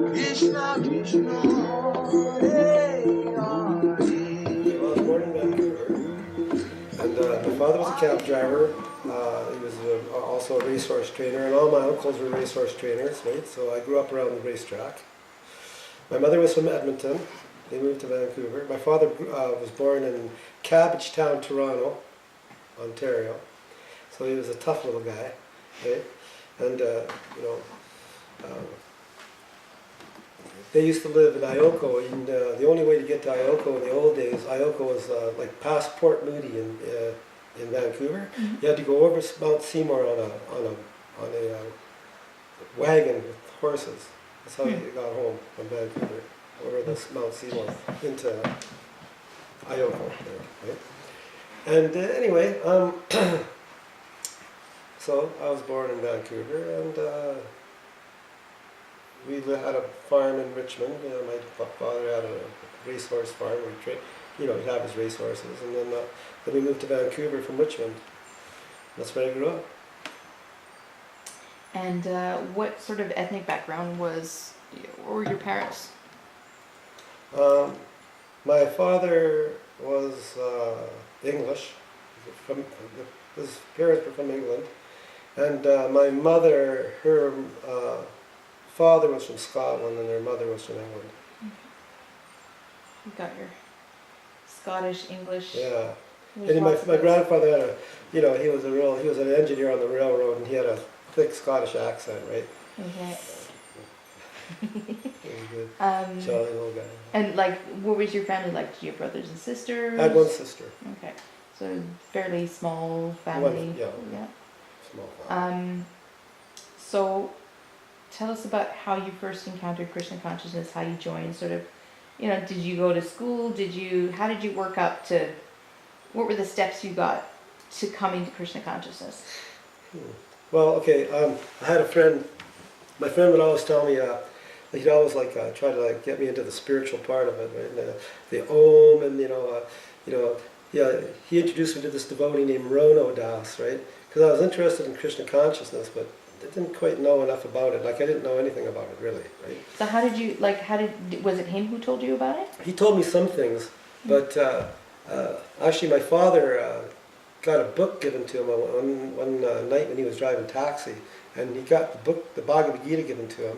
Krishna Krishna, Hare Hare. I was born in Vancouver, and my father was a cab driver. He was also a racehorse trainer, and all my uncles were racehorse trainers, right? So I grew up around the racetrack. My mother was from Edmonton. They moved to Vancouver. My father was born in Cabbagetown, Toronto, Ontario. So he was a tough little guy, right? And they used to live in Ioko, and the only way to get to Ioko in the old days, Ioko was like past Port Moody in Vancouver. Mhm. You had to go over Mount Seymour on a wagon with horses. That's how you got home from Vancouver, over this Mount Seymour into Ioko there, right? And anyway, so I was born in Vancouver, and we had a farm in Richmond. My father had a racehorse farm where he'd have his racehorses, and then we moved to Vancouver from Richmond. That's where I grew up. And what sort of ethnic background were your parents? My father was English. His parents were from England, and my mother, her father was from Scotland, and her mother was from England. You got your Scottish, English. Yeah. There's And my lots of those. grandfather had he was an engineer on the railroad, and he had a thick Scottish accent, right? Okay. Very good. Um, Jolly little guy. and like, what was your family like? Did you have brothers and sisters? I had one sister. Okay, so fairly small family. Yeah. Small family. So tell us about how you first encountered Krishna consciousness, how you joined, sort of, did you go to school? How did you work up to, what were the steps you got to coming to Krishna consciousness? Well, okay, I had a friend, my friend would always tell me, he'd always try to get me into the spiritual part of it, right? And, the Om, and he introduced me to this devotee named Rono Das, right? Because I was interested in Krishna consciousness, but I didn't quite know enough about it. I didn't know anything about it really, right? So was it him who told you about it? He told me some things, but actually my father got a book given to him one night when he was driving taxi, and he got the book, the Bhagavad Gita, given to him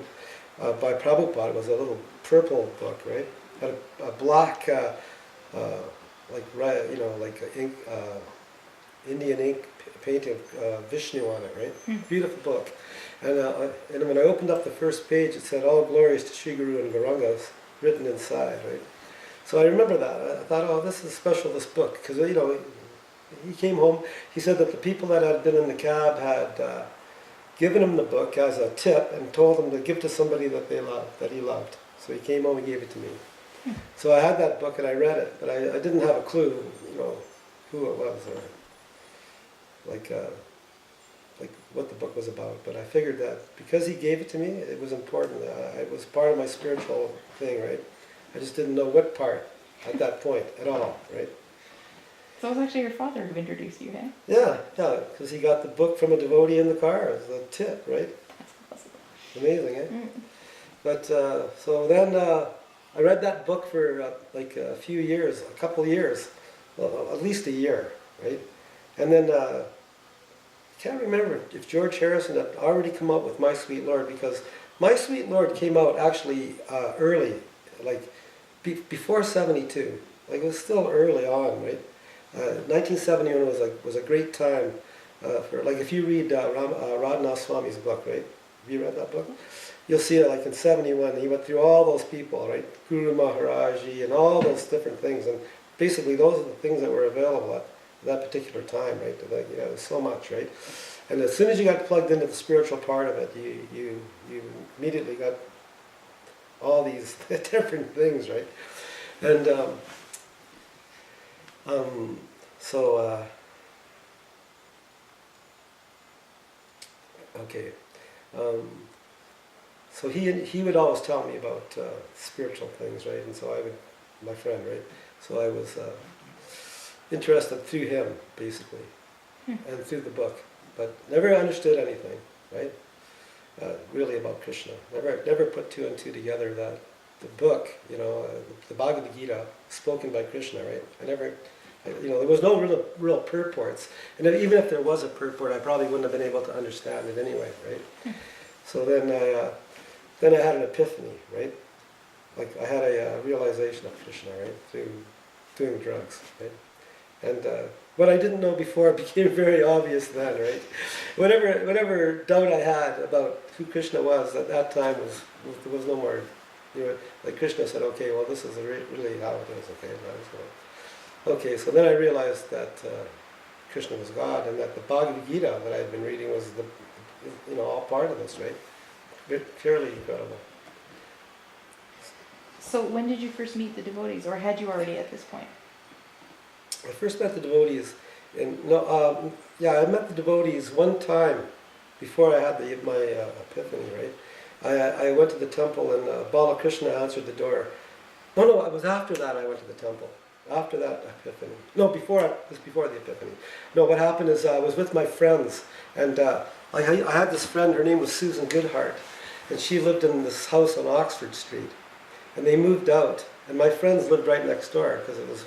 by Prabhupada. It was a little purple book, right? Had a black, ink, Indian ink painting of Vishnu on it, right? Beautiful book. And when I opened up the first page, it said, "All glories to Sri Guru and Gaurangas," written inside, right? So I remember that. I thought, oh, this is special, this book, because he came home. He said that the people that had been in the cab had given him the book as a tip and told him to give to somebody that he loved. So he came home and gave it to me. So I had that book and I read it, but I didn't have a clue, who it was or like what the book was about. But I figured that because he gave it to me, it was important. It was part of my spiritual thing, right? I just didn't know what part at that point at all, right? So it was actually your father who introduced you, hey? Yeah, because he got the book from a devotee in the car as a tip, right? That's possible. Amazing, eh? But so then I read that book for a few years, a couple of years, well, at least a year, right? And then I can't remember if George Harrison had already come out with My Sweet Lord, because My Sweet Lord came out actually early, before 72. It was still early on, right? 1971 was a great time for, if you read Radha Swami's book, right? Have you read that book? You'll see it in 71. He went through all those people, right? Guru Maharaji and all those different things, and basically those are the things that were available at that particular time, right? It was so much, right? And as soon as you got plugged into the spiritual part of it, you immediately got all these different things, right? And so he would always tell me about spiritual things, right? And so my friend, right? So I was interested through him, basically, and through the book, but never understood anything, right? Really about Krishna. Never put two and two together that the book, the Bhagavad Gita, spoken by Krishna, right? There was no real purports, and even if there was a purport, I probably wouldn't have been able to understand it anyway, right? So then I had an epiphany, right? Like I had a realization of Krishna, right, through doing drugs, right? And what I didn't know before became very obvious then, right? Whatever doubt I had about who Krishna was at that time there was no more. Like Krishna said, okay, well this is really how it is, okay? Okay, so then I realized that Krishna was God, and that the Bhagavad Gita that I had been reading was all part of this, right? Purely incredible. So when did you first meet the devotees, or had you already at this point? I first met the devotees I met the devotees one time before I had my epiphany, right? I went to the temple and Radha-Krishna answered the door. No, it was after that I went to the temple. After that epiphany. No, it was before the epiphany. No, what happened is I was with my friends, and I had this friend, her name was Susan Goodhart, and she lived in this house on Oxford Street. And they moved out, and my friends lived right next door, because it was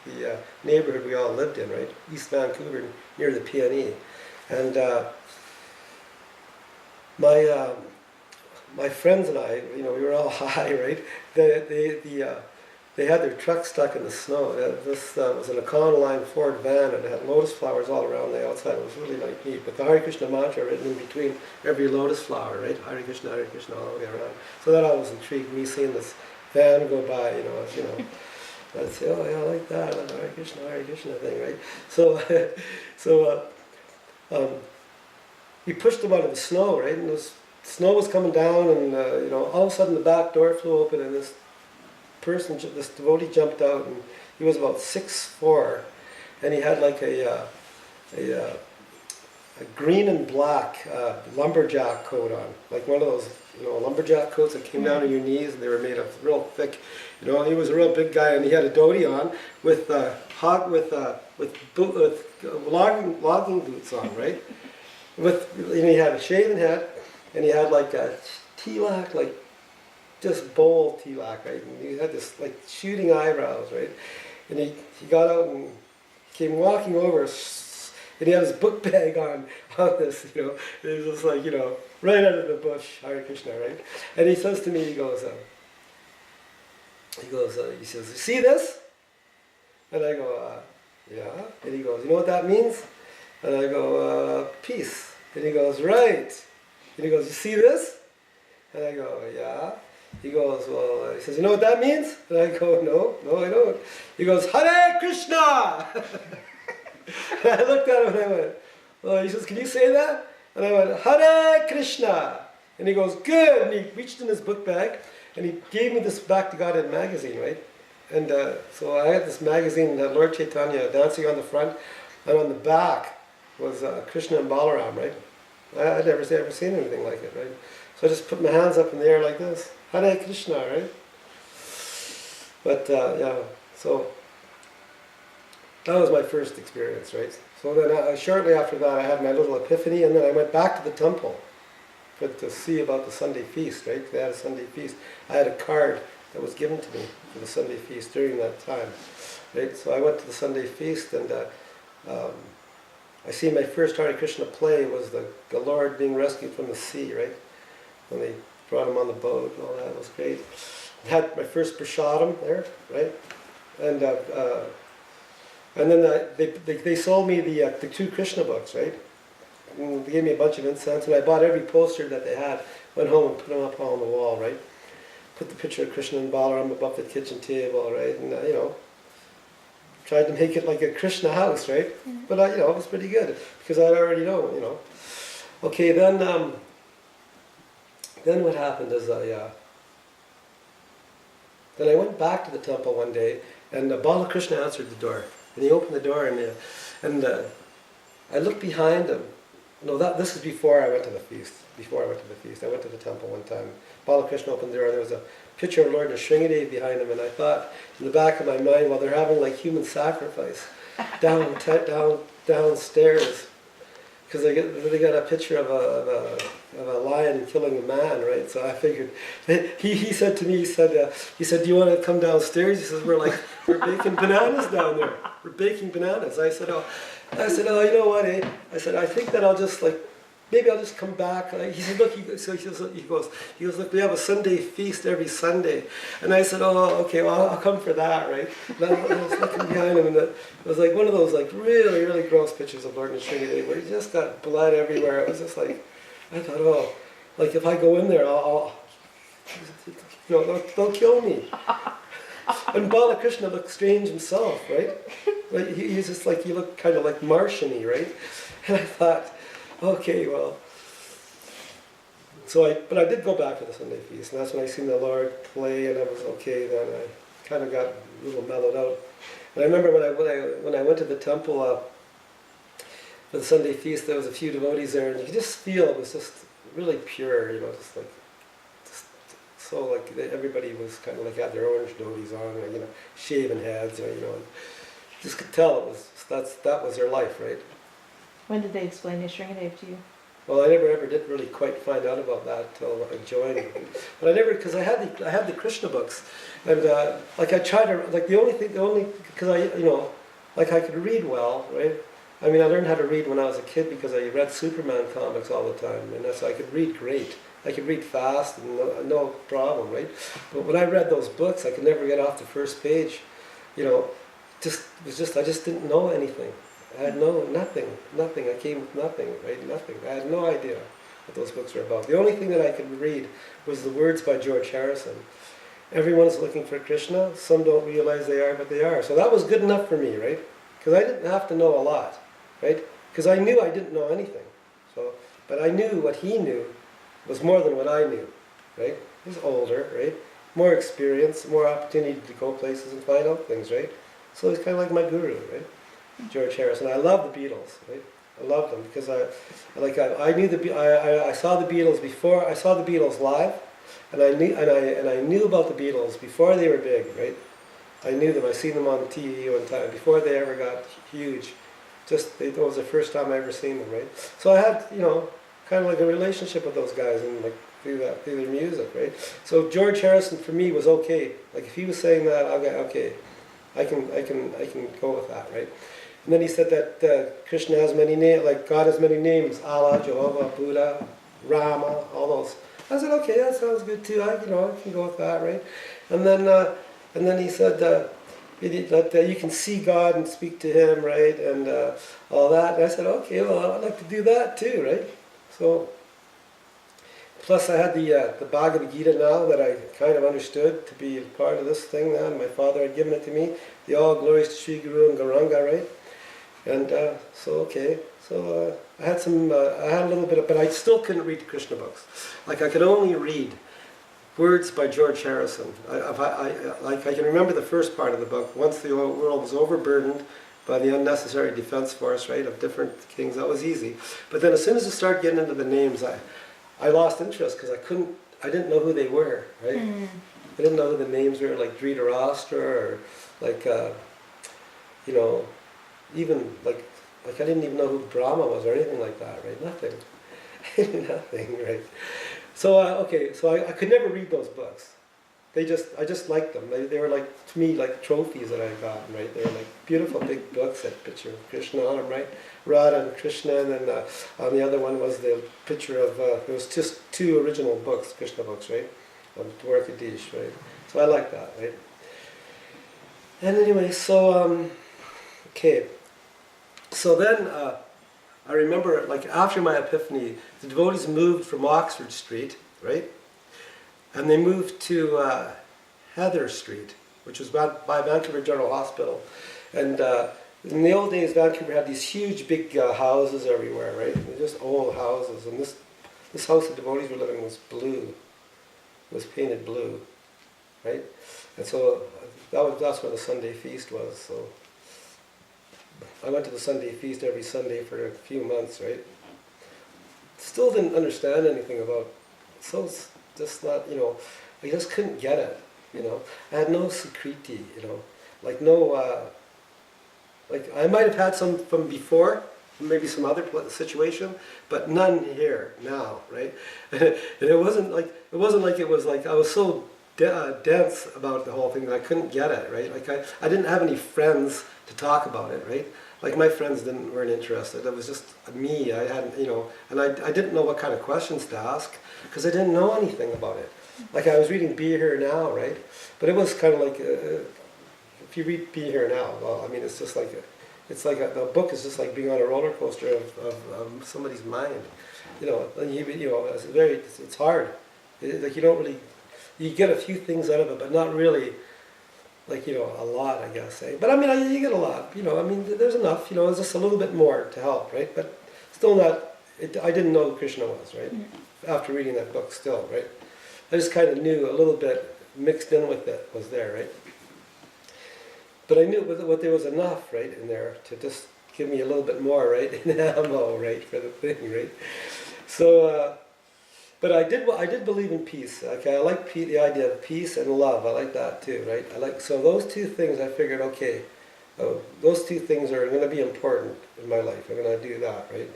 the neighborhood we all lived in, right? East Vancouver, near the PNE. And my friends and I, we were all high, right? They had their truck stuck in the snow. This was an Econoline Ford van, and it had lotus flowers all around the outside. It was really neat. But the Hare Krishna mantra written in between every lotus flower, right? Hare Krishna, all the way around. So that always intrigued me, seeing this van go by, I'd say, oh yeah, I like that Hare Krishna thing, right? So we pushed them out of the snow, right? And the snow was coming down, and all of a sudden the back door flew open, and this devotee jumped out, and he was about 6'4", and he had like a green and black lumberjack coat on, like one of those lumberjack coats that came down to your knees, and they were made of real thick. He was a real big guy, and he had a dhoti on with logging boots on, right? He had a shaven head, and he had like a tilak, like just bold tilak, right? And he had this like shooting eyebrows, right? And he got out and came walking over, and he had his book bag on this, it was just like, right out of the bush, Hare Krishna, right? And he says to me, he says, you see this? And I go, yeah. And he goes, you know what that means? And I go, peace. And he goes, right. And he goes, you see this? And I go, yeah. He goes, well, he says, you know what that means? And I go, no, I don't. He goes, Hare Krishna! And I looked at him and I went, oh, he says, can you say that? And I went, Hare Krishna! And he goes, good! And he reached in his book bag, and he gave me this Back to Godhead magazine, right? And so I had this magazine that had Lord Chaitanya dancing on the front, and on the back was Krishna and Balaram, right? I'd never seen anything like it, right? So I just put my hands up in the air like this, Hare Krishna, right? But so that was my first experience, right? So then shortly after that I had my little epiphany, and then I went back to the temple to see about the Sunday feast, right? They had a Sunday feast. I had a card that was given to me for the Sunday feast during that time, right? So I went to the Sunday feast, and I see my first Hare Krishna play was the Lord being rescued from the sea, right? When they brought him on the boat and all that. It was great. I had my first prasadam there, right? And then they sold me the two Krishna books, right? And they gave me a bunch of incense, and I bought every poster that they had, went home and put them up on the wall, right? Put the picture of Krishna and Balaram above the kitchen table, right? And, tried to make it like a Krishna house, right? Mm-hmm. But, it was pretty good, because I already know. Okay, then what happened is then I went back to the temple one day, and Balakrishna answered the door. And he opened the door, and I looked behind him, No, this is before I went to the feast. Before I went to the feast, I went to the temple one time. Balakrishna opened the door, and there was a picture of Lord Nrsingadev behind him, and I thought in the back of my mind, while they're having like human sacrifice downstairs, because they got a picture of a lion killing a man, right? So I figured he said to me, he said, do you want to come downstairs? He says, we're baking bananas down there. We're baking bananas. I said, oh, you know what, eh? I said, I think that I'll just maybe I'll just come back. He said, look, he goes, look, we have a Sunday feast every Sunday. And I said, oh, okay, well, I'll come for that, right? And I was looking behind him, and it was like one of those really, really gross pictures of Lord Nrsingadev where he just got blood everywhere. It was just like, I thought, oh, like if I go in there, I'll they'll kill me. And Balakrishna looked strange himself, right? Like he's just like, he looked kind of like Martian-y, right? And I thought, okay, well. But I did go back to the Sunday feast, and that's when I seen the Lord play, and I was okay. Then I kind of got a little mellowed out. And I remember when I went to the temple for the Sunday feast, there was a few devotees there, and you could just feel it was just really pure, so like everybody was kind of like had their orange dhotis on, or, shaven heads, and just could tell it was that was their life, right? When did they explain Nrsingadev to you? Well, I never ever did really quite find out about that until I joined. But I never, because I had the Krishna books, and I tried to because I I could read well, right? I mean, I learned how to read when I was a kid because I read Superman comics all the time, and so I could read great. I could read fast and no problem, right? But when I read those books, I could never get off the first page. I just didn't know anything. I had nothing. I came with nothing, right? Nothing. I had no idea what those books were about. The only thing that I could read was the words by George Harrison. Everyone's looking for Krishna. Some don't realize they are, but they are. So that was good enough for me, right? Because I didn't have to know a lot, right? Because I knew I didn't know anything. But I knew what he knew was more than what I knew, right? He was older, right? More experience, more opportunity to go places and find out things, right? So he's kind of like my guru, right? George Harrison. I love the Beatles, right? I love them because I saw the Beatles before I saw the Beatles live, and I knew about the Beatles before they were big, right? I knew them. I seen them on TV one time before they ever got huge. It was the first time I ever seen them, right? So I had kind of like a relationship with those guys and through their music, right? So George Harrison for me was okay. Like if he was saying that, okay, I can go with that, right? And then he said that Krishna has many names, like God has many names: Allah, Jehovah, Buddha, Rama, all those. I said, okay, that sounds good too. I can go with that, right? And then he said that you can see God and speak to Him, right? And all that. And I said, okay, well, I'd like to do that too, right? So, plus I had the Bhagavad Gita now that I kind of understood to be part of this thing now. And my father had given it to me. The All Glories to Sri Guru and Gauranga, right? And I had a little bit of, but I still couldn't read the Krishna books. Like I could only read words by George Harrison. I can remember the first part of the book. Once the world was overburdened by the unnecessary defense force, right, of different kings, that was easy. But then as soon as I started getting into the names, I lost interest because I didn't know who they were, right? I didn't know who the names were, like Dhritarashtra or like, even like I didn't even know who Brahma was or anything like that, right? Nothing. Nothing, right? So, I could never read those books. I just liked them. They were like, to me, like trophies that I had gotten, right? They were like beautiful big books that picture of Krishna on them, right? Radha and Krishna, and then on the other one was the picture of, there was just 2 original books, Krishna books, right? Of Dwarkadish, right? So I like that, right? And anyway, so then I remember, like after my epiphany, the devotees moved from Oxford Street, right? And they moved to Heather Street, which was by Vancouver General Hospital. And in the old days, Vancouver had these huge, big houses everywhere, right? They're just old houses. And this house the devotees were living was blue. It was painted blue, right? And so that's where the Sunday feast was. So I went to the Sunday feast every Sunday for a few months, right? still didn't understand anything about, so it's just not, I just couldn't get it, I had no Sukriti, like no, like I might have had some from before, maybe some other situation, but none here now, right? And it wasn't like it was like I was so dense about the whole thing that I couldn't get it, right? Like I didn't have any friends to talk about it, right? Like my friends weren't interested. It was just me. I hadn't, and I didn't know what kind of questions to ask because I didn't know anything about it. Like I was reading Be Here Now, right? But it was kind of like, if you read Be Here Now, well, I mean, it's just like, the book is just like being on a roller coaster of somebody's mind, and it's hard. Like you don't really, you get a few things out of it, but not really, like, a lot, I guess, eh? But I mean, you get a lot, I mean, there's enough, it's just a little bit more to help, right? But still not, I didn't know who Krishna was, right? After reading that book still, right? I just kind of knew a little bit mixed in with it was there, right? But I knew what there was enough, right, in there to just give me a little bit more, right, in ammo, right, for the thing, right? So, but I did believe in peace. Okay, I like the idea of peace and love. I like that too, right? So those two things. I figured, okay, those two things are going to be important in my life. I'm going to do that, right?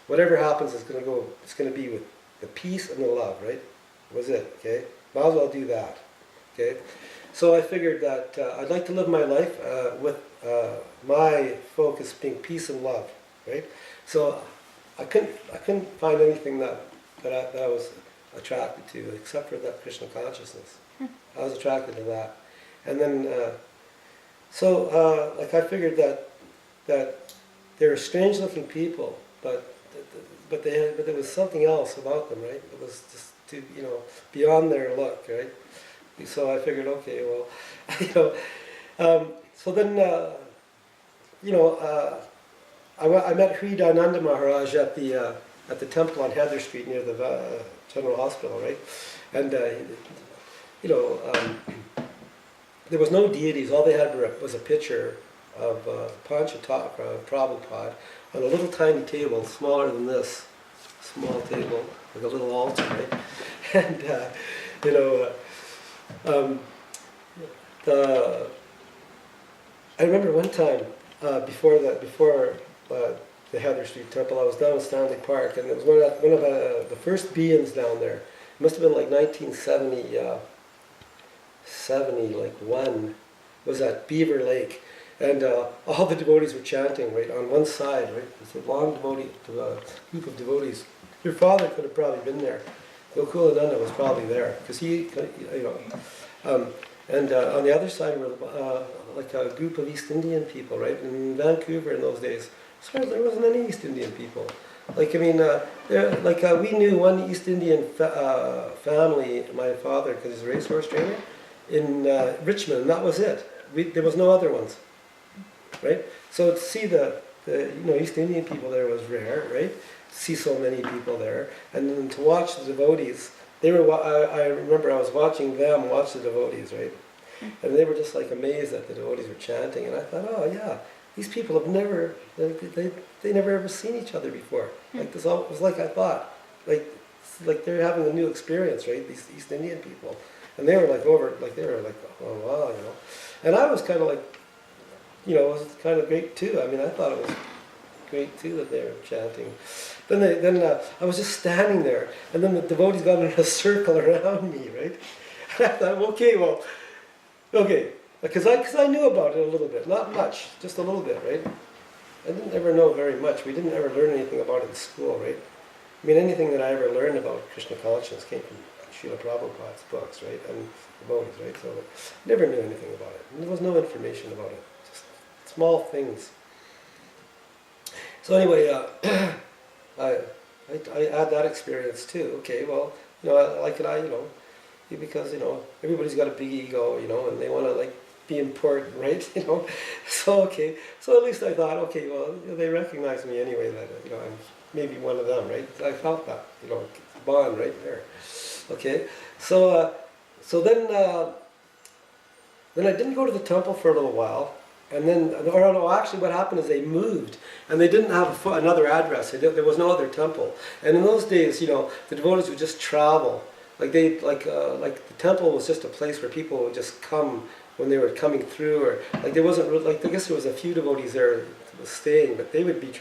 Whatever happens is going to go. It's going to be with the peace and the love, right? Was it okay? Might as well do that, okay? So I figured that I'd like to live my life with my focus being peace and love, right? So I couldn't find anything that I was attracted to except for that Krishna consciousness. I was attracted to that, and then like I figured that they were strange-looking people, but there was something else about them, right? It was just beyond their look, right? So I figured, okay, well, so then, I met Hridayananda Maharaj at the temple on Heather Street near the General Hospital, right? And, there was no deities. All they had was a picture of Panchatakra, Prabhupada, on a little tiny table, smaller than this, small table, with a little altar, right? And, I remember one time before the Heather Street Temple, I was down in Stanley Park, and it was one of the first beings down there. It must have been like 1970, like one. It was at Beaver Lake, and all the devotees were chanting right on one side. Right, it's a long group of devotees. Your father could have probably been there. Gokulananda was probably there because and on the other side were like a group of East Indian people, right? In Vancouver in those days, as far as there wasn't any East Indian people. Like I mean, we knew one East Indian family. My father, because he's a racehorse trainer, in Richmond, and that was it. There was no other ones, right? So to see the East Indian people there was rare, right? To see so many people there, and then to watch the devotees. They were. I remember I was watching them watch the devotees, right? And they were just like amazed that the devotees were chanting, and I thought, oh yeah, these people have never, they never ever seen each other before. Like this all was like I thought, like they're having a new experience, right? These East Indian people, and they were like oh wow, and I was kind of like, it was kind of great too. I mean, I thought it was great too that they were chanting. Then I was just standing there, and then the devotees got in a circle around me, right? And I thought, okay, because I knew about it a little bit, not much, just a little bit, right? I didn't ever know very much. We didn't ever learn anything about it in school, right? I mean, anything that I ever learned about Krishna consciousness came from Srila Prabhupada's books, right, and devotees, right? So I never knew anything about it. And there was no information about it, just small things. So anyway, I had that experience too. Okay, well, because everybody's got a big ego, and they want to like be important, right? So okay, so at least I thought, okay, well, they recognize me anyway, that I'm maybe one of them, right? I felt that, bond right there. Okay, so then I didn't go to the temple for a little while, And then, or no, actually what happened is they moved, and they didn't have another address. There was no other temple. And in those days, you know, the devotees would just travel. Like the temple was just a place where people would just come when they were coming through, or like there wasn't like, I guess there was a few devotees there that was staying, but they would be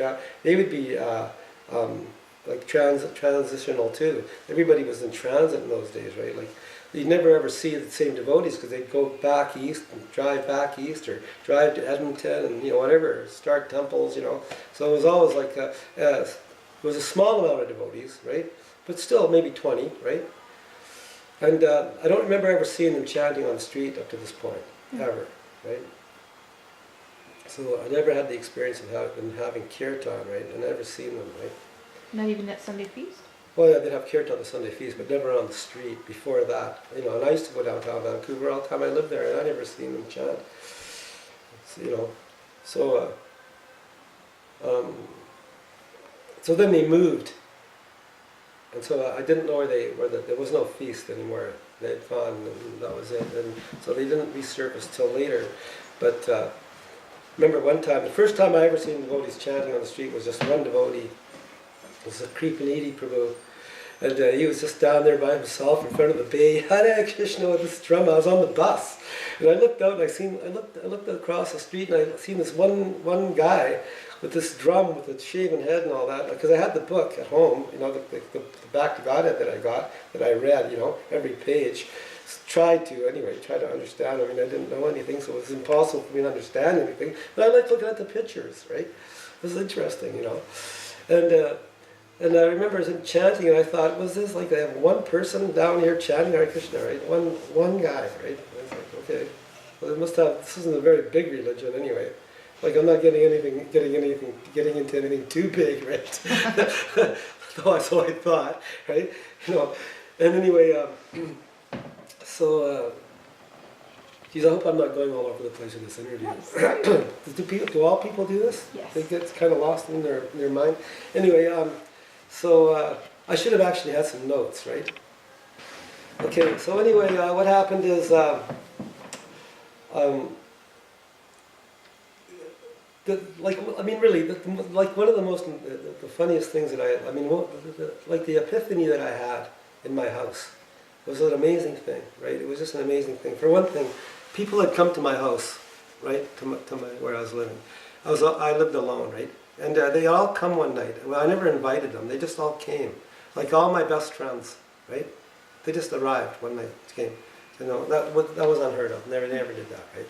like transitional too. Everybody was in transit in those days, right? Like you'd never ever see the same devotees because they'd go back east and drive back east, or drive to Edmonton and, you know, whatever, start temples, you know. So it was always like it was a small amount of devotees, right? But still maybe 20, right? And I don't remember ever seeing them chanting on the street up to this point, ever, right? So I never had the experience of having kirtan, right? I never seen them, right? Not even at Sunday feast? Well, yeah, they'd have kirtan on the Sunday feast, but never on the street before that. You know, and I used to go downtown Vancouver all the time I lived there, and I never seen them chant. So, you know, so so then they moved, and so I didn't know where there was no feast anymore. They'd gone, and that was it. And so they didn't resurface till later. But remember one time, the first time I ever seen devotees chanting on the street was just one devotee. It was a Kripanidi Prabhu, and he was just down there by himself in front of the bay, Hare Krishna, with this drum. I was on the bus, and I looked out and I looked across the street, and I seen this one guy with this drum with a shaven head and all that, because I had the book at home, you know, the back to Godhead that I read, you know, every page. Tried to understand. I mean, I didn't know anything, so it was impossible for me to understand anything. But I liked looking at the pictures, right? It was interesting, you know. And I remember chanting, and I thought, was this like I have one person down here chanting Hare Krishna, right? One guy, right? And I was like, okay, well, this isn't a very big religion anyway. Like I'm not getting into anything too big, right? So I thought, right? You know, and anyway, geez, I hope I'm not going all over the place in this interview. Do all people do this? Yes. They get kind of lost in their mind. Anyway, I should have actually had some notes, right? Okay, so anyway, what happened is, one of the funniest things that like the epiphany that I had in my house was an amazing thing, right? It was just an amazing thing. For one thing, people had come to my house, right, to where I was living. I lived alone, right? And they all come one night. Well, I never invited them. They just all came. Like all my best friends, right? They just arrived one night, came. You know, that was unheard of. Never did that, right?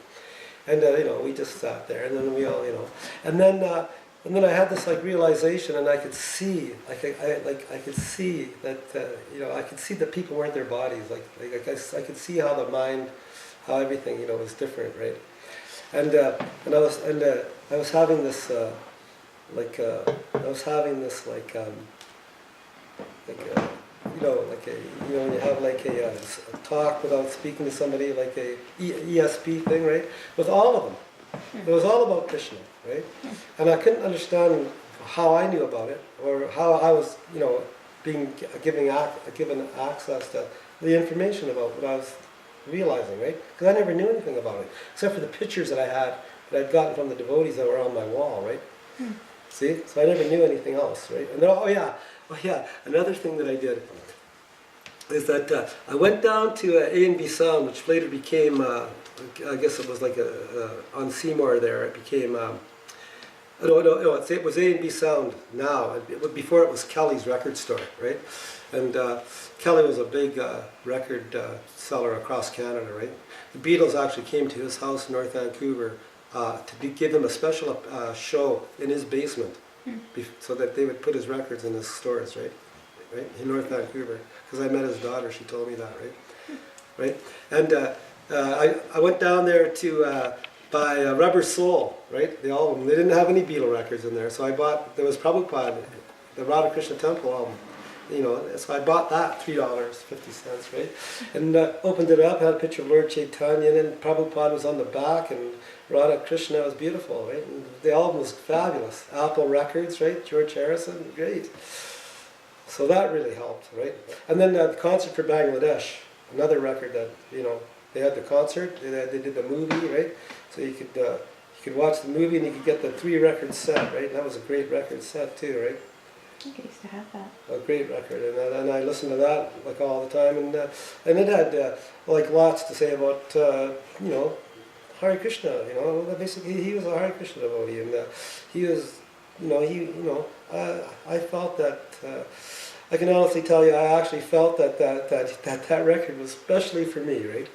And you know, we just sat there, and then we all, you know, and then I had this like realization, and I could see, I could see that, you know, I could see that people weren't their bodies. I could see how the mind, how everything, you know, was different, right? And I was having this. When you have like a talk without speaking to somebody, like a ESP thing, right? With all of them. It was all about Krishna, right? And I couldn't understand how I knew about it, or how I was, you know, given access to the information about what I was realizing, right? Because I never knew anything about it, except for the pictures that I'd gotten from the devotees that were on my wall, right? See? So I never knew anything else, right? And then, oh yeah, another thing that I did is that I went down to A&B Sound, which later became, I guess it was like on Seymour there, it became, it was A&B Sound now. Before it was Kelly's record store, right? And Kelly was a big record seller across Canada, right? The Beatles actually came to his house in North Vancouver to give him a special show in his basement, so that they would put his records in his stores, right, in North Vancouver. Because I met his daughter, she told me that, right? And I went down there to buy Rubber Soul, right, the album. They didn't have any Beatle records in there, so there was Prabhupada, the Radha-Krishna Temple album. You know, so I bought that, $3.50, right? And opened it up, had a picture of Lord Chaitanya, and then Prabhupada was on the back, and Radha-Krishna was beautiful, right? And the album was fabulous. Apple Records, right? George Harrison, great. So that really helped, right? And then the concert for Bangladesh, another record that, you know, they had the concert, they did the movie, right? So you could You could watch the movie and you could get the 3-record set, right? That was a great record set too, right? I think I used to have that. A great record, and I listened to that like all the time, and it had like lots to say about you know, Hare Krishna. You know, basically he was a Hare Krishna devotee, and he was, you know, I felt that. I can honestly tell you, I actually felt that record was specially for me, right?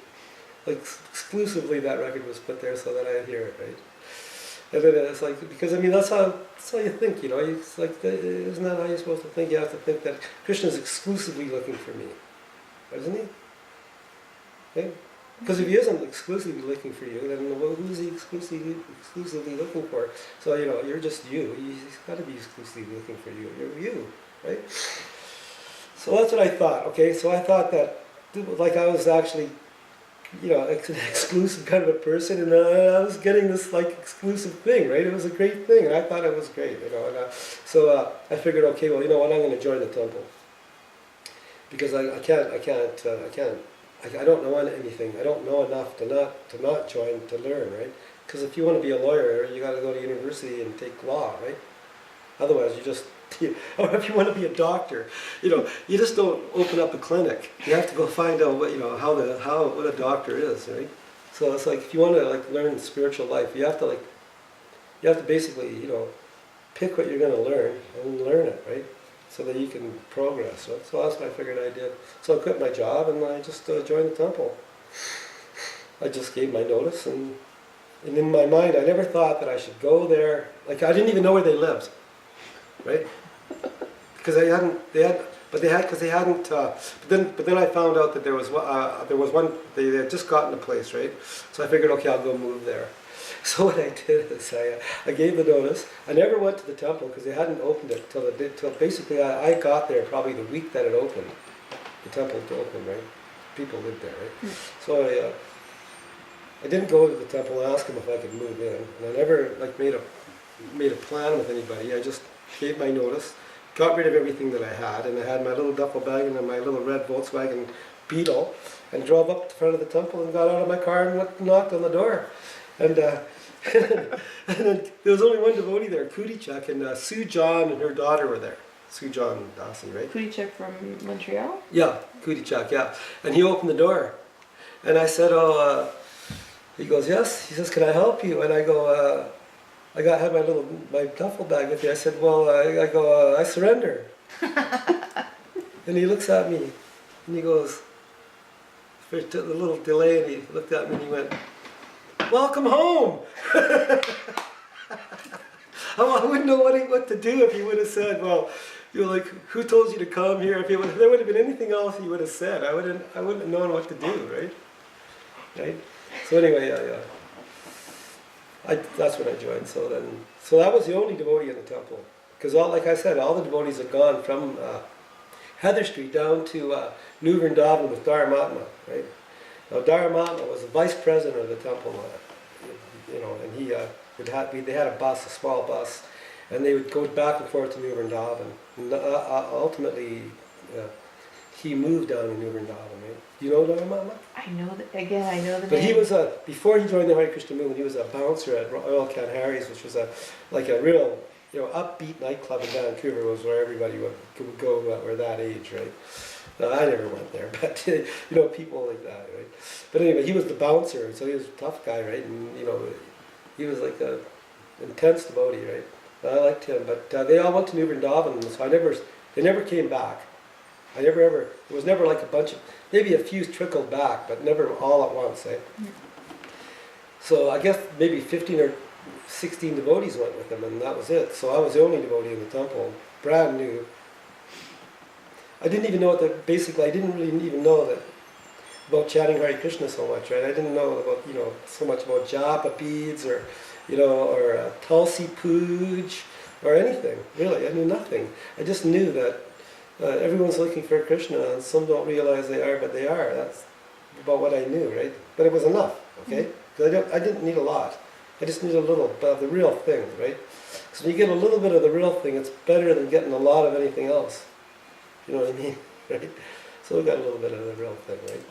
Like exclusively that record was put there so that I'd hear it, right? And then it's like, because I mean that's how you think, you know. It's like, isn't that how you're supposed to think? You have to think that Krishna's exclusively looking for me, isn't he? Okay? Because if he isn't exclusively looking for you, then who's he exclusively looking for? So you know, you're just you. He's got to be exclusively looking for you. You're you, right? So that's what I thought. Okay, so I thought that, like, I was actually, you know, an exclusive kind of a person, and I was getting this like exclusive thing, right? It was a great thing, and I thought it was great, you know. And so I figured, okay, well, you know what, I'm going to join the temple because I don't know anything. I don't know enough to not join, to learn, right? Because if you want to be a lawyer, you got to go to university and take law, right? Otherwise, you just or if you want to be a doctor, you know, you just don't open up a clinic. You have to go find out what, you know, what a doctor is, right? So it's like, if you want to like learn spiritual life, you have to basically, you know, pick what you're going to learn and learn it, right? So that you can progress. Right? So that's what I figured I did. So I quit my job and I just joined the temple. I just gave my notice, and in my mind, I never thought that I should go there. Like, I didn't even know where they lived, right? Because they hadn't. But then I found out that there was one. They had just gotten a place, right? So I figured, okay, I'll go move there. So what I did is I gave the notice. I never went to the temple because they hadn't opened it till basically I got there probably the week that it opened. The temple opened, right? People lived there, right? So I didn't go to the temple and ask them if I could move in, and I never like made a plan with anybody. I just gave my notice, got rid of everything that I had, and I had my little duffel bag and my little red Volkswagen Beetle, and drove up to the front of the temple and got out of my car and went and knocked on the door. And, and then there was only one devotee there, Kudichak, and Sue John and her daughter were there. Sue John Dawson, right? Kudichak from Montreal? Yeah, Kudichak, yeah. And he opened the door. And I said, he goes, yes. He says, can I help you? And I go, had my duffel bag with me. I said, well, I surrender. And he looks at me and he goes, for a little delay, and he looked at me and he went, welcome home. I wouldn't know what to do if he would have said, well, you're like, who told you to come here? If there would have been anything else he would have said, I wouldn't have known what to do, right? Right? So anyway, that's when I joined. So that was the only devotee in the temple, because like I said, all the devotees had gone from Heather Street down to New Vrindavan with Dharamatma, right? Now Dharamatma was the vice president of the temple, you know, and they had a bus, a small bus, and they would go back and forth to New Vrindavan. And ultimately, he moved down to New Vrindavan, right? You know Dharamatma? I know the name. But he was before he joined the Hare Krishna movement, he was a bouncer at Royal Hare's, which was a real, you know, upbeat nightclub in Vancouver, was where everybody would go who were that age, right? Now, I never went there, but you know, people like that, right? But anyway, he was the bouncer, so he was a tough guy, right? And you know, he was like a intense devotee, right? And I liked him, but they all went to New Vrindavan, so they never came back. There was never like a bunch of, maybe a few trickled back, but never all at once, eh? Yeah. So I guess maybe 15 or 16 devotees went with him, and that was it. So I was the only devotee in the temple, brand new. I didn't even know I didn't really even know about chanting Hare Krishna so much, right? I didn't know about, you know, so much about japa beads or, you know, or Tulsi Puj or anything, really. I knew nothing. I just knew that everyone's looking for Krishna, and some don't realize they are, but they are. That's about what I knew, right? But it was enough, okay? Because I didn't need a lot. I just need a little of the real thing, right? So when you get a little bit of the real thing, it's better than getting a lot of anything else. You know what I mean, right? So we got a little bit of the real thing, right?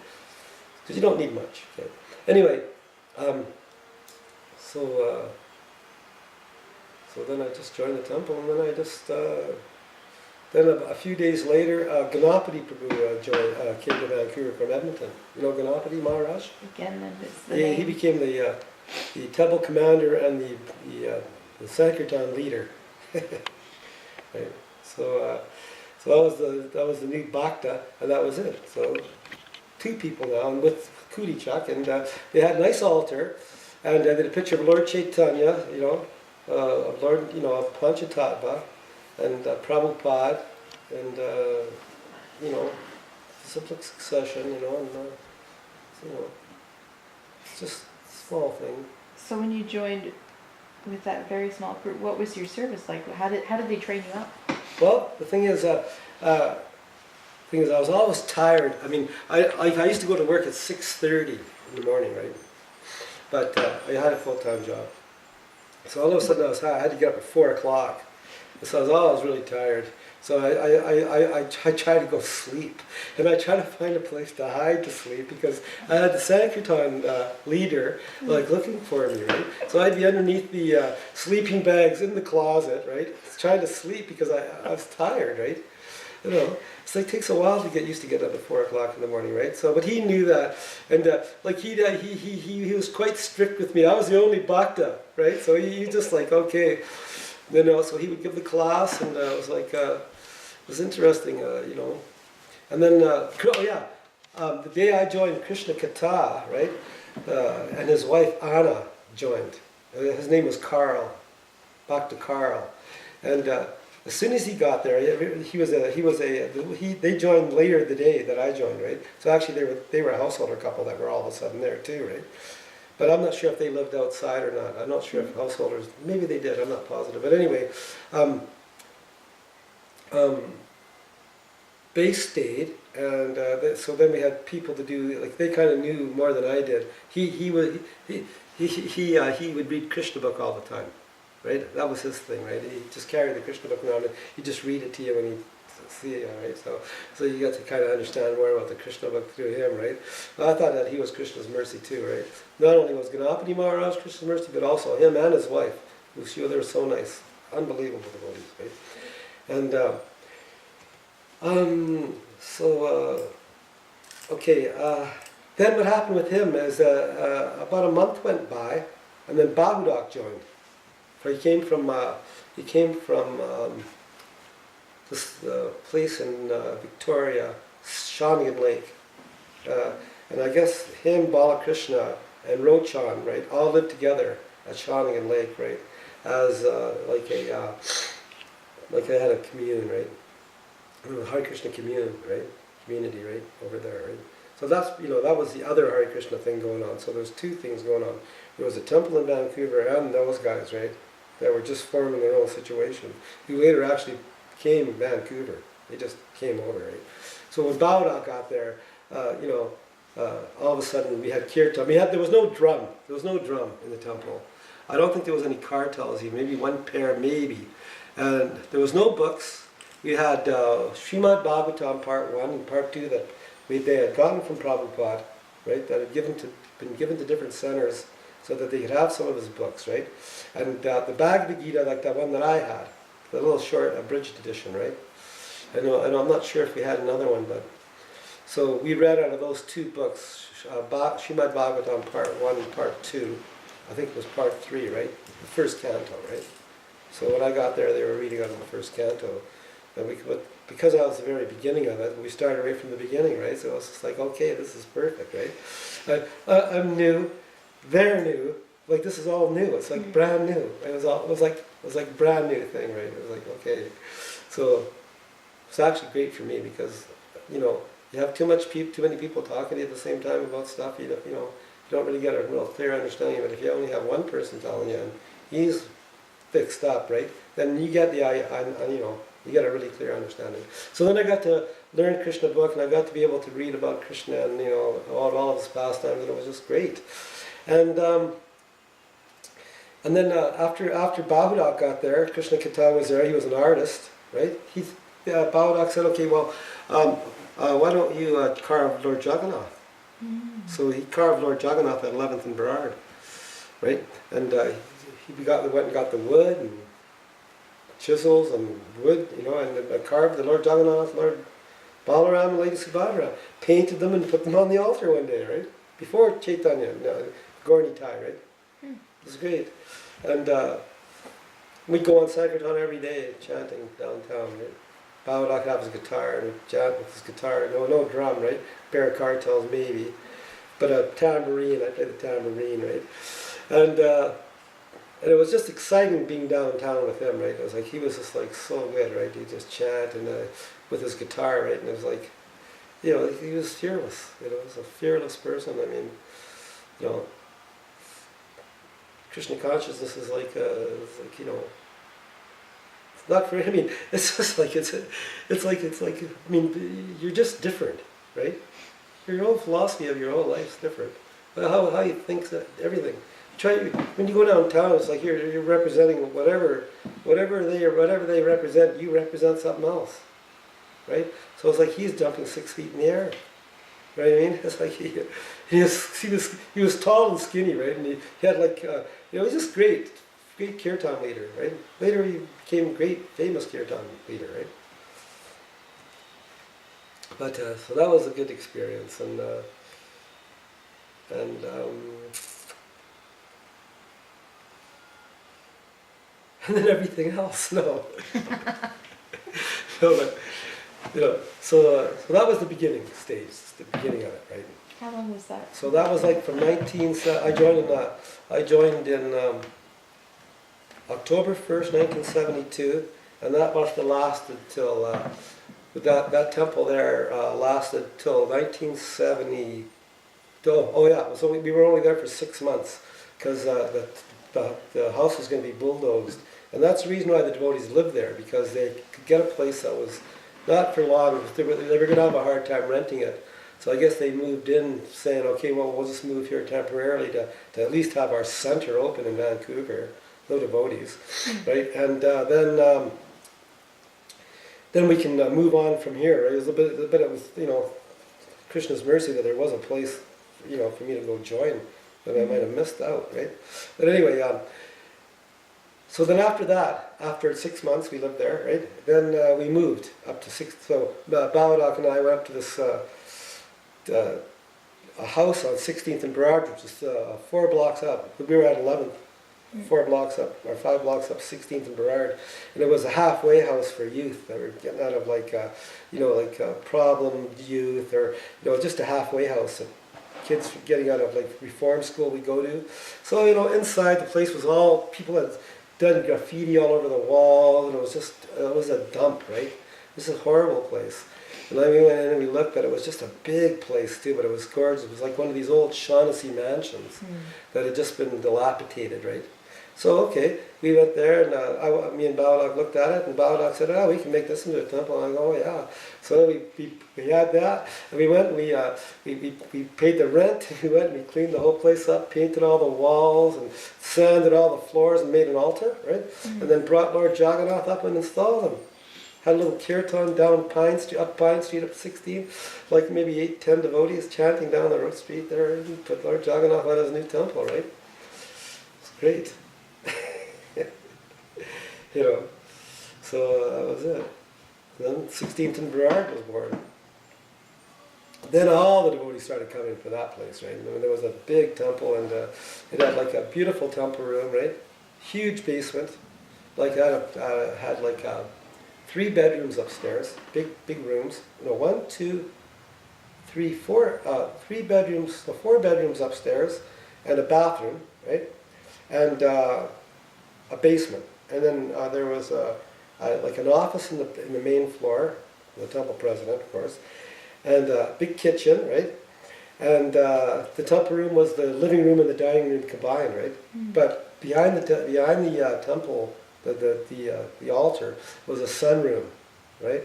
Because you don't need much, okay? Anyway, so So then I just joined the temple, and then I just, then a few days later, Ganapati Prabhu came to Vancouver from Edmonton. You know Ganapati Maharaj? Again, then it's the He name. became the temple commander and the Sankirtan leader. Right? So that was the new Bhakta, and that was it. So 2 people now, and with Kudichak, and they had a nice altar, and they had a picture of Lord Chaitanya, of Lord, of Panchatattva, and Prabhupada, and simple succession, and it's just a small thing. So when you joined with that very small group, what was your service like? How did they train you up? Well, the thing is, I was always tired. I mean, I used to go to work at 6:30 in the morning, right? But I had a full-time job. So all of a sudden I had to get up at 4 o'clock. So I was always really tired. So I tried to go sleep. And I tried to find a place to hide to sleep because I had the Sankirtan leader looking for me, right? So I'd be underneath the sleeping bags in the closet, right? Trying to sleep because I was tired, right? It takes a while to get used to get up at 4 o'clock in the morning, right? So, but he knew that, and he was quite strict with me. I was the only bhakta, right? So he just okay, so he would give the class, and it was it was interesting, And then, the day I joined Krishna Katha, right, and his wife Anna joined. His name was Carl, Bhakta Carl, and. As soon as he got there, they joined later the day that I joined, right? So actually they were a householder couple that were all of a sudden there too, right? But I'm not sure if they lived outside or not. I'm not sure if householders, maybe they did, I'm not positive. But anyway, they stayed, and so then we had people to do, they kind of knew more than I did. He would read Krishna book all the time. Right, that was his thing. Right, he just carried the Krishna book around, and he'd just read it to you when he see it. Right, so you got to kind of understand more about the Krishna book through him. Right, well, I thought that he was Krishna's mercy too. Right, not only was Ganapati Maharaj Krishna's mercy, but also him and his wife, they were so nice, unbelievable devotees. Right, and then what happened with him is about a month went by, and then Bahudak joined. He came from this place in Victoria, Shawnigan Lake, and I guess him, Balakrishna, and Rochan, right, all lived together at Shawnigan Lake, right, as they had a commune, right, Hare Krishna commune, right, community, right, over there, right. So that's that was the other Hare Krishna thing going on. So there's 2 things going on. There was a temple in Vancouver and those guys, right, that were just forming their own situation, who later actually came in Vancouver. They just came over, right? So when Bauda got there, all of a sudden we had kirtan. There was no drum. There was no drum in the temple. I don't think there was any cartels even. Maybe one pair, maybe. And there was no books. We had Srimad Bhagavatam Part 1 and Part 2 that they had gotten from Prabhupada, right? That had been given to different centers, so that they could have some of his books, right? And the Bhagavad Gita, like that one that I had, the little short abridged edition, right? And I'm not sure if we had another one, but so we read out of those 2 books, Srimad Bhagavatam Part 1 and Part 2. I think it was Part 3, right? The first canto, right? So when I got there, they were reading out of the first canto. And because I was the very beginning of it, we started right from the beginning, right? So it was just okay, this is perfect, right? I'm new. They're new, this is all new. It's brand new. It was like brand new thing, right? It was okay. So it's actually great for me because you have too many people talking to you at the same time about stuff. You don't really get a real clear understanding. But if you only have one person telling you, and he's fixed up, right? Then you get you get a really clear understanding. So then I got to learn Krishna book, and I got to be able to read about Krishna and all of his pastimes, and it was just great. And then after Bahudak got there, Krishna Katha was there. He was an artist, right? Bahudak said, okay, well, why don't you carve Lord Jagannath? So he carved Lord Jagannath at 11th and Burrard, right? And he went and got the wood, and chisels and wood, you know, and I carved the Lord Jagannath, Lord Balaram, and Lady Subhadra, painted them and put them on the altar one day, right? Before Chaitanya, no, Gaur Nitai, right? It was great. And we'd go on Sankirtan every day, chanting downtown, right? Baudak have his guitar and he'd chant with his guitar, no drum, right? Bare cartels maybe, but a tambourine, I played the tambourine, right? And it was just exciting being downtown with him, right? It was like, he was just like so good, right? He'd just chant and with his guitar, right? And it was like, you know, he was fearless, you know, he was a fearless person. I mean, you know, Krishna consciousness is like, you know, it's not for, I mean, it's just like, it's like, I mean, you're just different, right? Your whole philosophy of your whole life is different. How you think that everything. When you go downtown, it's like you're representing whatever they represent. You represent something else, right? So it's like he's jumping 6 feet in the air, right? I mean, it's like he was tall and skinny, right? And he had like you know, he's just great kirtan leader, right? Later he became a great famous kirtan leader, right? But so that was a good experience, and and then everything else, no. No, but, you know, so that was the beginning stage, the beginning of it, right? How long was that? So that was like from I joined in October 1st, 1972, and that must have lasted till, that temple there lasted till 1970. Oh yeah, so we were only there for 6 months, because the house was going to be bulldozed. And that's the reason why the devotees lived there, because they could get a place that was not for long. They were going to have a hard time renting it. So I guess they moved in saying, okay, well, we'll just move here temporarily to at least have our center open in Vancouver. No devotees, right? And then we can move on from here. Right? It was but it was, you know, Krishna's mercy that there was a place, you know, for me to go join that I might have missed out, right? But anyway, so then after that, after 6 months we lived there, right? Then we moved up to so Bawadak and I went up to this a house on 16th and Burrard, which is 4 blocks up. We were at 11th, 4 blocks up, or 5 blocks up 16th and Burrard. And it was a halfway house for youth that were getting out of like, you know, like problem youth, or, you know, just a halfway house. Kids getting out of like reform school we go to. So, you know, inside the place was all, people had done graffiti all over the wall, and it was a dump, right? This is a horrible place. And then we went in and we looked, but it was just a big place too, but it was gorgeous. It was like one of these old Shaughnessy mansions that had just been dilapidated, right? So, okay, we went there, and me and Bawadak looked at it, and Bawadak said, we can make this into a temple. And I go, oh yeah. So we had that, and we went and we paid the rent, and we went and we cleaned the whole place up, painted all the walls, and sanded all the floors, and made an altar, right? And then brought Lord Jagannath up and installed him. Had a little kirtan down Pine Street, up 16, like maybe 8-10 devotees chanting down the road street there, and put Lord Jagannath on his new temple, right? It's great. You know, so that was it. Then 16th and Burrard was born. Then all the devotees started coming for that place, right? I mean, there was a big temple, and it had like a beautiful temple room, right? Huge basement, like had like 3 bedrooms upstairs, big rooms. No, 1, 2, 3, 4, 3 bedrooms, so 4 bedrooms upstairs, and a bathroom, right? And a basement. And then there was like an office in the main floor, the temple president, of course, and a big kitchen, right? And the temple room was the living room and the dining room combined, right? But behind the temple, the altar was a sunroom, right?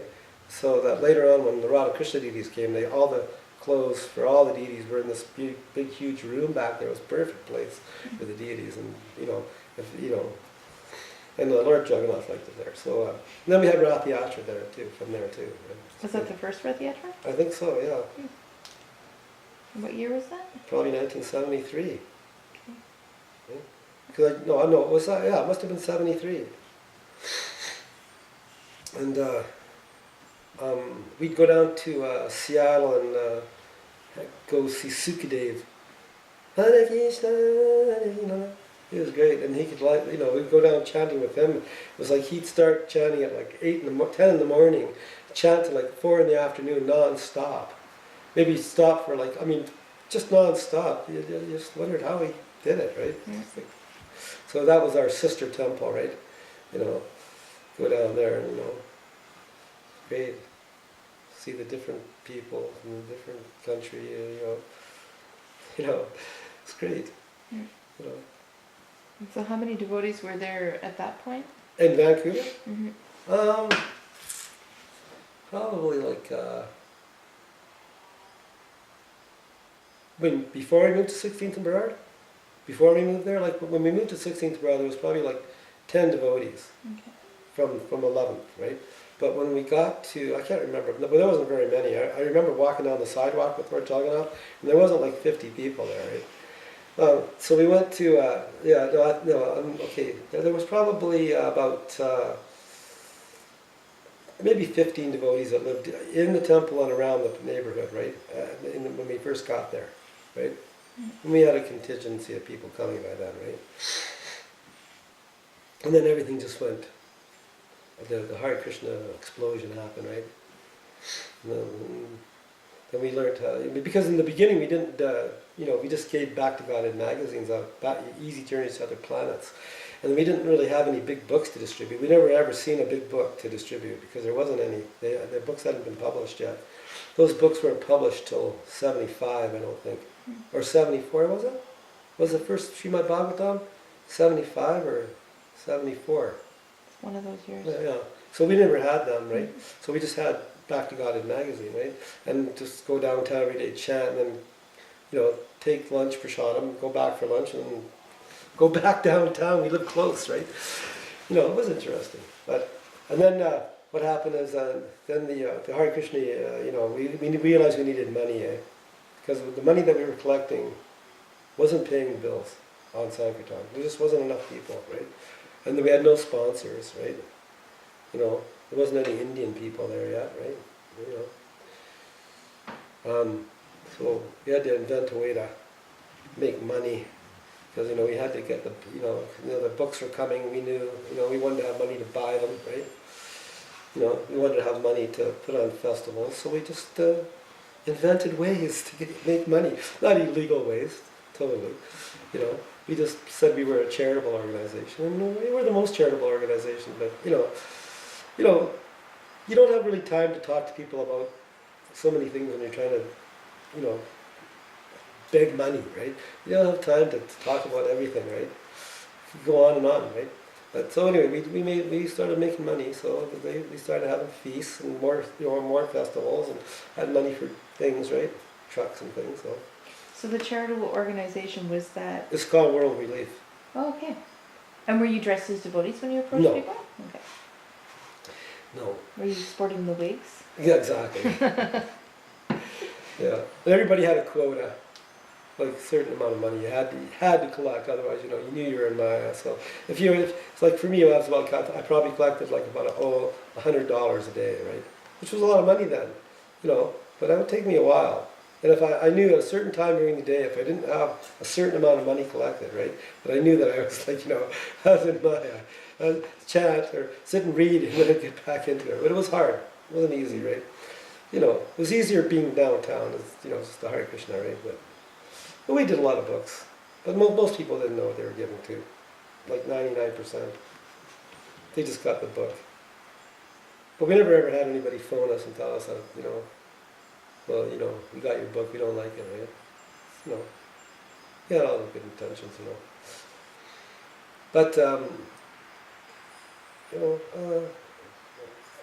So that later on, when the Radha-Krishna deities came, all the clothes for all the deities were in this big huge room back there. It was a perfect place for the deities, and and the Lord Jagannath liked it there. So and then we had Rath Yatra there too, from there too. Right? Was that the first Rath Yatra? I think so, yeah. What year was that? Probably 1973. Okay. No, it was that. Yeah, it must have been 73. And we'd go down to Seattle and go see Sukadev. Hare Krishna, It was great, and he could we'd go down chanting with him. It was like he'd start chanting at like 10 in the morning, chant till like 4 in the afternoon, non-stop. Maybe he'd stop for just non-stop. You just wondered how he did it, right? Yeah. So that was our sister temple, right? Go down there and great, see the different people from a different country. It's great. Yeah. You know. So how many devotees were there at that point? In Vancouver? Mm-hmm. Probably before we moved to 16th and Burrard? Before we moved there, when we moved to 16th and Burrard, there was probably 10 devotees Okay. from 11th, right? But when we got to, I can't remember, but there wasn't very many. I remember walking down the sidewalk with Lord Jagannath, and there wasn't 50 people there, right? So we went to, okay, there was probably about maybe 15 devotees that lived in the temple and around the neighborhood, right, when we first got there, right? And we had a contingency of people coming by then, right? And then everything just went, the Hare Krishna explosion happened, right? And then we learned how, because in the beginning we didn't, we just gave Back to God in magazines out, Easy Journeys to Other Planets. And we didn't really have any big books to distribute. We never ever seen a big book to distribute because there wasn't any. The books hadn't been published yet. Those books weren't published till 75, I don't think. Or 74, was it? Was the first Srimad Bhagavatam 75 or 74? One of those years. Yeah. So we never had them, right? So we just had Back to God in magazine, right? And just go downtown every day, chant, and then, take lunch for Shadam, go back for lunch, and go back downtown. We lived close, right? It was interesting. And then what happened is then the Hare Krishna, we realized we needed money, because the money that we were collecting wasn't paying the bills on Sankirtan. There just wasn't enough people, right? And we had no sponsors, right? There wasn't any Indian people there yet, right? So we had to invent a way to make money, because we had to get the books were coming. We knew we wanted to have money to buy them, right? We wanted to have money to put on festivals, so we just invented ways to make money, not illegal ways, totally. We just said we were a charitable organization, and we were the most charitable organization. But you don't have really time to talk to people about so many things when you're trying to, beg money, right? You don't have time to talk about everything, right? You go on and on, right? But so anyway, we started making money. So we started having feasts and more festivals, and had money for things, right? Trucks and things. So the charitable organization was that? It's called World Relief. Oh, okay. And were you dressed as devotees when you approached people? Okay. No. Were you sporting the wigs? Yeah, exactly. Yeah. And everybody had a quota, a certain amount of money you had to collect. Otherwise, you knew you were in Maya. So it's like for me, I probably collected about $100 a day, right? Which was a lot of money then, But that would take me a while. And if I knew at a certain time during the day, if I didn't have a certain amount of money collected, right, but I knew that I was I was in Maya, I'd chant or sit and read and then I'd get back into it. But it was hard. It wasn't easy, right? It was easier being downtown, just the Hare Krishna, right? But we did a lot of books. But most people didn't know what they were giving to. 99%. They just got the book. But we never ever had anybody phone us and tell us that, well, we got your book, we don't like it, right? We had all the good intentions, But,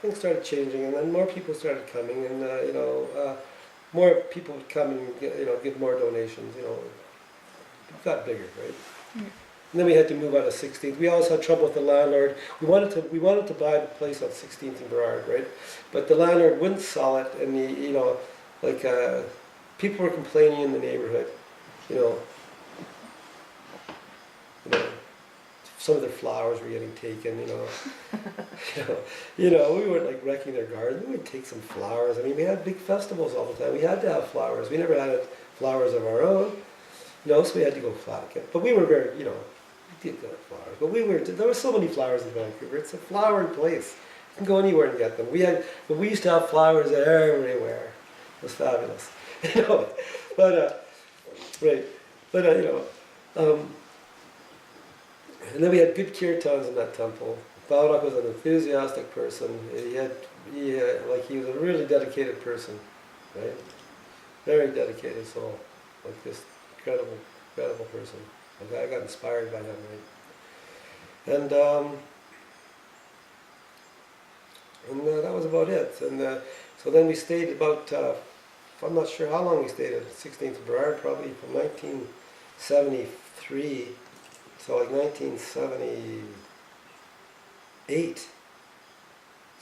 things started changing, and then more people started coming, and, more people would come and, give more donations, It got bigger, right? Mm. And then we had to move out of 16th. We always had trouble with the landlord. We wanted to buy the place on 16th and Burrard, right? But the landlord wouldn't sell it, and people were complaining in the neighborhood, some of their flowers were getting taken, we weren't like wrecking their garden. We would take some flowers. I mean, we had big festivals all the time. We had to have flowers. We never had flowers of our own, so we had to go flat. But we were very, we did get flowers. But there were so many flowers in Vancouver. It's a flowery place. You can go anywhere and get them. But we used to have flowers everywhere. It was fabulous. Right. And then we had good kirtans in that temple. Baurak was an enthusiastic person. He was a really dedicated person, right? Very dedicated soul, like this incredible person. I got inspired by him, right? And that was about it. And so then we stayed about, I'm not sure how long we stayed at 16th of Burrard, probably from 1973 to like 1978. So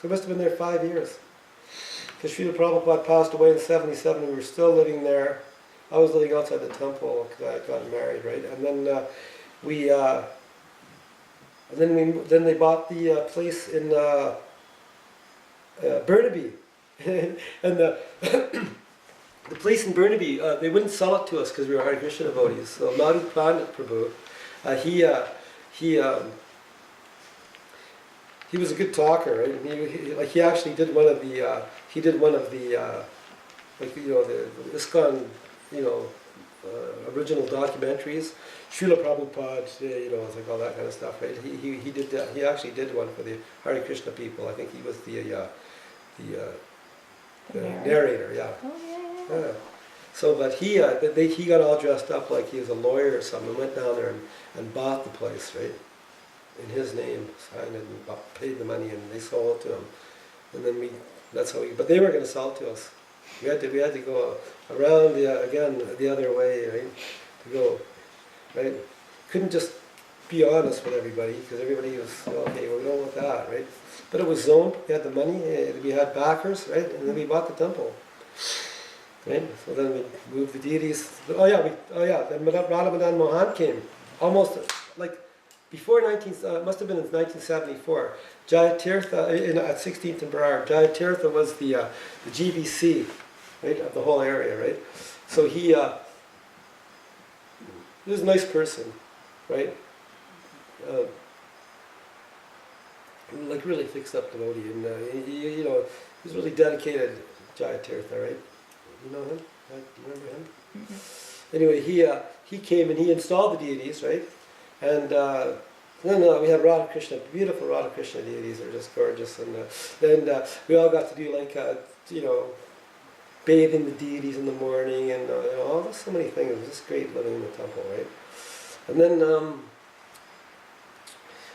we must have been there 5 years. Because Srila Prabhupada passed away in 77, we were still living there. I was living outside the temple because I had gotten married, right? And then they bought the place in Burnaby, and the place in Burnaby, they wouldn't sell it to us because we were Hare Krishna devotees. So Madhu Pandit Prabhu, he was a good talker, right? And he actually did one of the the ISKCON, original documentaries. Srila Prabhupada, it's like all that kind of stuff, right? He did that. He actually did one for the Hare Krishna people. I think he was the narrator, yeah. Oh, yeah. Yeah. So, but he got all dressed up like he was a lawyer or something, and went down there and bought the place, right? In his name, signed it and paid the money, and they sold it to him. And then but they weren't going to sell it to us. We had to go around the other way, right? To go, right? Couldn't just be honest with everybody, because everybody was, okay, well, we don't want that, right? But it was zoned. We had the money, we had backers, right? And then we bought the temple. Right? So then we moved the deities. Then Radha Mohan came. Almost like before must have been in 1974. Jayatirtha at 16th and Burrard. Jayatirtha was the GBC, right, of the whole area, right? So he was a nice person, right? Like really fixed up devotee, and he was really dedicated. Jayatirtha, right? You know him? Do you remember him? Mm-hmm. Anyway, he came and he installed the deities, right? And then we had Radha-Krishna, beautiful Radha-Krishna deities. They're just gorgeous. And then we all got to do like, bathing the deities in the morning, and so many things. It was just great living in the temple, right? And then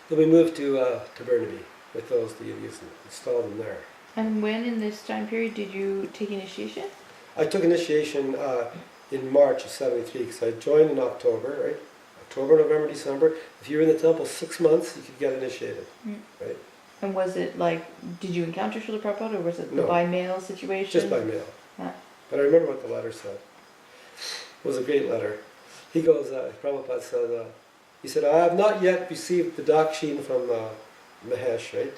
we moved to Burnaby with those deities and installed them there. And when in this time period did you take initiation? I took initiation in March of 73, because I joined in October, right? October, November, December. If you were in the temple 6 months, you could get initiated, right? And was it like, did you encounter Srila Prabhupada, or was it the by mail situation? Just by mail. But I remember what the letter said. It was a great letter. He goes, Prabhupada said, he said, I have not yet received the dakshin from Mahesh, right?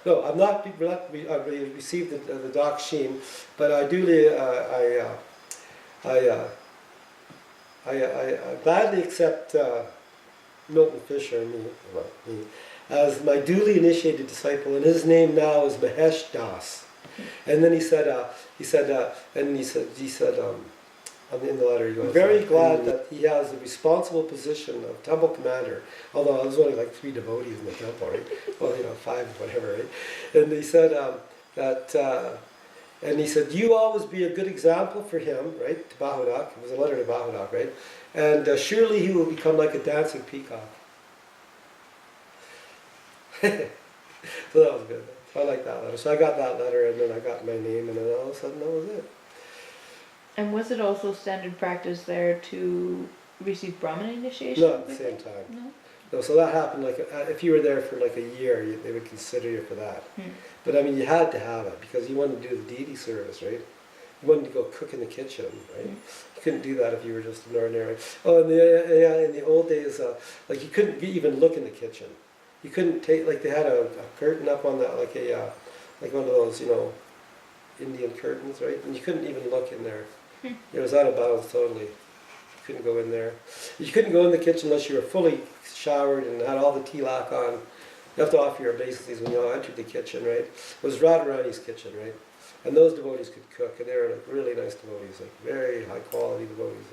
No, I've not received the dakshin, but I duly, I gladly accept Milton Fisher, me, as my duly initiated disciple, and his name now is Mahesh Das. And then he said, in the letter he goes, very glad that he has the responsible position of temple commander, although there was only like 3 devotees in the temple, right? Well, 5, whatever, right? And he said you always be a good example for him, right? To Bahudak. It was a letter to Bahudak, right? And surely he will become like a dancing peacock. So that was good. I like that letter. So I got that letter, and then I got my name, and then all of a sudden that was it. And was it also standard practice there to receive Brahmin initiation? Not at the same time. No, so that happened like, if you were there for like a year, they would consider you for that. But I mean, you had to have it, because you wanted to do the deity service, right? you wanted to go cook in the kitchen, right? You couldn't do that if you were just an ordinary. Oh, in the old days, like you couldn't even look in the kitchen. You couldn't take, like they had a curtain up on that, like one of those, Indian curtains, right? And you couldn't even look in there. It was out of bounds totally. You couldn't go in there. You couldn't go in the kitchen unless you were fully showered and had all the tilak on. You have to offer your obeisances when you entered the kitchen, right? It was Radha-Rani's kitchen, right? And those devotees could cook, and they were like really nice devotees, like very high quality devotees.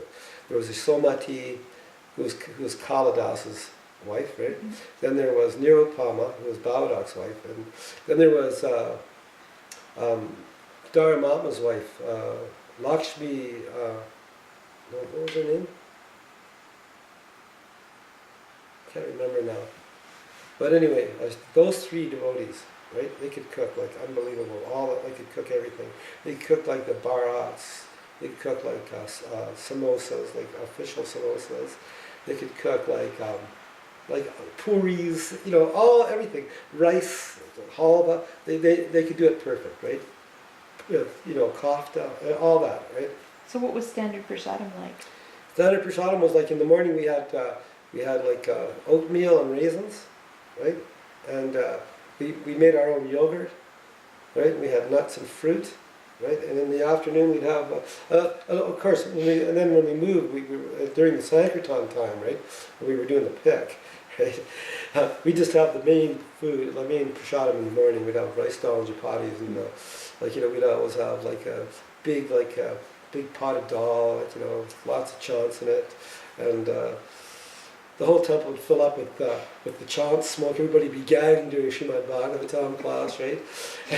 There was a Somati, who was Kaladas's wife, right? Then there was Nirupama, who was Bhavadak's wife, and then there was Dharamama's wife, Lakshmi, what was her name? Can't remember now. But anyway, those three devotees, right? They could cook like unbelievable. They could cook everything. They could cook like the barats. They could cook like samosas, like official samosas. They could cook like puris, everything. Rice, halva. They could do it perfect, right? Kofta, all that, right? So what was standard prasadam like? Standard prasadam was like in the morning we had like oatmeal and raisins, right? And we made our own yogurt, right? We had nuts and fruit, right? And in the afternoon we'd have, of course, when we moved, we during the Sankirtan time, right? When we were doing the pick, right? We just have the main food, the main prasadam in the morning. We'd have rice dal and chapatis, and we'd always have like a big pot of dal, with lots of chants in it, and the whole temple would fill up with the chants, smoke. Everybody would be gagging during Srimad Bhagavatam class, right?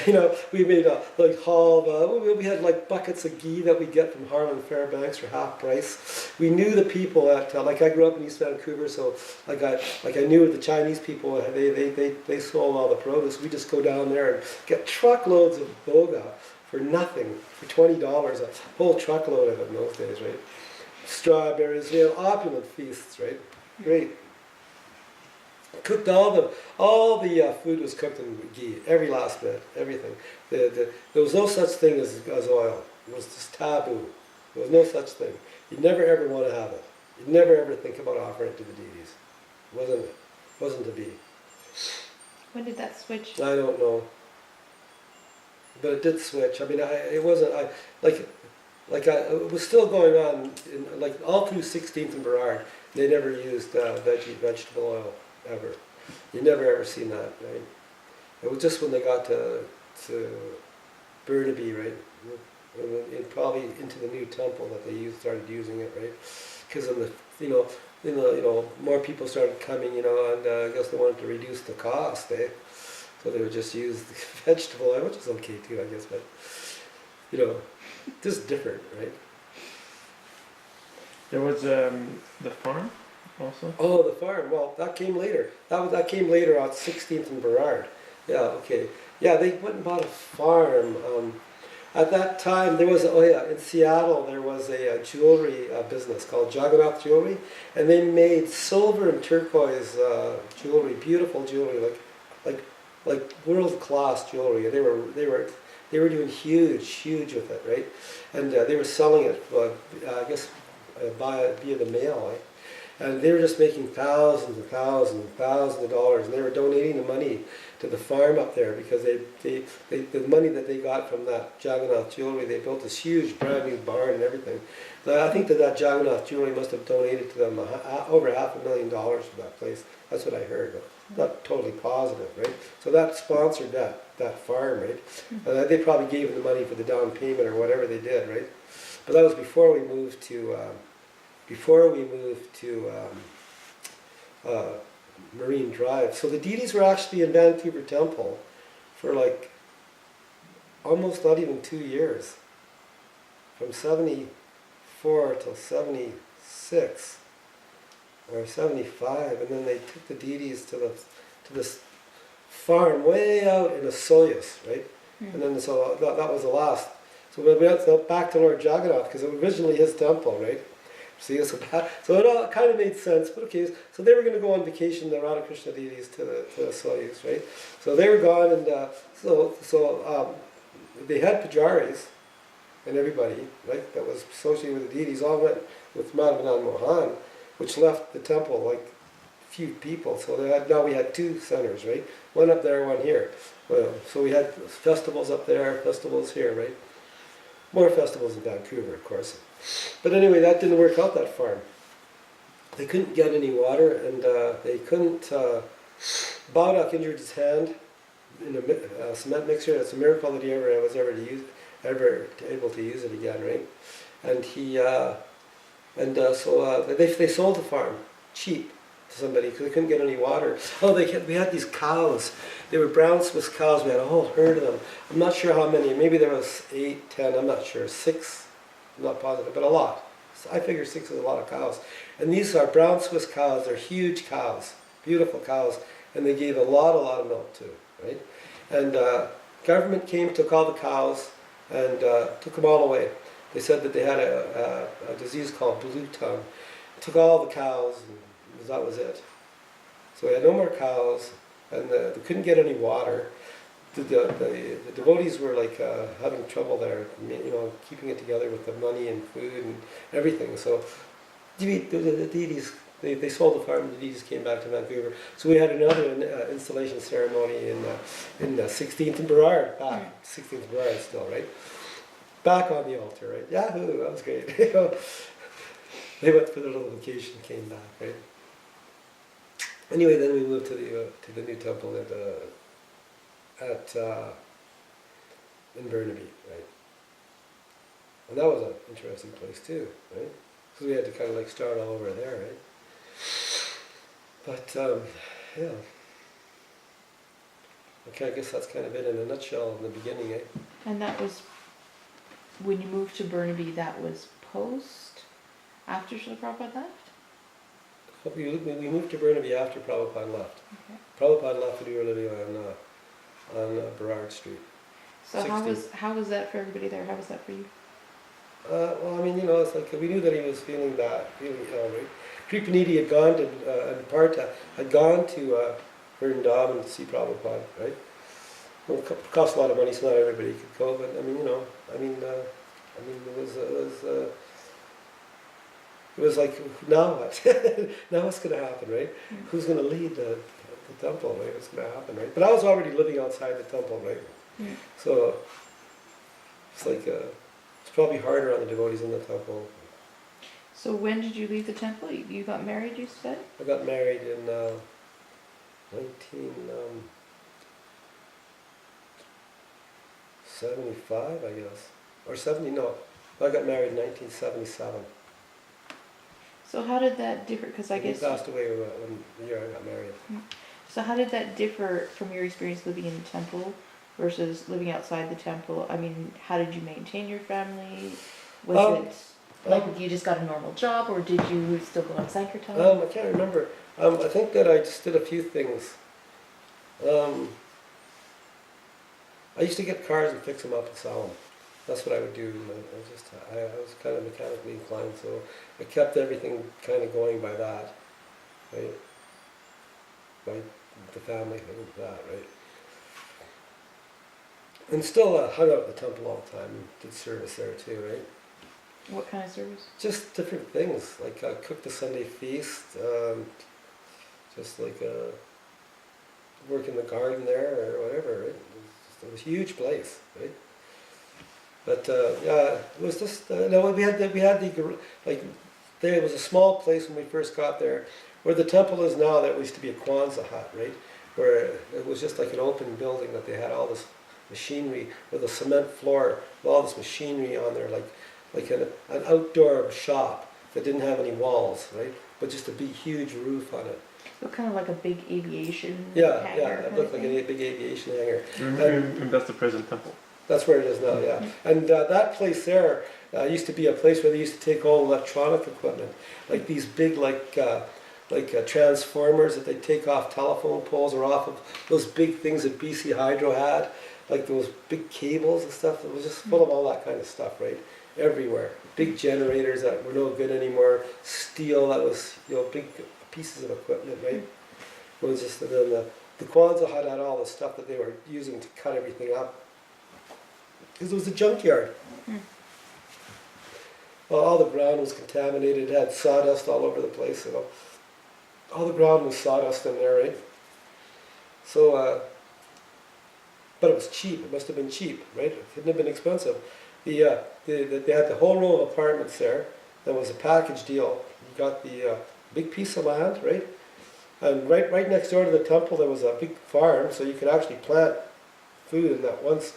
And, we made like halva. We had like buckets of ghee that we get from Harlan Fairbanks for half price. We knew the people at I grew up in East Vancouver, so I knew the Chinese people. They sold all the produce. We just go down there and get truckloads of boga for nothing, for $20, a whole truckload of it in those days, right? Strawberries, opulent feasts, right? Great. Cooked all the food was cooked in ghee, every last bit, everything. There was no such thing as oil. It was just taboo. There was no such thing. You'd never ever want to have it. You'd never ever think about offering it to the deities. Wasn't to be. When did that switch? I don't know. But it did switch. I mean, it was still going on all through 16th and Burrard. They never used vegetable oil, ever. You never ever seen that, right? It was just when they got to Burnaby, right? Probably into the new temple that they started using it, right? Because more people started coming, and I guess they wanted to reduce the cost, eh? So they would just use the vegetable oil, which is okay too, I guess, but just different, right? There was the farm also. Oh, the farm. Well, that came later. That came later on 16th and Burrard. Yeah. Okay. Yeah, they went and bought a farm. At that time, there was in Seattle there was a jewelry business called Jagannath Jewelry, and they made silver and turquoise jewelry, beautiful jewelry, like world class jewelry. They were doing huge with it, right? And they were selling it, I guess, via the mail, and they were just making thousands and thousands and thousands of dollars, and they were donating the money to the farm up there because the money that they got from that Jagannath jewelry, they built this huge brand new barn and everything. So I think that Jagannath jewelry must have donated to them over $500,000 for that place. That's what I heard, but not totally positive, right? So that sponsored that farm, right? And they probably gave them the money for the down payment or whatever they did, right? But that was before we moved to Marine Drive. So the deities were actually in Vancouver Temple for almost not even 2 years, from 74 till 76 or 75, and then they took the deities to this farm way out in Soyuz, right? And then so that was the last. So we went back to Lord Jagannath because it was originally his temple, right? See, so it all kind of made sense, but okay. So they were going to go on vacation, the Radha-Krishna deities, to the Soyuz, right? So they were gone, and so they had pujaris, and everybody, right, that was associated with the deities all went with Madhavanand Mohan, which left the temple like few people. So now we had two centers, right? One up there, one here. Well, so we had festivals up there, festivals here, right? More festivals in Vancouver, of course. But anyway, that didn't work out, that farm. They couldn't get any water, and they couldn't. Baudak injured his hand in a cement mixer. It's a miracle that he was ever able to use it again, right? And so they sold the farm cheap to somebody because they couldn't get any water. Oh, we had these cows. They were brown Swiss cows. We had a whole herd of them. I'm not sure how many. Maybe there was 8, 10. I'm not sure. 6. I'm not positive, but a lot. So I figure 6 is a lot of cows. And these are brown Swiss cows. They're huge cows, beautiful cows, and they gave a lot of milk too, right? And government came, took all the cows, and took them all away. They said that they had a disease called blue tongue. Took all the cows, and that was it. So we had no more cows, and they couldn't get any water. The devotees were like having trouble there, keeping it together with the money and food and everything. So the deities, they sold the farm, the deities came back to Vancouver. So we had another installation ceremony in 16th and Burrard, back 16th and Burrard still, right? Back on the altar, right? Yahoo, that was great. They went for their little vacation, came back, right? Anyway, then we moved to the new temple in Burnaby, right? And that was an interesting place too, right? Because we had to kind of like start all over there, right? But yeah. Okay, I guess that's kind of it in a nutshell in the beginning, eh? And that was, when you moved to Burnaby, that was after Srila Prabhupada left? We moved to Burnaby after Prabhupada left. Okay. Prabhupada left and we were living on Burrard Street. So how was that for everybody there? How was that for you? Well, I mean, it's like we knew that he was feeling ill, right? Kripanidhi had gone to, and Partha had gone to Vrindavan to see Prabhupada, right? Well, it cost a lot of money, so not everybody could go, but I mean, it was like, now what? Now what's going to happen, right? Mm-hmm. Who's going to lead the temple, right? What's going to happen, right? But I was already living outside the temple, right? Mm-hmm. So it's like, it's probably harder on the devotees in the temple. So when did you leave the temple? You got married, you said? I got married in 75, I guess. Or 70, no. I got married in 1977. So how did that differ? Because I guess he passed away when the year I got married. So how did that differ from your experience living in the temple versus living outside the temple? I mean, how did you maintain your family? Was it like you just got a normal job, or did you still go on Sankirtan? I can't remember. I think that I just did a few things. I used to get cars and fix them up and sell them. That's what I would do. I was kind of mechanically inclined, so I kept everything kind of going by that, right? By the family thing with that, right? And still hung out at the temple all the time and did service there too, right? What kind of service? Just different things, like cook the Sunday feast, just like work in the garden there or whatever, right? It was a huge place, right? But yeah, it was just no. We had like there was a small place when we first got there, where the temple is now. That used to be a Kwanzaa hut, right? Where it was just like an open building that they had all this machinery with a cement floor, with all this machinery on there, like an outdoor shop that didn't have any walls, right? But just a big, huge roof on it. So kind of like a big aviation hangar. hangar. Yeah, it looked like a big aviation hangar. Mm-hmm. And that's the present temple. That's where it is now, yeah. And that place there used to be a place where they used to take all electronic equipment, like these big, transformers that they take off telephone poles or off of those big things that BC Hydro had, like those big cables and stuff. It was just full of all that kind of stuff, right? Everywhere. Big generators that were no good anymore. Steel that was, big pieces of equipment, right? It was just, and then the Kwanzaa hut had all the stuff that they were using to cut everything up. Because it was a junkyard. all the ground was contaminated. It had sawdust all over the place, you know. All the ground was sawdust in there, right? So, but it was cheap. It must have been cheap, right? It couldn't have been expensive. They had the whole row of apartments there. That was a package deal. You got the big piece of land, right? And right next door to the temple, there was a big farm, so you could actually plant food in that once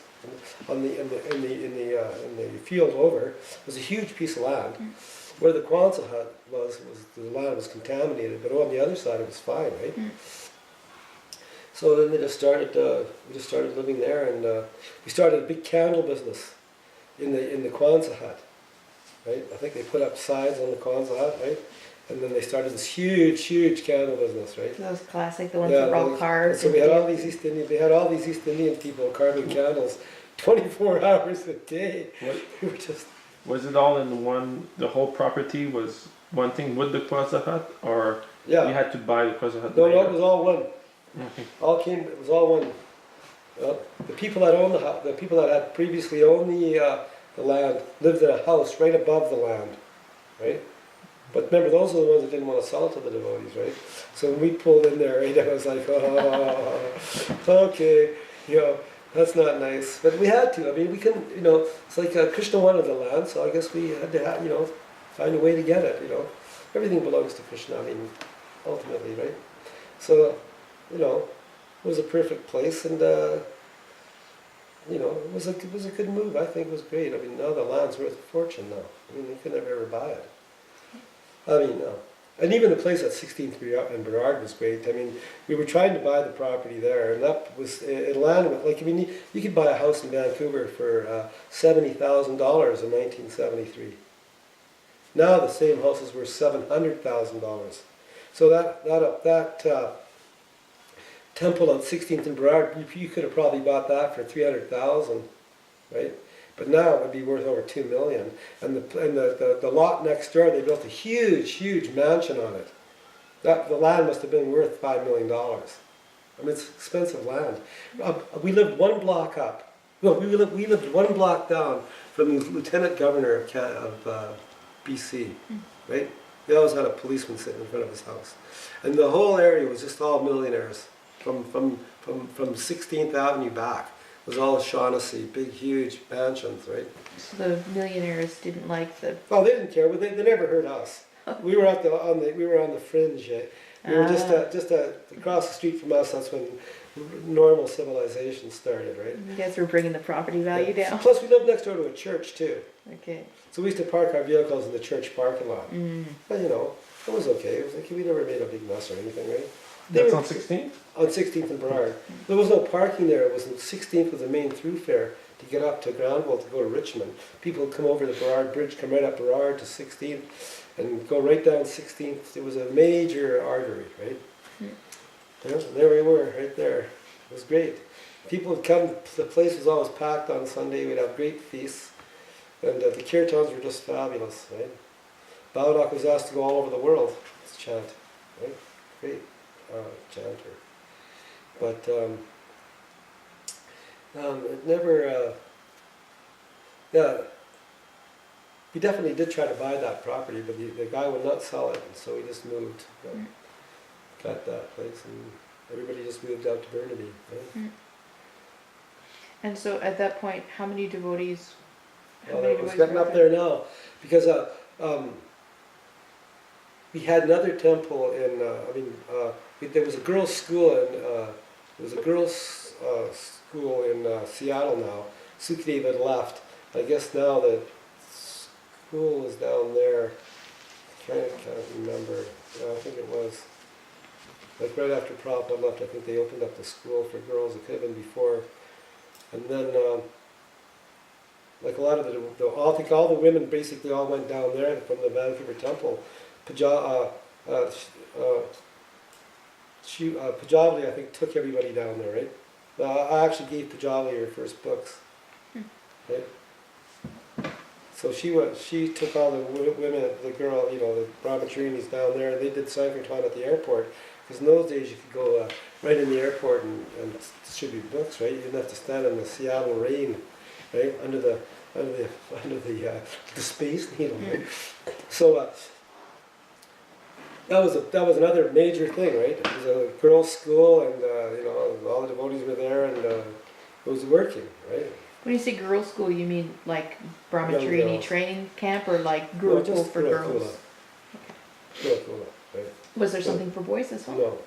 in the field over. It was a huge piece of land. Where the Kwanzaa hut was the land was contaminated, but on the other side it was fine, right? So then we just started living there, and we started a big candle business in the Kwanzaa hut, right? I think they put up signs on the Kwanzaa hut, right? And then they started this huge candle business, right? Those classic, the ones that were all carved. So we had all these East Indian. They had all these East Indian people carving candles, 24 hours a day. We were just. Was it all in one? The whole property was one thing with the Kwanzaa hut, or Yeah. you had to buy the Kwanzaa hut? No, later? it was all one. Okay. It was all one. The people that owned the people that had previously owned the land lived in a house right above the land, right? But remember, those are the ones that didn't want to sell it to the devotees, right? So when we pulled in there, right, I was like, oh, okay, you know, that's not nice. But we had to. I mean, we couldn't, you know, it's like Krishna wanted the land, so I guess we had to, you know, find a way to get it, you know. Everything belongs to Krishna, I mean, ultimately, right? So, you know, it was a perfect place, and, you know, it was a good move. I think it was great. I mean, now the land's worth a fortune now. I mean, you could never ever buy it. I mean, and even the place at 16th and Burrard was great. I mean, we were trying to buy the property there, and that was in land with, like, I mean, you could buy a house in Vancouver for $70,000 in 1973. Now the same house is worth $700,000. So that temple on 16th and Burrard, you could have probably bought that for $300,000, right? But now it would be worth over $2 million. And the lot next door, they built a huge mansion on it. The land must have been worth $5 million. I mean, it's expensive land. We lived one block up. Well, we lived one block down from the Lieutenant Governor of BC, right? He always had a policeman sitting in front of his house. And the whole area was just all millionaires from 16th Avenue back. It was all Shaughnessy, big, huge mansions, right? So the millionaires didn't like the. Oh, they didn't care. They never heard us. We were on the fringe. We were just across the street from us. That's when normal civilization started, right? You guys were bringing the property value down. Plus, we lived next door to a church too. Okay. So we used to park our vehicles in the church parking lot. But you know, it was okay. It was like we never made a big mess or anything, right? That's on 16th? On 16th and Burrard. There was no parking there. It was 16th was the main thoroughfare to get up to Granville to go to Richmond. People would come over the Burrard Bridge, come right up Burrard to 16th, and go right down 16th. It was a major artery, right? Yeah, and there we were, right there. It was great. People would come. The place was always packed on Sunday. We'd have great feasts, and the kirtans were just fabulous, right? Baladak was asked to go all over the world to chant, right? Great. Chanter, but it never. Yeah, we definitely did try to buy that property, but the guy would not sell it, and so we just moved, got that place, and everybody just moved out to Burnaby. Right? And so at that point, how many devotees? Well, it was getting up there now, because we had another temple in. There was a girls' school in Seattle now. Sukadev had left. I guess now the school is down there. Can't remember. I think it was like right after Prabhupada left. I think they opened up the school for girls. It could have been before. And then, like a lot of I think all the women basically all went down there from the Vancouver temple. Pajavali, I think, took everybody down there, right? I actually gave Pajavali her first books, right? So she took all the women, the girl, you know, the brahmacharis down there, and they did Sankirtan at the airport. Because in those days you could go right in the airport and distribute books, right? You didn't have to stand in the Seattle rain, right? Under the space needle. Right? So that was another major thing, right? It was a girls' school, and all the devotees were there, and it was working, right? When you say girls' school, you mean like brahmachari girls. training camp, or like No, girls' school just for girls? Gurukula, right? Was there something for boys as well?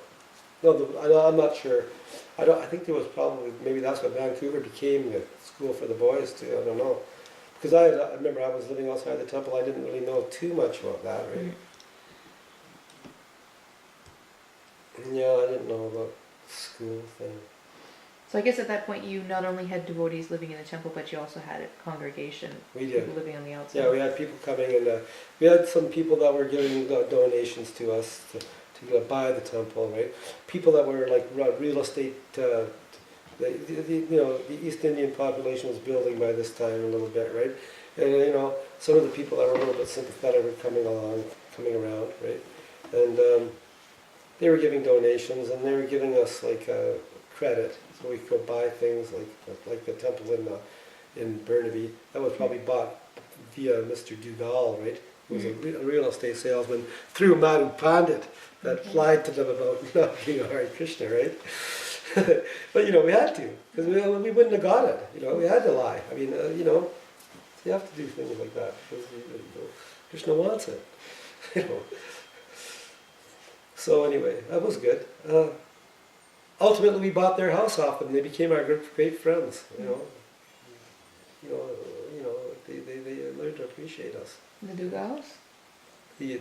I'm not sure. I think there was probably, maybe that's what Vancouver became, a school for the boys too. I don't know, because I remember I was living outside the temple. I didn't really know too much about that, right? Yeah, I didn't know about school thing. So I guess at that point you not only had devotees living in the temple, but you also had a congregation, We did. people living on the outside. Yeah, we had people coming, and we had some people that were giving donations to us to buy the temple, right? People that were like real estate. The East Indian population was building by this time a little bit, right? And some of the people that were a little bit sympathetic were coming around, right? And they were giving donations, and they were giving us like credit, so we could go buy things like the temple in Burnaby. That was probably bought via Mr. Dugal, right? Who was a real estate salesman through Madhu Pandit that lied to them about not being a Hare Krishna, right? But we had to, because we wouldn't have got it. We had to lie. I mean, you have to do things like that because Krishna wants it. So anyway, that was good. Ultimately, we bought their house off them. They became our great friends. They learned to appreciate us. The Dugals? The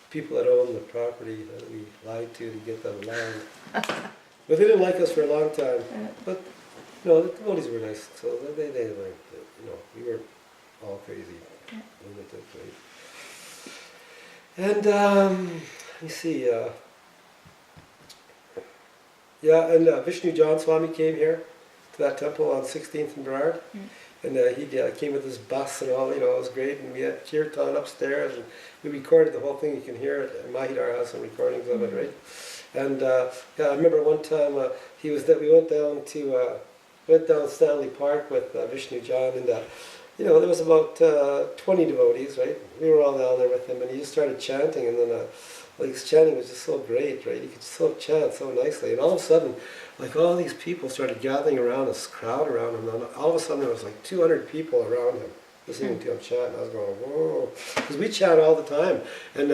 people that own the property that we lied to get them land. But they didn't like us for a long time. But the devotees were nice, so they learned that we weren't all crazy lunatic, right? And let me see. Vishnu John Swami came here to that temple on 16th and Burrard. And he came with his bus and all, it was great. And we had kirtan upstairs, and we recorded the whole thing. You can hear it. And Mahidar has some recordings of it, right? And I remember one time we went down Stanley Park with Vishnu John, and there was about 20 devotees, right? We were all down there with him, and he just started chanting, and then his chanting was just so great, right? He could so chant so nicely, and all of a sudden, all these people started gathering around, this crowd around him, and all of a sudden there was 200 people around him listening to him chant, and I was going, whoa, because we chant all the time, and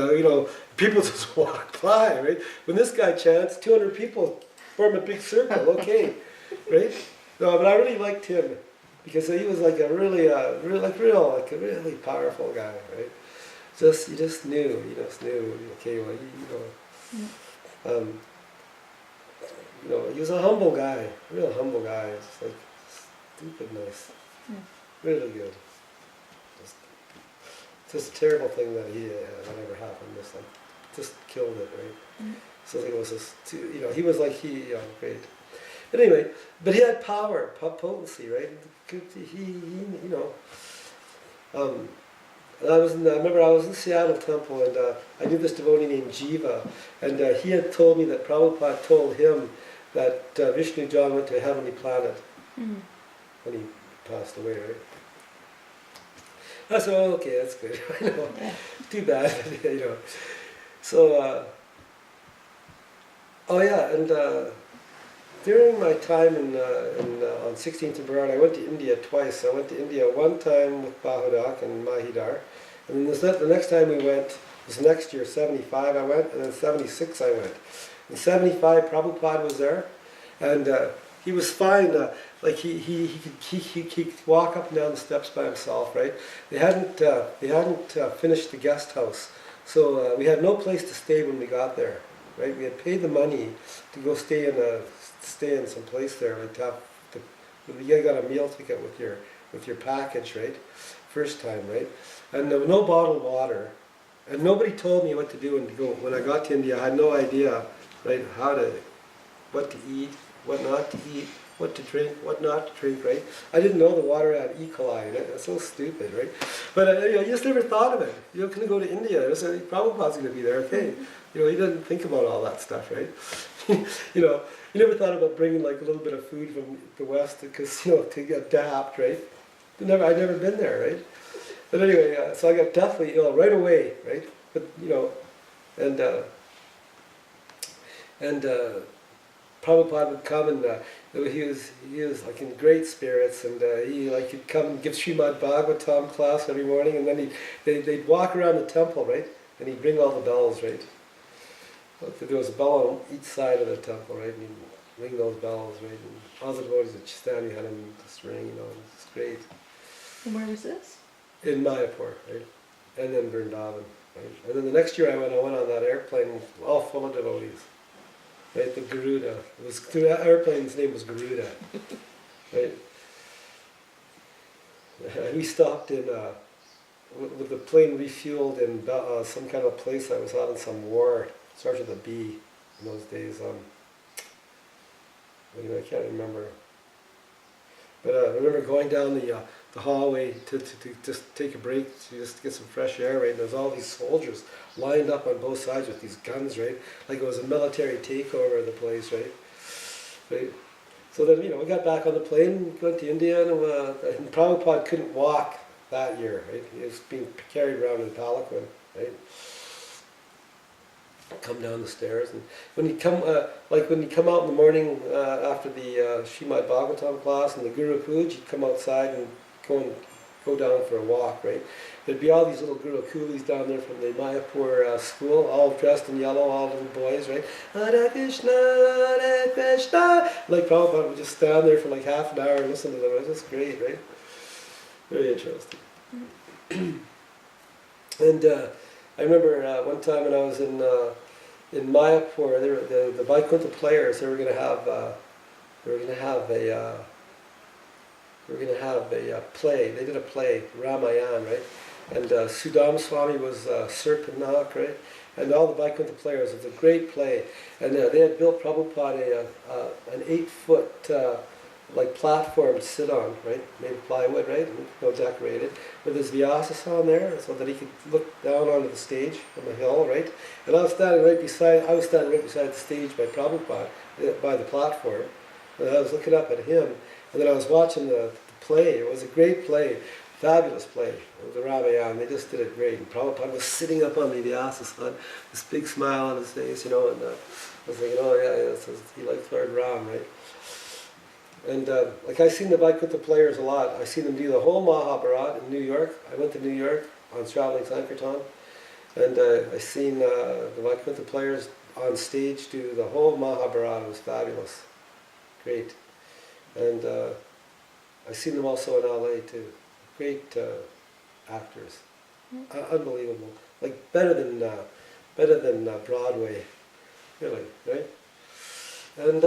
people just walk by, right? When this guy chants, 200 people form a big circle, okay, right? No, but I really liked him, because he was a really powerful guy, right? You just knew, okay, well, he was a humble guy, real humble guy, just stupid nice, really good. Just a terrible thing that whatever happened, just killed it, right? So I think it was just he was great. But anyway, but he had power, potency, right? I remember I was in Seattle Temple, and I knew this devotee named Jiva, and he had told me that Prabhupada told him that Vishnu John went to a heavenly planet when he passed away, right? I said, oh, okay, that's good. Too bad, So, during my time on 16th and Burrard, I went to India twice. I went to India one time with Bahudak and Mahidar, and then the next time we went was next year, 75 I went, and then 76 I went. In 75, Prabhupada was there, and he was fine. He could walk up and down the steps by himself, right? They hadn't finished the guest house, so we had no place to stay when we got there, right? We had paid the money to go stay in some place there, you got a meal ticket with your package, right? First time, right? And there was no bottled water, and nobody told me what to do when I got to India. I had no idea, right? What to eat, what not to eat, what to drink, what not to drink, right? I didn't know the water had E. coli in it. That's so stupid, right? But you just never thought of it. You're going to go to India. Prabhupada's going to be there, okay? He didn't think about all that stuff, right? You never thought about bringing a little bit of food from the West because, to adapt, right? I'd never been there, right? But anyway, so I got deathly ill right away, right? But and Prabhupada would come and he was like in great spirits, and he'd come and give Srimad Bhagavatam class every morning, and then they'd walk around the temple, right? And he'd ring all the bells, right? There was a bell on each side of the temple, right? And he'd ring those bells, right? And all the devotees would stand behind him just ring, it's great. And where was this? In Mayapur, right? And then Vrindavan, right? And then the next year I went on that airplane, all full of devotees. Right, the Garuda. The airplane's name was Garuda. Right? We stopped in, with the plane refueled in some kind of place that was having some war. Started with a B in those days. I can't remember. But I remember going down the hallway to just take a break, to just get some fresh air, right? And there's all these soldiers lined up on both sides with these guns, right? Like it was a military takeover of the place, right? Right? So then, we got back on the plane, went to India, and Prabhupada couldn't walk that year, right? He was being carried around in a palanquin, right? Come down the stairs, and when you come out in the morning after the Srimad Bhagavatam class and the Guru Puj, you'd come outside and go down for a walk, right? There'd be all these little Guru Coolies down there from the Mayapur school, all dressed in yellow, all little boys, right? Radha-Krishna, Radha-Krishna. Like Prabhupada would just stand there for like half an hour and listen to them. It was just great, right? Very interesting. And I remember one time when I was in Mayapur, the Vaikuntha players, they were going to have a play. They did a play, Ramayana, right? And Sudama Swami was Serpanak, right? And all the Vaikuntha players. It was a great play. And they had built Prabhupada an 8-foot like platform to sit on, right? Made of plywood, right? And decorated. With his Vyasasana there, so that he could look down onto the stage from the hill, right? And I was standing right beside the stage by Prabhupada, by the platform. And I was looking up at him. And then I was watching the play. It was a great play, fabulous play. It was a Ramayana. They just did it great. And Prabhupada was sitting up on the Vyasasana, this big smile on his face, and I was thinking, oh yeah, he likes Lord Ram, right? And I've seen the Vaikuntha players a lot. I've seen them do the whole Mahabharat in New York. I went to New York on traveling Sankirtan, and I've seen the Vaikuntha players on stage do the whole Mahabharat. It was fabulous, great. And I've seen them also in LA too. Great actors, unbelievable. Like better than Broadway, really, right? And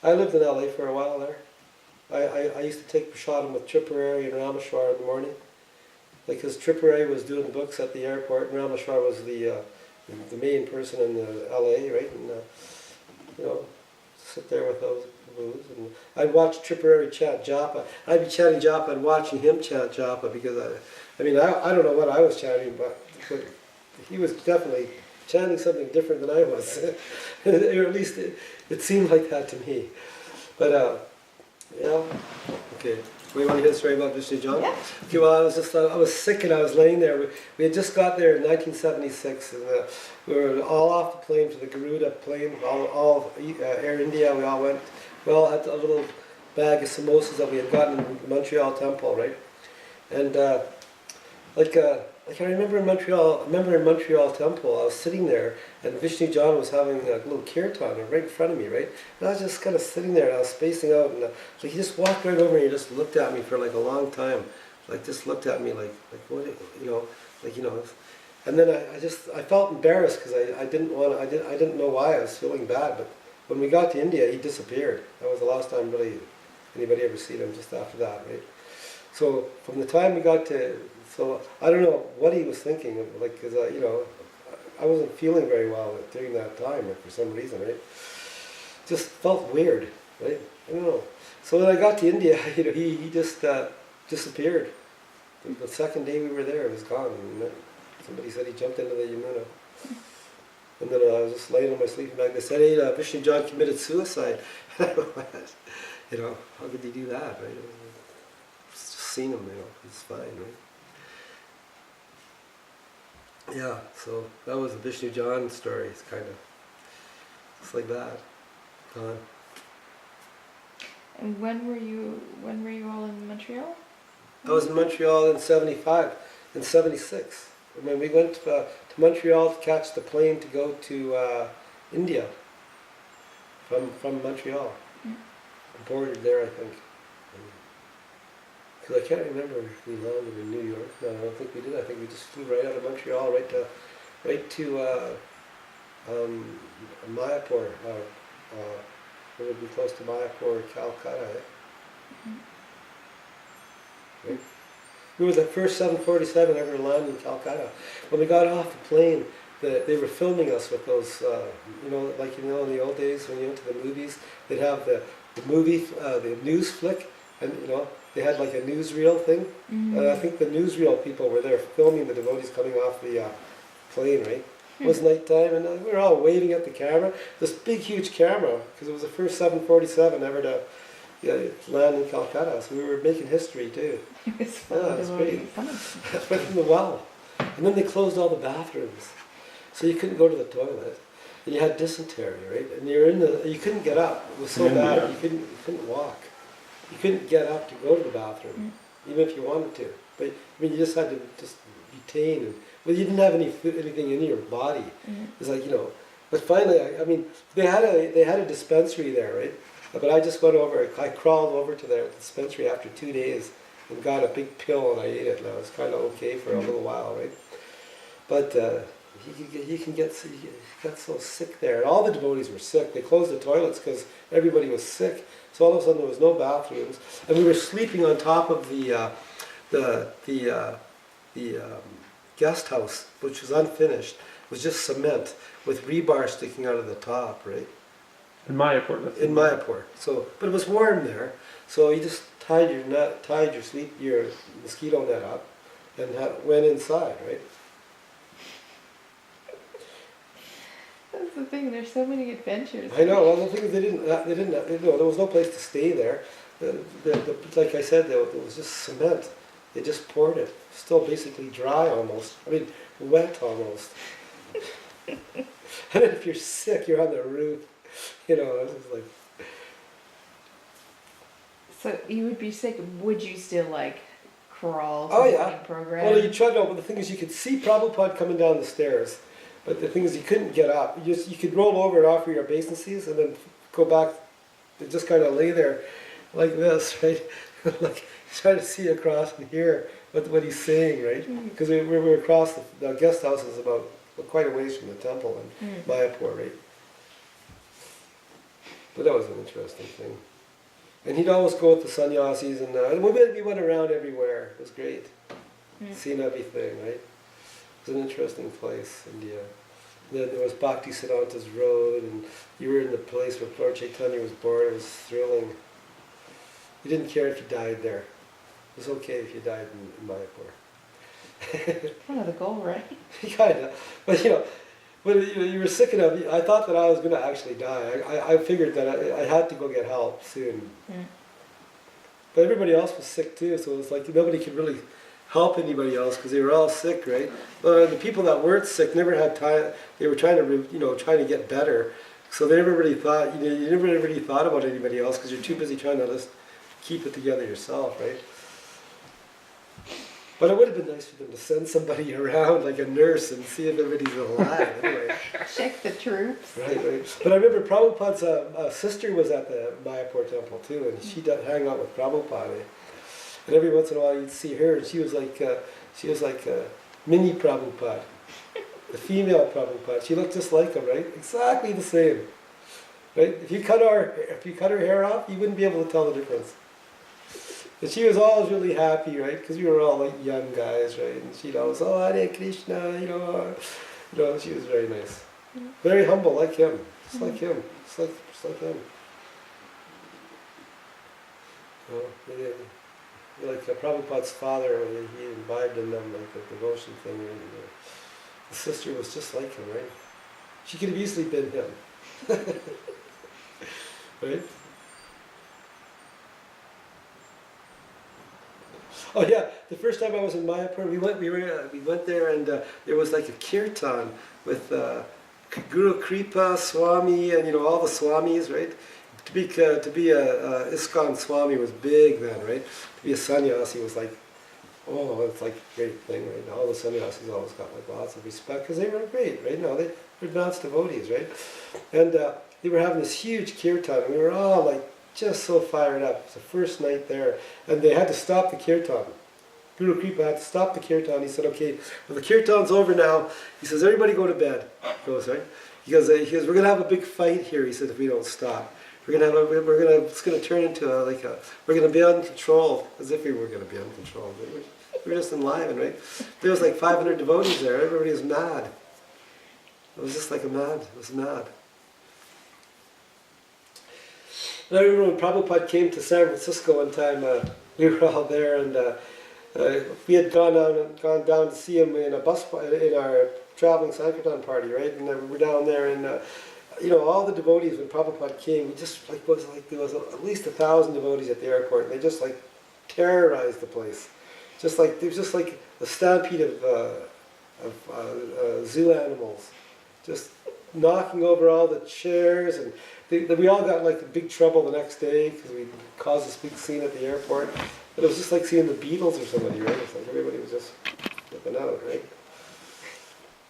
I lived in LA for a while there. I used to take prasadam with Tripurari and Rameshwar in the morning, because Tripurari was doing the books at the airport, and Rameshwar was the main person in the LA, right? And sit there with those booze, and I'd watch Tripurari chant japa. I'd be chanting japa and watching him chant japa, because I don't know what I was chanting, but he was definitely chanting something different than I was, or at least it seemed like that to me. But okay. We want to hear the story about Vishnu John? Yeah. Okay, well, I was sick and I was laying there. We had just got there in 1976, and we were all off the plane to the Garuda plane, all Air India, we all went. We all had a little bag of samosas that we had gotten in the Montreal temple, right? And I remember in Montreal temple, I was sitting there, and Vishnu John was having a little kirtan right in front of me, right? And I was just kind of sitting there, and I was spacing out, and he just walked right over and he just looked at me for like a long time, just looked at me like what, and then I felt embarrassed, because I didn't know why I was feeling bad, but when we got to India, he disappeared. That was the last time really anybody ever seen him, just after that, right? So from the time we got to, I don't know what he was thinking, because I wasn't feeling very well during that time, for some reason, right? Just felt weird, right? I don't know. So when I got to India, he just disappeared. The second day we were there, he was gone. And somebody said he jumped into the Yamuna. And then I was just laying on my sleeping bag. They said, hey, Vishnu John committed suicide. You know, how could you do that, right? Just seen him, you know, he's fine, right? Yeah, so that was the Vishnu John story. It's kind of, it's like that. Gone. And when were you all in Montreal? I was in Montreal in 75, in 76. When we went to Montreal to catch the plane to go to India from Montreal. Mm. Boarded there, I think. Because I can't remember if we landed in New York. No, I don't think we did. I think we just flew right out of Montreal, right to Mayapur. It would be close to Mayapur or Calcutta. Eh? Right? We were the first 747 ever to land in Calcutta. When we got off the plane, they were filming us with those, like in the old days when you went to the movies, they'd have the movie, the news flick, and they had like a newsreel thing. Mm-hmm. And I think the newsreel people were there filming the devotees coming off the plane, right? It was nighttime, and we were all waving at the camera. This big, huge camera, because it was the first 747 ever to land in Calcutta. So we were making history too. It was fun. Yeah, it's great. Went in the well. And then they closed all the bathrooms. So you couldn't go to the toilet. And you had dysentery, right? And you couldn't get up. It was so bad, you couldn't walk. You couldn't get up to go to the bathroom, even if you wanted to. But I mean, you just had to just retain. And, well, you didn't have anything in your body. It's like, But finally, I mean, they had a dispensary there, right? But I just went over. I crawled over to their dispensary after 2 days and got a big pill and I ate it. And I was kind of okay for a little while, right? But you got so sick there. And all the devotees were sick. They closed the toilets because everybody was sick. So all of a sudden there was no bathrooms, and we were sleeping on top of the guest house, which was unfinished. It was just cement with rebar sticking out of the top, right? In Mayapur. In Mayapur. So, but it was warm there, so you just tied your mosquito net up, and went inside, right? That's the thing. There's so many adventures. I know. Well, the thing is, there was no place to stay there. Like I said, it was just cement. They just poured it. Still basically dry almost. I mean, wet almost. And then if you're sick, you're on the roof. It was like. So you would be sick. Would you still crawl to Oh the yeah. morning program? Well, you tried to. But the thing is, you could see Prabhupada coming down the stairs. But the thing is, you couldn't get up. You could roll over and offer your obeisances and then go back and just kind of lay there like this, right? Like try to see across and hear what he's saying, right? Because we were across the guest house is about quite a ways from the temple in Mayapur, right? But that was an interesting thing. And he'd always go with the sannyasis, and we went around everywhere. It was great, seeing everything, right? It was an interesting place, India. Then there was Bhakti Siddhanta's road, and you were in the place where Lord Chaitanya was born. It was thrilling. You didn't care if you died there. It was okay if you died in Mayapur. Kind of the goal, right? Kind of. But when you were sick enough, I thought that I was going to actually die. I figured that I had to go get help soon. But everybody else was sick too, so it was like nobody could really help anybody else because they were all sick, right? The people that weren't sick never had time. They were trying to get better, so they never really thought. You never really thought about anybody else because you're too busy trying to just keep it together yourself, right? But it would have been nice for them to send somebody around, like a nurse, and see if everybody's alive. Anyway, Check the troops. right. But I remember Prabhupada's sister was at the Mayapur temple too, and she'd hang out with Prabhupada. And every once in a while you'd see her, and she was like mini Prabhupada, the female Prabhupada. She looked just like him, right? Exactly the same, right? If you cut her hair off, you wouldn't be able to tell the difference. And she was always really happy, right? Because we were all like young guys, right? And she'd always, Hare Krishna, she was very nice, very humble, like him, just like him, just like him. Like Prabhupada's father, he imbibed in them like the devotion thing, and the sister was just like him, right? She could have easily been him, right? Oh yeah, the first time I was in Mayapur, we went there, and there was like a kirtan with Guru Kripa Swami, and all the swamis, right? To be a ISKCON Swami was big then, right? To be a sannyasi was like, oh, it's like a great thing, right? All the sannyasis always got like lots of respect because they were great, right? No, they were advanced devotees, right? And they were having this huge kirtan, and we were all like just so fired up. It's the first night there, and they had to stop the kirtan. Guru Kripa had to stop the kirtan. He said, "Okay, well, the kirtan's over now." He says, "Everybody go to bed." He goes, right? He goes, "We're going to have a big fight here." He said, "If we don't stop, it's going to turn into we're going to be uncontrolled," as if we were going to be uncontrolled. We were just enlivened, right? There was like 500 devotees there. Everybody was mad. It was just like it was mad. And I remember when Prabhupada came to San Francisco one time, we were all there, and we had gone down to see him in a bus in our traveling Sankirtan party, right? And we were down there, and all the devotees when Prabhupada came, we just there was at least 1,000 devotees at the airport, and they just like terrorized the place. There was just like a stampede of zoo animals, just knocking over all the chairs, and we all got like in big trouble the next day because we caused this big scene at the airport. But it was just like seeing the Beatles or somebody, right? It's like everybody was just flipping out, right?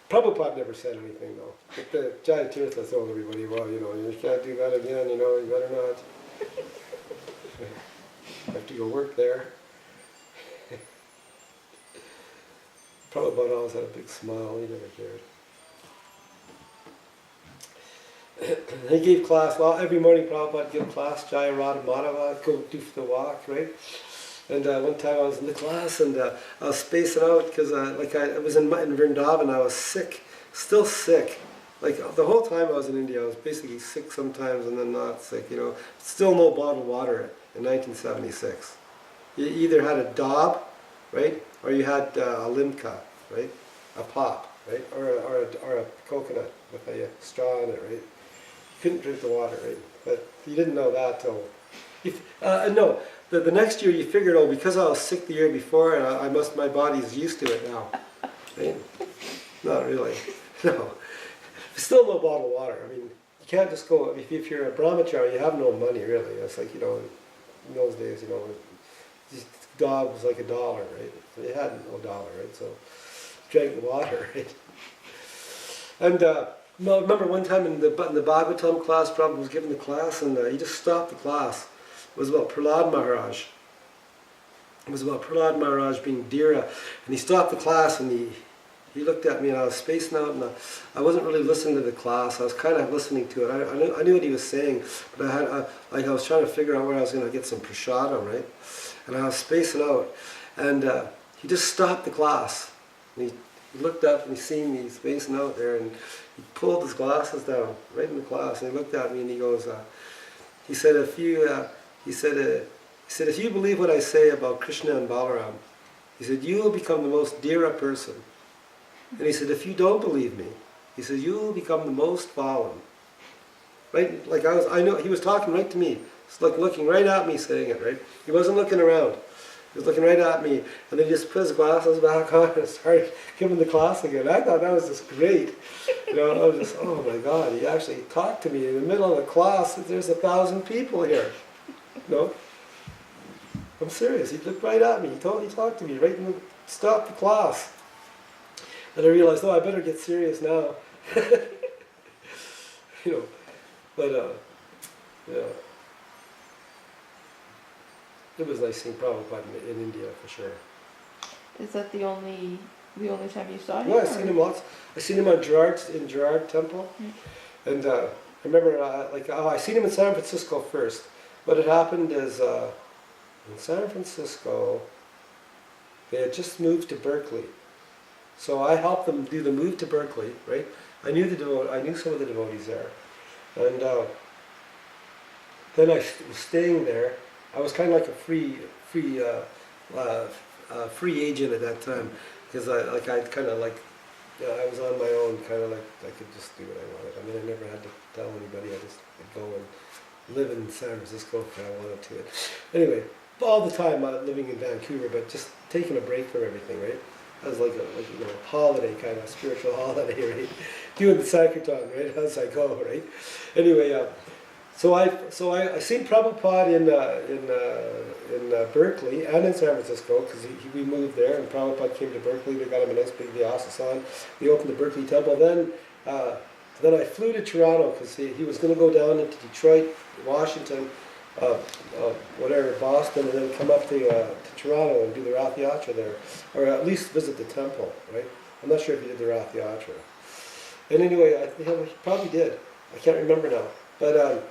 Prabhupada never said anything though. But the Jaya Tirtha told everybody, well, you can't do that again, you better not. I have to go work there. Prabhupada always had a big smile, he never cared. He gave class, well, every morning Prabhupada gave class, Jaya Radha Madhava, go do the walk, right? And one time I was in the class, and I was spacing out because I was in Vrindavan, I was sick, still sick. Like the whole time I was in India, I was basically sick sometimes and then not sick, Still no bottled water in 1976. You either had a daub, right, or you had a limca, right, a pop, right, or a coconut with a straw in it, right. You couldn't drink the water, right, but you didn't know that till. No, the next year you figured, oh, because I was sick the year before, and my body's used to it now, right? Not really, no. Still no bottled water. I mean, you can't just go. If you're a brahmachari, you have no money really. It's like in those days, this dog was like $1, right? So you had no dollar, right? So drank the water, right? And I remember one time in the Bhagavatam class, Prabhupada was giving the class, and he just stopped the class. It was about Prahlad Maharaj. It was about Prahlad Maharaj being Dhira, and he stopped the class, and he looked at me, and I was spacing out, and I wasn't really listening to the class. I was kind of listening to it. I knew what he was saying, but I was trying to figure out where I was going to get some prasadam, right? And I was spacing out, and he just stopped the class. And he looked up, and he seen me spacing out there, and he pulled his glasses down right in the class, and he looked at me, and he goes, he said, if you believe what I say about Krishna and Balaram, he said, you will become the most Dhira person. And he said, if you don't believe me, he said, you will become the most fallen. Right? Like I know he was talking right to me. He's looking right at me saying it, right? He wasn't looking around. He was looking right at me. And then he just put his glasses back on and started giving the class again. I thought that was just great. I was just, oh my God, he actually talked to me in the middle of the class. There's 1,000 people here. I'm serious. He looked right at me. He talked to me right in stopped the class. And I realized, I better get serious now. But it was nice seeing Prabhupada in India for sure. Is that the only time you saw him? No, I've seen him lots. I seen him in Gerard Temple, and I remember I seen him in San Francisco first. What had happened is in San Francisco, they had just moved to Berkeley, so I helped them do the move to Berkeley. Right, I knew some of the devotees there, and then I was staying there. I was kind of like a free agent at that time, because I was on my own, kind of like I could just do what I wanted. I mean, I never had to tell anybody. I just would go and live in San Francisco if I wanted to. Anyway, all the time living in Vancouver, but just taking a break from everything, right? As like a holiday, kind of spiritual holiday, right? Doing the Sankirtan, right? As I go, right? Anyway, so I seen Prabhupada in Berkeley and in San Francisco because we moved there, and Prabhupada came to Berkeley. They got him a nice big Vyasa-san. We opened the Berkeley Temple. Then I flew to Toronto because he was going to go down into Detroit, Washington, Boston, and then come up to Toronto and do the Rath Yatra there, or at least visit the temple, right? I'm not sure if he did the Rath Yatra. And anyway, he probably did. I can't remember now. But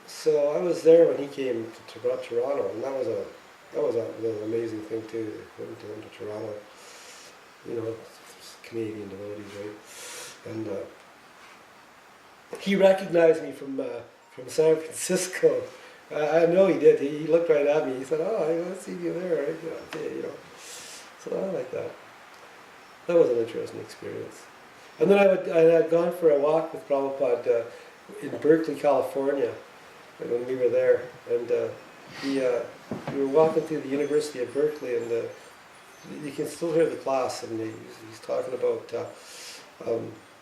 so I was there when he came to Toronto, and that was an amazing thing too. Went to Toronto, Canadian devotees, right? And he recognized me from San Francisco. I know he did. He looked right at me. He said, "Oh, I see you there." Right? Okay, So I like that. That was an interesting experience. And then I had gone for a walk with Prabhupada in Berkeley, California, when we were there, and we were walking through the University of Berkeley, and you can still hear the class, and he's talking about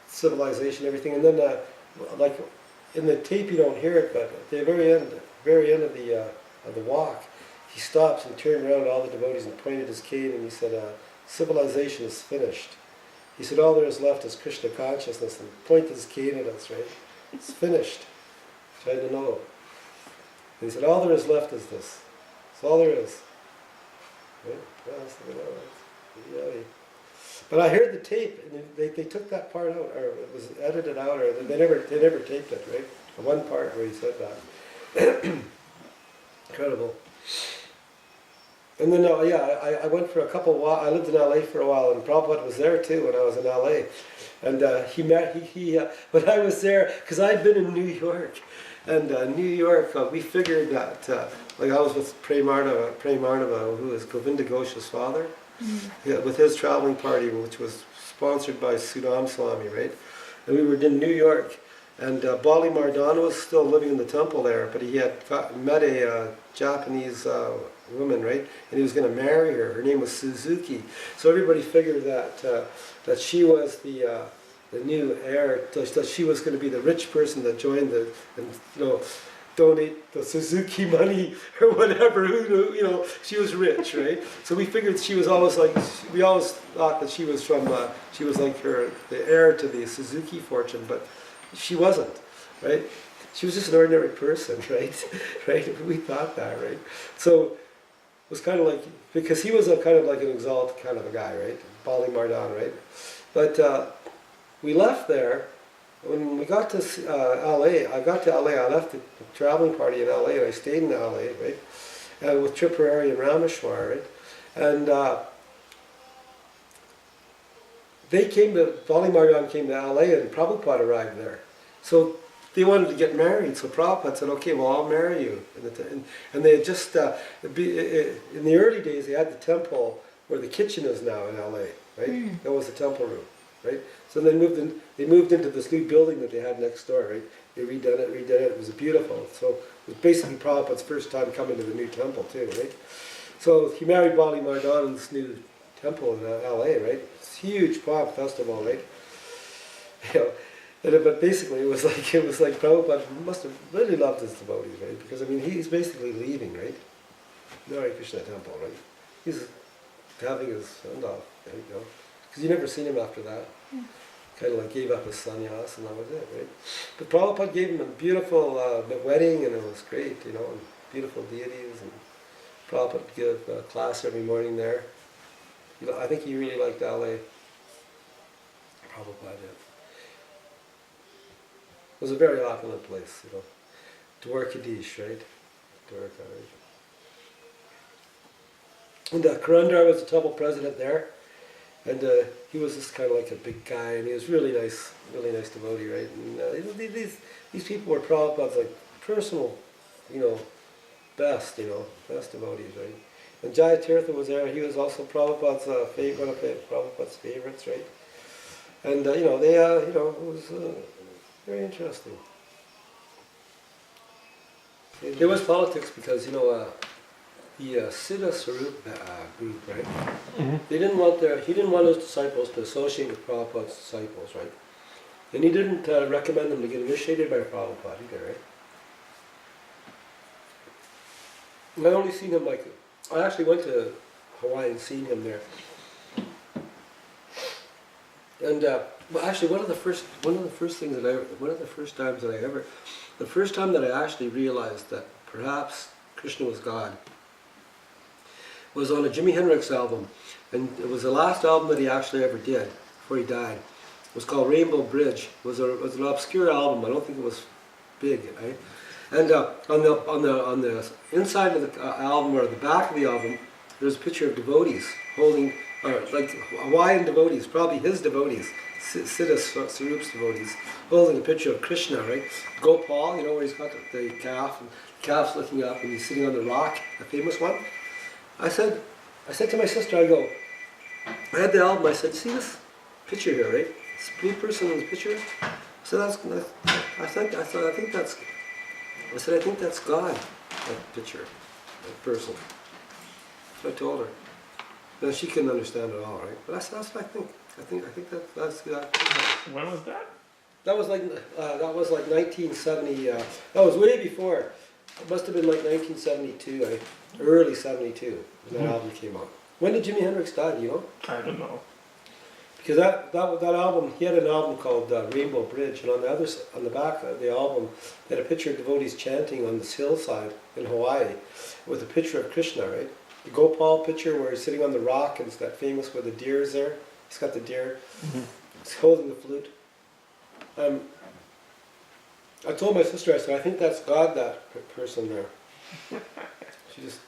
civilization, everything, and then like in the tape you don't hear it, but at the very end of the walk, he stops and turned around to all the devotees and pointed his cane, and he said, "Civilization is finished." He said, "All there is left is Krishna consciousness," and pointed his cane at us, right? It's finished. Tried to know. And he said, "All there is left is this. That's all there is." Right? But I heard the tape, and they took that part out, or it was edited out, or they never taped it, right? The one part where he said that. Incredible. And then, I went for a couple of while. I lived in LA for a while, and Prabhupada was there too when I was in LA. And when I was there, because I'd been in New York, and New York, we figured that, like I was with Premarnava, who is Govinda Ghosh's father, with his traveling party, which was sponsored by Sudam Swami, right? And we were in New York, and Bali Mardana was still living in the temple there, but he had met a Japanese woman, right? And he was going to marry her. Her name was Suzuki. So everybody figured that she was the new heir, that she was going to be the rich person that joined donate the Suzuki money or whatever. She was rich, right? So we figured she was always we always thought that she was she was like the heir to the Suzuki fortune, but she wasn't, right? She was just an ordinary person, right? Right? We thought that, right? So it was kind of like, because he was kind of like an exalted kind of a guy, right? Bali Mardana, right? But we left there. When we got to LA, I left the traveling party in LA, and I stayed in LA, right? With Tripurari and Rameshwar, right? And Bali Mardana came to LA, and Prabhupada arrived there. So they wanted to get married, so Prabhupada said, "Okay, well, I'll marry you." And they had just, in the early days, they had the temple where the kitchen is now in LA, right? That was the temple room, right? So they moved into this new building that they had next door, right? They redone it, it was beautiful. So it was basically Prabhupada's first time coming to the new temple too, right? So he married Bali Mardana in this new temple in LA, right? It's a huge pomp festival, right? But basically it was like Prabhupada must have really loved his devotees, right? Because he's basically leaving, right? The Hare Krishna temple, right? He's having his send off, right? Because you never seen him after that. Kind of like gave up his sannyas, and that was it, right? But Prabhupada gave him a beautiful wedding, and it was great, and beautiful deities, and Prabhupada would give a class every morning there. I think he really liked LA. Prabhupada did. It was a very opulent place, Dwarkadish, right? Dwarka, right? And Karandar was the temple president there, and he was just kind of like a big guy, and he was really nice devotee, right? And these people were Prabhupada's like personal, best devotees, right? And Jayatirtha was there. He was also Prabhupada's one of Prabhupada's favorites, right? And it was very interesting. There was politics because, the Siddha Swarup group, right? Mm-hmm. He didn't want his disciples to associate with Prabhupada's disciples, right? And he didn't recommend them to get initiated by Prabhupada either, right? And I only seen him I actually went to Hawaii and seen him there. And well, actually, one of the first time that I actually realized that perhaps Krishna was God was on a Jimi Hendrix album, and it was the last album that he actually ever did before he died. It was called Rainbow Bridge. It was an obscure album. I don't think it was big, right? And on the inside of the album, or the back of the album, there's a picture of devotees holding, like Hawaiian devotees, probably his devotees, Siddha Swarup's devotees, holding a picture of Krishna, right? Gopal, where he's got the calf, and the calf's looking up, and he's sitting on the rock, the famous one. I said to my sister, I had the album, I said, see this picture here, right? This blue person in the picture? I said, I think that's God, that picture, that person. So I told her. No, she couldn't understand it all, right? But that's what I think. I think that's that. When was that? That was like 1970. That was way before. It must have been like 1972, early 72 when that album came out. When did Jimi Hendrix die? Do you know? I don't know. Because that album, he had an album called Rainbow Bridge, and on the back of the album, they had a picture of devotees chanting on this hillside in Hawaii, with a picture of Krishna, right? The Gopal picture where he's sitting on the rock, and it's that famous where the deer is there. He's got the deer. Mm-hmm. He's holding the flute. I told my sister, I said, I think that's God, that person there. She just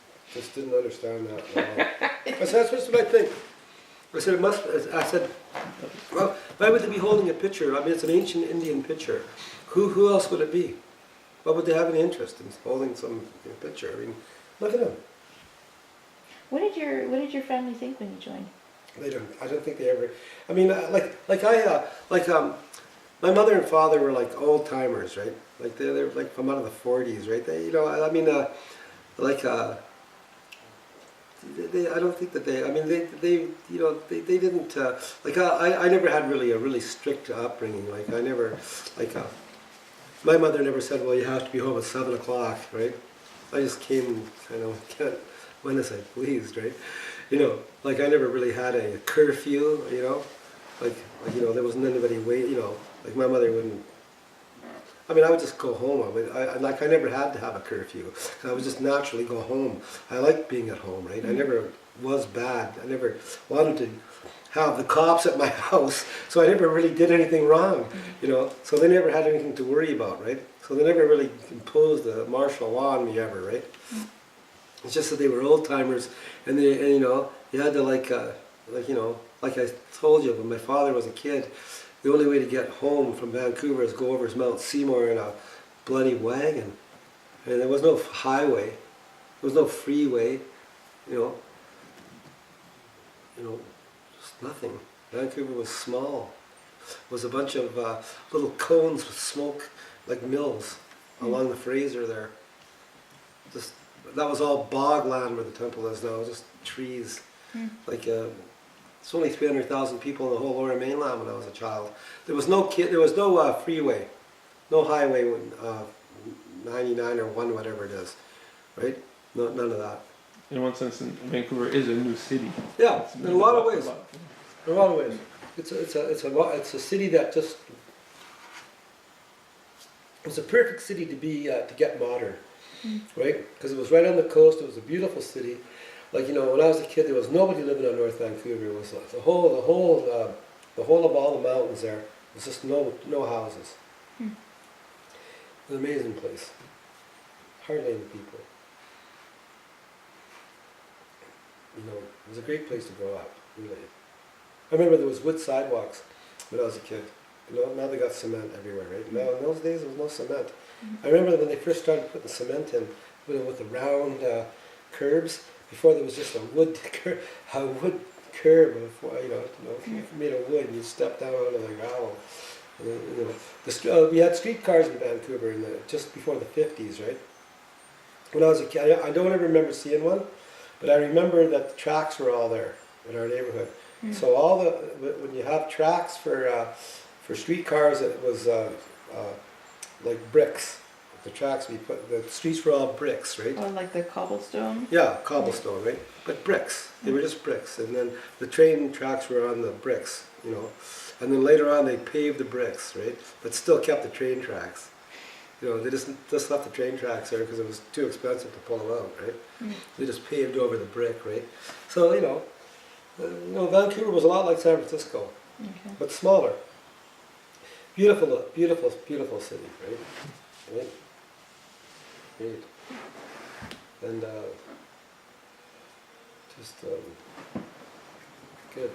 didn't understand that at all. I said, that's what I think. I said, well, why would they be holding a picture? I mean, it's an ancient Indian picture. Who else would it be? Why would they have any interest in holding some picture? I mean, look at them. What did your family think when you joined? They don't. I don't think they ever. I mean, my mother and father were like old timers, right? Like they're like from out of the 40s, right? They, I mean, I don't think that they. I mean, they didn't. I never had really a really strict upbringing. Like I never, my mother never said, well, you have to be home at 7 o'clock, right? I just came kind of when as I pleased, right? I never really had a curfew, there wasn't anybody like my mother wouldn't. I mean, I would just go home. I never had to have a curfew. I would just naturally go home. I liked being at home, right? I never was bad. I never wanted to have the cops at my house, so I never really did anything wrong, So they never had anything to worry about, right? So they never really imposed a martial law on me ever, right? It's just that they were old timers, and you had to like I told you when my father was a kid. The only way to get home from Vancouver is go over Mount Seymour in a bloody wagon. And there was no highway. There was no freeway. Just nothing. Vancouver was small. It was a bunch of little cones with smoke, like mills, along the Fraser there. That was all bog land where the temple is now, just trees. It's only 300,000 people in the whole Lower Mainland when I was a child. There was no freeway, no highway, 99 or 1, whatever it is, right? No, none of that. In one sense, Vancouver is a new city. Yeah, in a lot of ways. In a lot of ways, it's a city that just. It's a perfect city to be to get modern, right? Because it was right on the coast. It was a beautiful city. Like when I was a kid, there was nobody living on North Vancouver. It was the whole of all the mountains there. It was just no houses. It was an amazing place. Hardly any people. It was a great place to grow up. Really. I remember there was wood sidewalks when I was a kid. Now they got cement everywhere, right? Now in those days there was no cement. I remember when they first started putting cement in with the round curbs. Before there was just a wood curb before, made of wood, and you stepped down onto the gravel. We had streetcars in Vancouver just before the 50s, right? when I was a kid. I don't ever remember seeing one, but I remember that the tracks were all there in our neighborhood. So all the when you have tracks for streetcars, it was like bricks. The tracks we put, the streets were all bricks, right? Oh, like the cobblestone? Yeah, cobblestone, right? But bricks. They were just bricks. And then the train tracks were on the bricks, you know. And then later on they paved the bricks, right? But still kept the train tracks. You know, they just left the train tracks there because it was too expensive to pull them out, right? They just paved over the brick, right? So, Vancouver was a lot like San Francisco, but smaller. Beautiful, beautiful, beautiful city, right? Right? Great. And just good.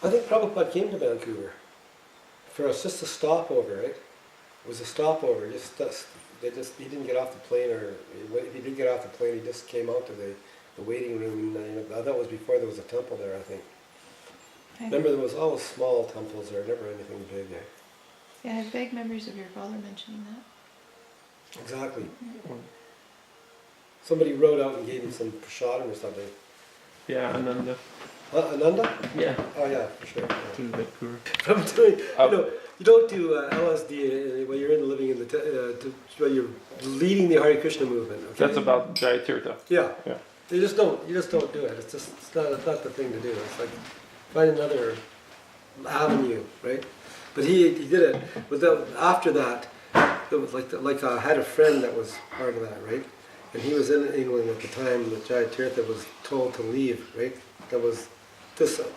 I think Prabhupada came to Vancouver for us, just a stopover, right? It was a stopover. He didn't get off the plane, or if he did get off the plane, he just came out to the waiting room. And, that was before there was a temple there, I think. Remember, there was always small temples there, never anything big there. Yeah, I have vague memories of your father mentioning that. Exactly. Somebody wrote out and gave him some prasadam or something. Yeah, Ananda. Ananda? Yeah. Oh yeah, for sure. Yeah. To Vancouver. I'm doing, you don't do LSD when you're living in when you're leading the Hare Krishna movement. Okay? That's about Jai Tirtha. Yeah. Yeah. You just don't do it. It's not the thing to do. It's like find another avenue, right? But he did it. But after that, it was like I had a friend that was part of that, right? And he was in England at the time that Jai Tirtha was told to leave, right? That was thrown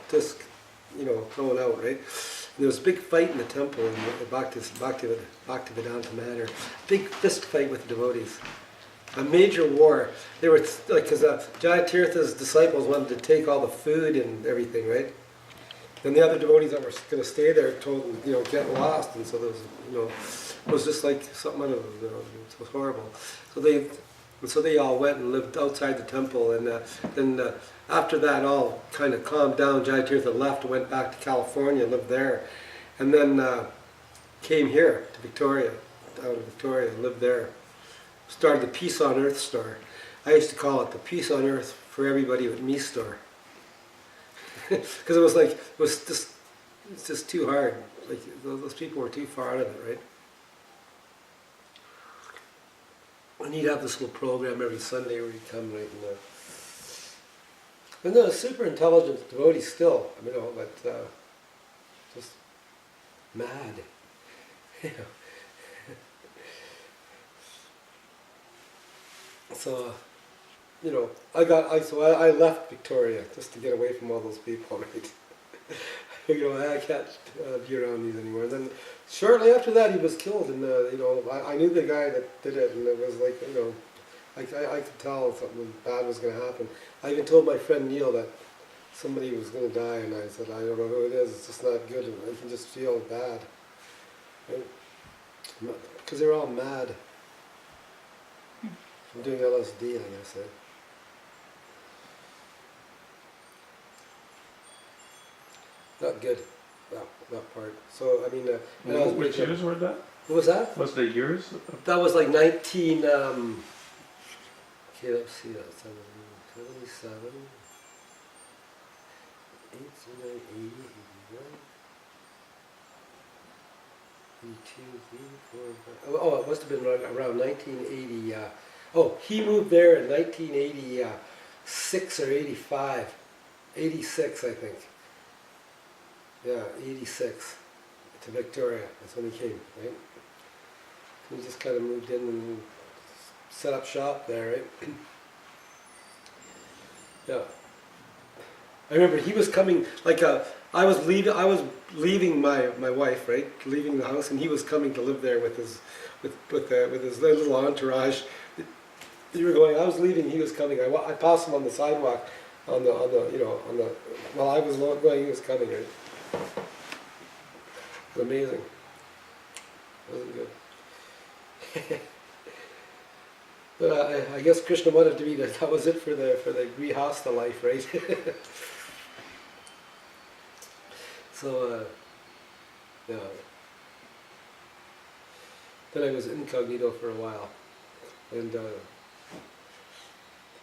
out, right? And there was a big fight in the temple in Bhaktivedanta Manor. Big fist fight with the devotees. A major war. They were because Jai Tirtha's disciples wanted to take all the food and everything, right? And the other devotees that were going to stay there told them, get lost. And so there was, it was just like something out of, it was horrible. So they all went and lived outside the temple. And then after that all kind of calmed down, Jai Tirtha left, went back to California, lived there. And then came here to Victoria, out of Victoria, and lived there. Started the Peace on Earth store. I used to call it the Peace on Earth for everybody but me store. Because it's just too hard. Like those people were too far out of it, right? And he'd have this little program every Sunday where he'd come right and no, super intelligent devotee still, but just mad. So, I left Victoria just to get away from all those people, right? I can't be around these anymore. And then shortly after that, he was killed, and I knew the guy that did it, and it was like, I could tell something bad was going to happen. I even told my friend Neil that somebody was going to die, and I said, I don't know who it is. It's just not good. I can just feel bad, because they were all mad. I'm doing LSD, I guess. Not good, that part. So, Which years were that? What was that? Was the years? That was like 19, okay, let's see, 77, 1880, 82, 84, it must have been around 1980. He moved there in 1986 or 85. 86, I think. Yeah, 86 to Victoria. That's when he came, right? He just kind of moved in and set up shop there, right? Yeah. I remember he was coming, I was leaving my wife, right? Leaving the house, and he was coming to live there with his little entourage. You were going. I was leaving. He was coming. I passed him on the sidewalk, while I was going, he was coming. Right? It was amazing. It wasn't good. But I guess Krishna wanted to be that was it for the grihastha life, right? So, yeah. then I was incognito for a while. And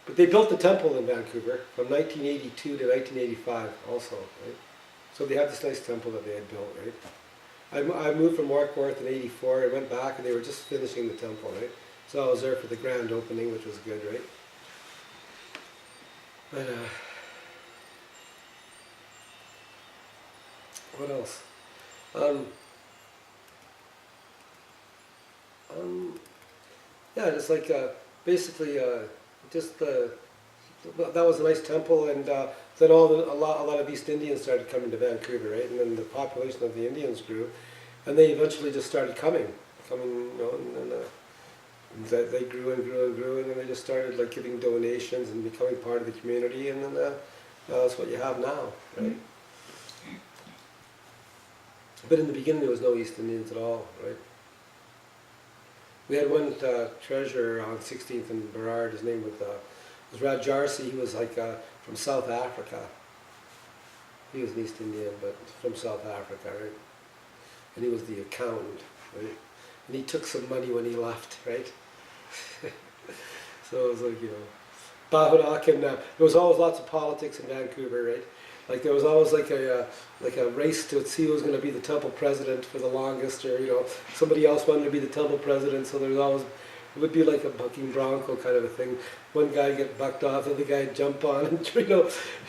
but they built the temple in Vancouver from 1982 to 1985 also, right? So they had this nice temple that they had built, right? I moved from Warkworth in '84. I went back and they were just finishing the temple, right? So I was there for the grand opening, which was good, right? But what else? Yeah, just like basically just that was a nice temple, and then a lot of East Indians started coming to Vancouver, right? And then the population of the Indians grew, and they eventually just started coming, you know, and then they grew and grew and grew, and then they just started like giving donations and becoming part of the community, and then that's what you have now, right? But in the beginning, there was no East Indians at all, right? We had one treasurer on 16th and Burrard. His name was Rajarsi. He was like from South Africa. He was an East Indian, but from South Africa, right? And he was the accountant, right? And he took some money when he left, right? So it was like, you know, Bahudak, and there was always lots of politics in Vancouver, right? Like there was always like a race to see who was going to be the temple president for the longest, or you know, somebody else wanted to be the temple president, so there was always, it would be like a bucking bronco kind of a thing. One guy get bucked off, the other guy jump on, and it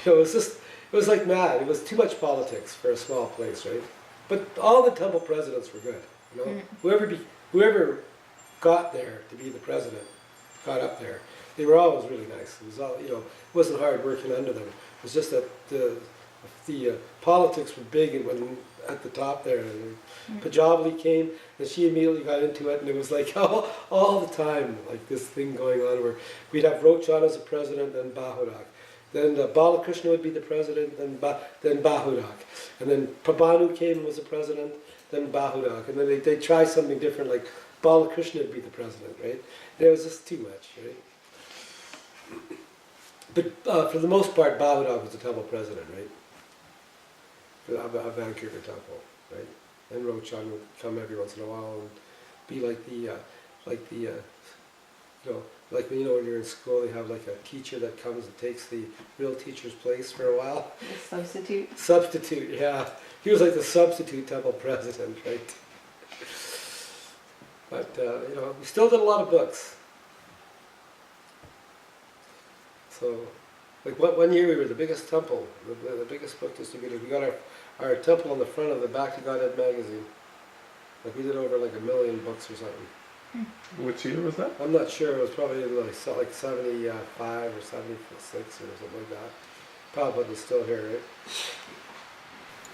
was just, it was like mad. It was too much politics for a small place, right? But all the temple presidents were good, you know. Whoever got there to be the president, got up there, they were always really nice. It was all, you know, it wasn't hard working under them. It was just that the politics were big and when at the top there. And Pajabli came and she immediately got into it, and it was like all the time like this thing going on where we'd have Rochan as a president, then Bahudak. Then Balakrishna would be the president, then Bahudak. And then Prabhanu came and was the president, then Bahudak. And then they'd try something different, like Balakrishna would be the president, right? And it was just too much, right? But for the most part, Bahudak was the temple president, right? Of Vancouver temple, right? And Rochan would come every once in a while and be like the you know, like when when you're in school, they have like a teacher that comes and takes the real teacher's place for a while. The substitute. Substitute, yeah. He was like the substitute temple president, right? But you know, we still did a lot of books. So, like one year we were the biggest temple, the biggest book distributor. We got our temple on the front of the Back to Godhead magazine. Like we did over like 1 million books or something. Which year was that? I'm not sure. It was probably like 75 or 76 or something like that. Probably was still here, right?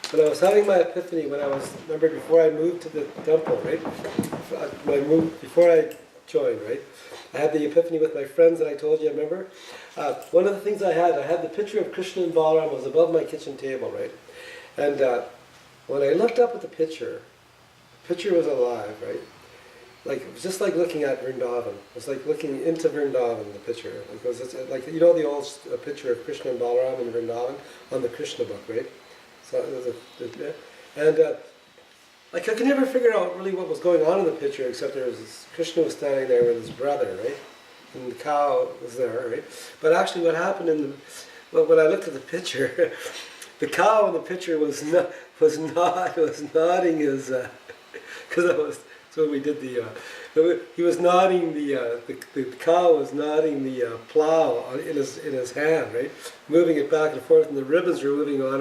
But I was having my epiphany when I was, remember before I moved to the temple, right? Before I joined, right? I had the epiphany with my friends that I told you, remember? One of the things I had the picture of Krishna and Balaram was above my kitchen table, right? And when I looked up at the picture was alive, right? Like, it was just like looking at Vrindavan. It was like looking into Vrindavan, the picture. Because it's like, you know the old picture of Krishna and Balaram in Vrindavan on the Krishna book, right? So like I could never figure out really what was going on in the picture, except there was Krishna was standing there with his brother, right? And the cow was there, right? But actually what happened when I looked at the picture, the cow in the picture was nodding his, because that was, so we did he was nodding the cow was nodding the plow in his hand, right? Moving it back and forth, and the ribbons were moving on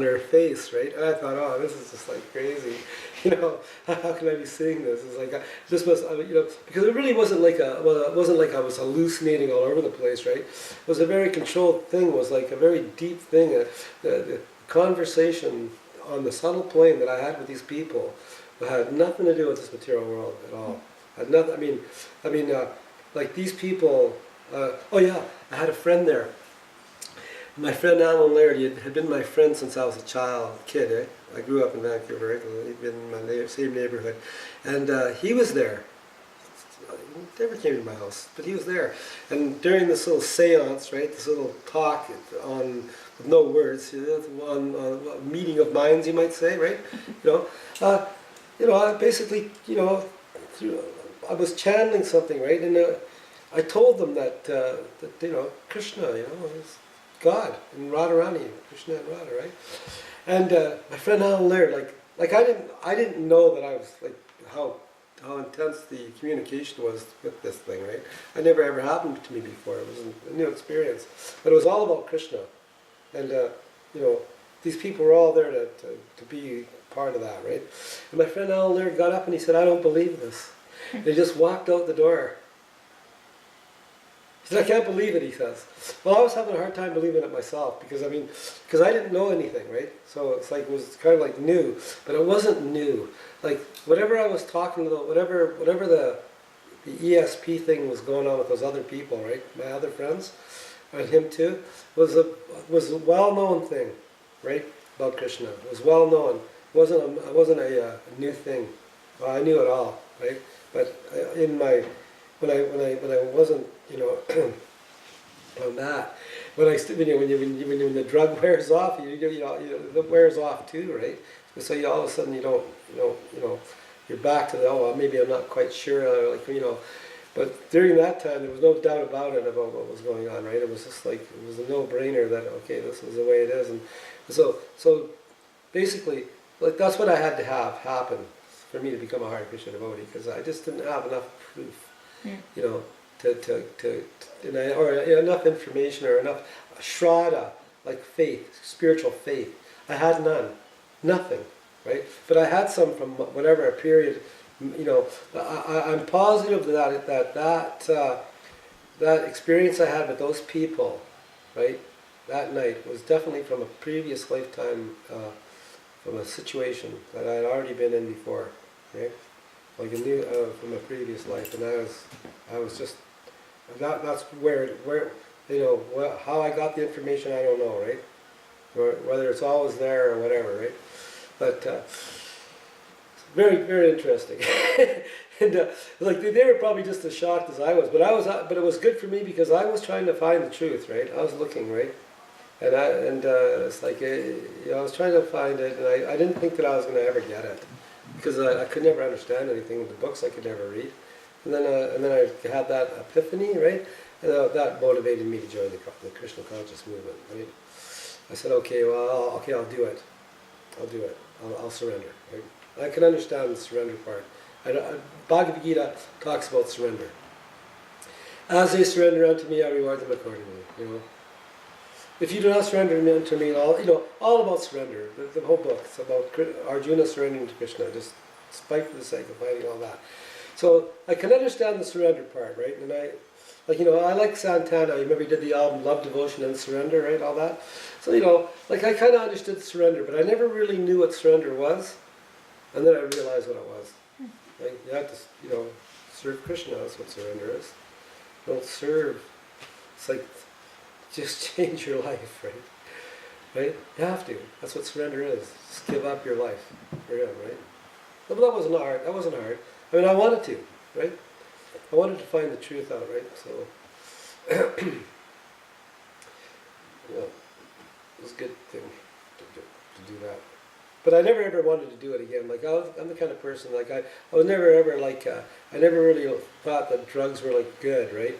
her face, right? And I thought, oh, this is just like crazy, you know. How can I be seeing this? It's like this was, you know, because it really wasn't like it wasn't like I was hallucinating all over the place, right? It was a very controlled thing. It was like a very deep thing. The conversation on the subtle plane that I had with these people had nothing to do with this material world at all. Had nothing. I mean, like these people. Oh yeah, I had a friend there. My friend Alan Laird, he had been my friend since I was a kid. I grew up in Vancouver, right? He'd been in my same neighborhood, and he was there. He never came to my house, but he was there. And during this little séance, right, this little talk on with no words, on a meeting of minds, you might say, right? You know, basically, you know, through, I was channeling something, right? And I told them that, Krishna, is God and Radharani, Krishna and Radha, right? And my friend Alan Laird, I didn't know that I was like how intense the communication was with this thing, right? It never ever happened to me before. It was a new experience, but it was all about Krishna, and these people were all there to be part of that, right? And my friend Alan Laird got up and he said, "I don't believe this." And he just walked out the door. He said, "I can't believe it," he says. Well, I was having a hard time believing it myself because I didn't know anything, right? So it's like, it was kind of like new, but it wasn't new. Like, whatever I was talking about, whatever the ESP thing was going on with those other people, right? My other friends, and him too, was a well-known thing, right? About Krishna. It was well known. It wasn't a new thing. Well, I knew it all, right? But when I wasn't, on that, when the drug wears off, it wears off too, right? So all of a sudden you're back to maybe I'm not quite sure, but during that time there was no doubt about it, about what was going on, right? It was just like, it was a no-brainer that, okay, this is the way it is. And so basically, like, that's what I had to have happen for me to become a Hare Krishna devotee, because I just didn't have enough proof, or enough information, or enough shraddha, like faith, spiritual faith. I had none, nothing, right? But I had some from whatever period. I'm positive that experience I had with those people, right, that night was definitely from a previous lifetime, from a situation that I had already been in before, right? Like a new, from a previous life, and I was just, that's where how I got the information, I don't know, right? Or whether it's always there or whatever, right? But very, very interesting. And they were probably just as shocked as I was, but it was good for me because I was trying to find the truth, right? I was looking, right? And it's like, I was trying to find it, and I didn't think that I was going to ever get it, because I could never understand anything in the books. I could never read. And then I had that epiphany, right? And that motivated me to join the Krishna conscious movement, right? I said, okay, well, I'll do it. I'll do it. I'll surrender, right? I can understand the surrender part. Bhagavad Gita talks about surrender. As they surrender unto me, I reward them accordingly, If you do not surrender unto me, all about surrender. The whole book, it's about Arjuna surrendering to Krishna, just fight for the sake of fighting, all that. So I can understand the surrender part, right? And I like Santana. You remember he did the album Love, Devotion, and Surrender, right? All that. So I kind of understood surrender, but I never really knew what surrender was. And then I realized what it was. Like, you have to, serve Krishna. That's what surrender is. Don't serve. It's like, just change your life, right? Right? You have to. That's what surrender is. Just give up your life for Him, right? But that wasn't hard. That wasn't hard. I mean, I wanted to, right? I wanted to find the truth out, right? So, it was a good thing to do that. But I never ever wanted to do it again. Like, I'm the kind of person, like, I was never ever like, I never really thought that drugs were like good, right?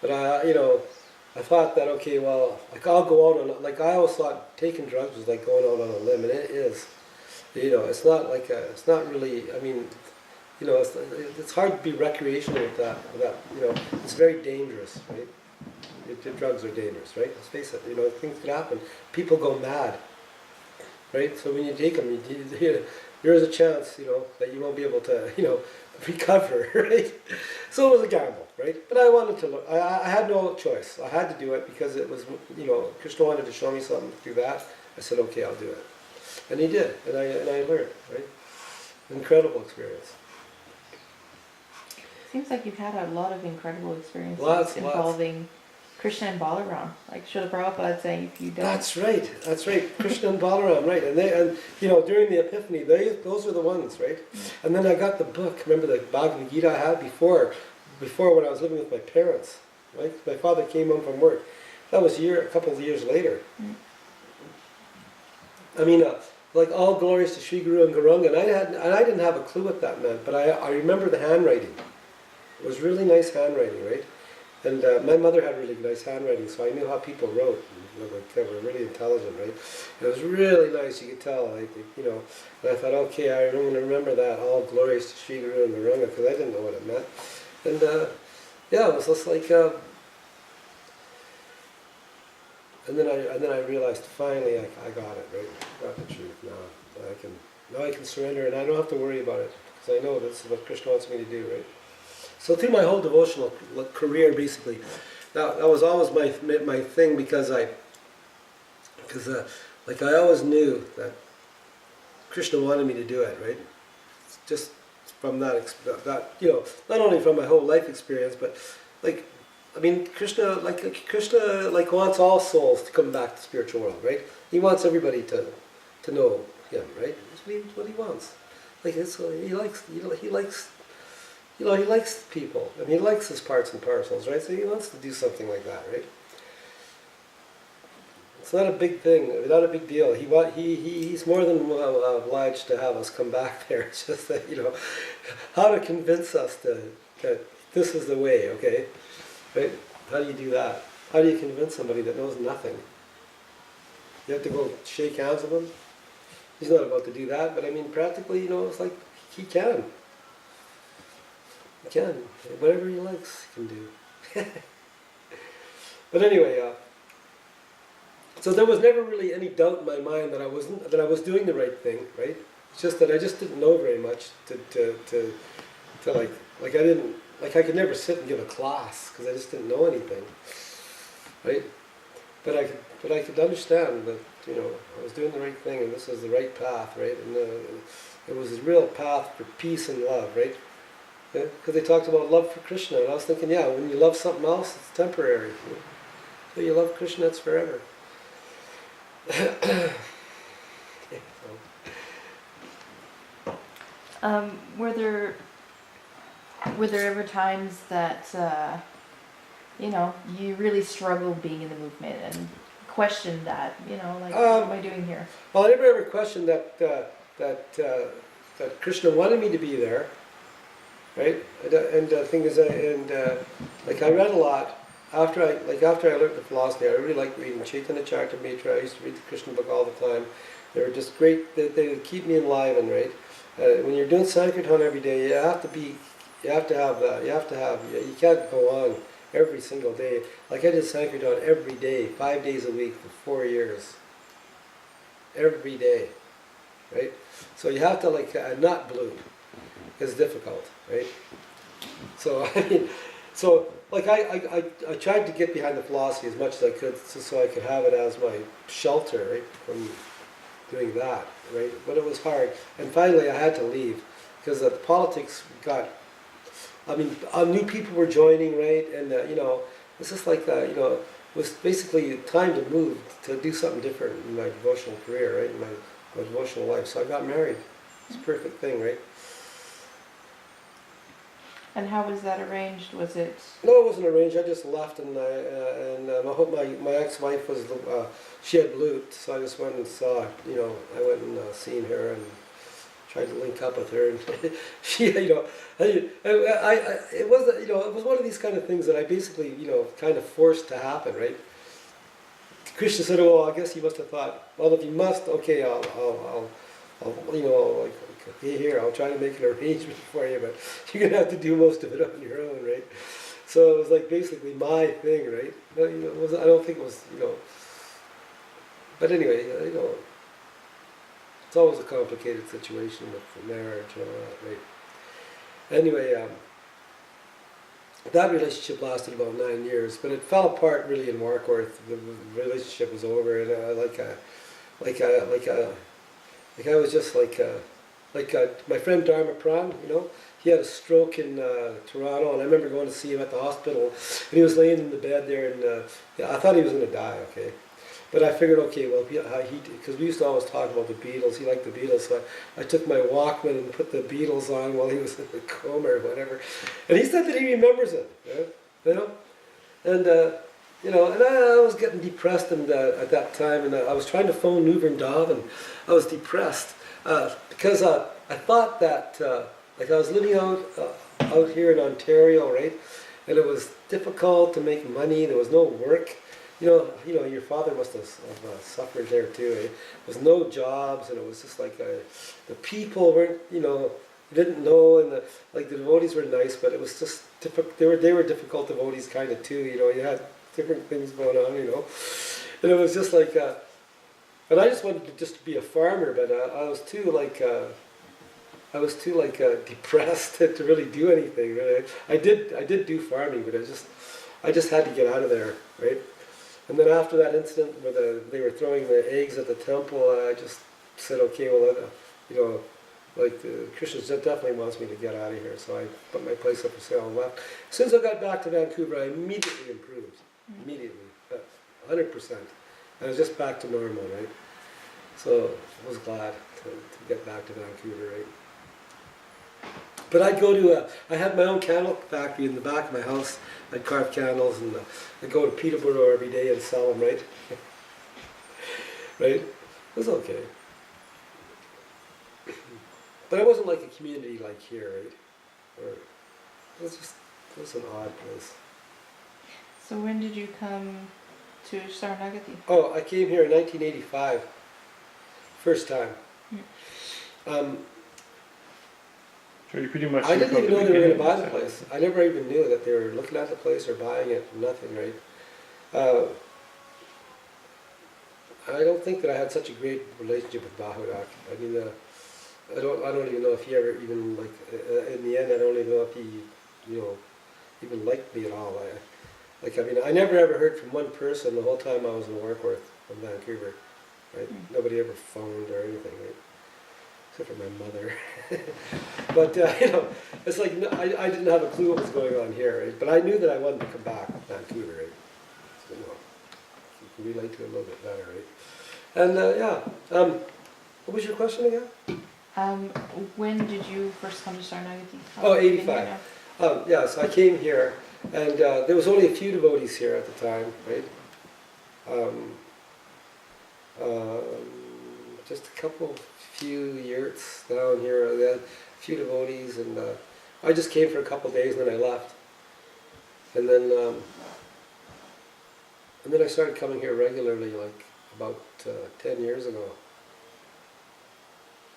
But I thought that, okay, well, like, I'll go out on, like, I always thought taking drugs was like going out on a limb, and it is. It's not like it's not really, I mean, it's hard to be recreational with that, it's very dangerous, right? The drugs are dangerous, right? Let's face it, things can happen. People go mad, right? So when you take them, there is a chance, that you won't be able to, recover, right? So it was a gamble, right? But I wanted to look. I had no choice. I had to do it because it was, Krishna wanted to show me something through that. I said, okay, I'll do it. And he did, and I learned, right? Incredible experience. Seems like you've had a lot of incredible experiences Lots. involving Krishna and Balaram. Like Srila Prabhupada saying, if you don't... That's right. Krishna and Balaram, right? And during the Epiphany, those were the ones, right? And then I got the book. Remember the Bhagavad Gita I had before when I was living with my parents, right? My father came home from work. That was a couple of years later. I mean, like all glories to Sri Guru and Gauranga, and I didn't have a clue what that meant, but I remember the handwriting. It was really nice handwriting, right? And my mother had really nice handwriting, so I knew how people wrote. They were really intelligent, right? It was really nice, you could tell, you know. And I thought, okay, I'm going to remember that, all glories to Sri Guru and Gauranga, because I didn't know what it meant. And yeah, it was just like, and then I realized finally I got it, right? I got the truth now. Now I can surrender, and I don't have to worry about it, because I know this is what Krishna wants me to do, right? So through my whole devotional career, basically, that was always my thing, because I always knew that Krishna wanted me to do it, right? Just from that, you know, not only from my whole life experience, but like, I mean, Krishna wants all souls to come back to the spiritual world, right? He wants everybody to know him, right? That's what he wants. Like he likes people, and he likes his parts and parcels, right? So he wants to do something like that, right? It's not a big thing, not a big deal. He's more than obliged to have us come back there. It's just that, you know, how to convince us that this is the way, okay? Right? How do you do that? How do you convince somebody that knows nothing? You have to go shake hands with him? He's not about to do that, but I mean, practically, you know, it's like he can. He can. Whatever he likes, he can do. But anyway, so there was never really any doubt in my mind that I was doing the right thing, right? It's just that I just didn't know very much to I could never sit and give a class because I just didn't know anything, right? But I could understand that, you know, I was doing the right thing and this was the right path, right? And it was a real path for peace and love, right? Because they talked about love for Krishna, and I was thinking, yeah, when you love something else, it's temporary. You know? So you love Krishna, it's forever. Were there ever times that you know, you really struggled being in the movement and questioned that, you know, like, what am I doing here? Well, I never ever questioned that Krishna wanted me to be there, right? And the thing is, like I read a lot. After I learned the philosophy, I really liked reading Chaitanya Charitamrita. I used to read the Krishna book all the time. They were just great. They would keep me enlivened, right? When you're doing Sankirtan every day, you can't go on every single day. Like I did Sankirtan every day, 5 days a week for 4 years. Every day, right? So you have to not bloom. It's difficult, right? So I mean, I tried to get behind the philosophy as much as I could, so I could have it as my shelter, right, from doing that, right? But it was hard, and finally I had to leave because the politics got. I mean, new people were joining, right, and you know, it's just like you know, it was basically time to move to do something different in my devotional career, right, in my devotional life. So I got married. It's a perfect thing, right? And how was that arranged? Was it? No, it wasn't arranged. I just left, and my ex-wife was she had looped, so I just went and saw. You know, I went and seen her and tried to link up with her, and she, you know, it was, you know, it was one of these kind of things that I basically, you know, kind of forced to happen, right? Krishna said, "Well, I guess you must have thought, well, if you must, okay, I'll you know, like, okay, here, I'll try to make an arrangement for you, but you're going to have to do most of it on your own, right?" So it was like basically my thing, right? But, you know, I don't think it was, you know, but anyway, you know, it's always a complicated situation with marriage and all that, right? Anyway, that relationship lasted about 9 years, but it fell apart really in Warkworth. The relationship was over, and I was just like my friend Dharma Pran, you know, he had a stroke in Toronto, and I remember going to see him at the hospital, and he was laying in the bed there, and I thought he was going to die, okay? But I figured, okay, well, because we used to always talk about the Beatles, he liked the Beatles, so I took my Walkman and put the Beatles on while he was in the coma or whatever, and he said that he remembers it, you know? And you know, and I was getting depressed at that time, and I was trying to phone Newbern and I was depressed because I thought that like I was living out here in Ontario, right, and it was difficult to make money. There was no work. You know, your father must have suffered there too. Eh? There was no jobs, and it was just like the people weren't, you know, you didn't know, and like the devotees were nice, but it was just difficult. They were difficult devotees kind of too. You know, you had different things going on, you know, and it was just like, and I just wanted to just be a farmer, but I was too depressed to really do anything. Right? I did do farming, but I just had to get out of there, right? And then after that incident where they were throwing the eggs at the temple, I just said, okay, well, you know, like Krishna definitely wants me to get out of here. So I put my place up for sale and left. As soon as I got back to Vancouver, I immediately improved. Immediately, 100%. I was just back to normal, right? So I was glad to get back to Vancouver, right? But I'd go to, I had my own candle factory in the back of my house. I'd carve candles, and I'd go to Peterborough every day and sell them, right? Right? It was okay. But it wasn't like a community like here, right? Or it was an odd place. So when did you come to Saranagati? Oh, I came here in 1985. First time. So you pretty much. I didn't even know they were going to buy the place. I never even knew that they were looking at the place or buying it. Nothing, right? I don't think that I had such a great relationship with Bahudak. I mean, I don't even know if he ever even like. In the end, I don't even know if he, you know, even liked me at all. I mean, I never ever heard from one person the whole time I was in Warkworth from Vancouver. Right? Nobody ever phoned or anything, right? Except for my mother. But, you know, it's like, I didn't have a clue what was going on here, right? But I knew that I wanted to come back to Vancouver, right? So, you know, you can relate to it a little bit better, right? And, what was your question again? When did you first come to Saranagati? Oh, 85. Yeah, so I came here, and there was only a few devotees here at the time, right? Just a few yurts down here, they had a few devotees, and I just came for a couple of days and then I left. And then I started coming here regularly, like about 10 years ago.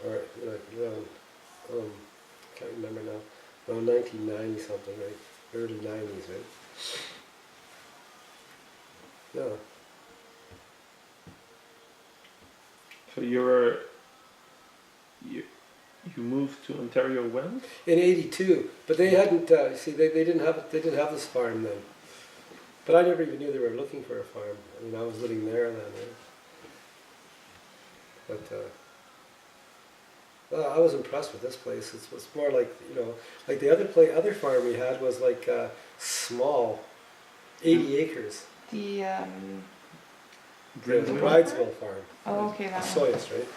Or, around, can't remember now, around 1990 something, right? Early 90s, right? Yeah. So you moved to Ontario when? In '82, but they hadn't. See, they didn't have this farm then. But I never even knew they were looking for a farm. I mean, I was living there then. Right? But I was impressed with this place. It was more like, you know, like the other farm we had was like small, 80 acres. The The Bridesville farm. Oh, okay, that one. Soyuz, right?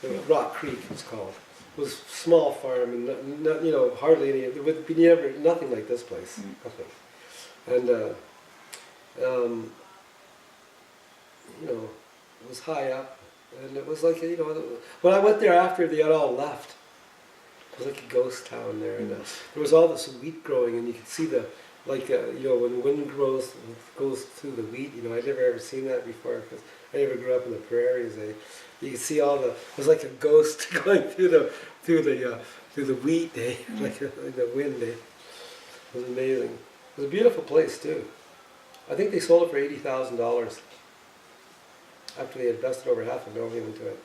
The Rock Creek it was called. It was a small farm and not, you know, hardly any. There would be nothing like this place. Nothing. And you know, it was high up, and it was like, you know, when I went there after they had all left, it was like a ghost town there, and there was all this wheat growing, and you could see the, like, you know, when wind goes through the wheat, you know, I'd never ever seen that before because I never grew up in the prairies. You could see it was like a ghost going through the wheat, like the wind. It was amazing. It was a beautiful place too. I think they sold it for $80,000 after they invested over $500,000 into it.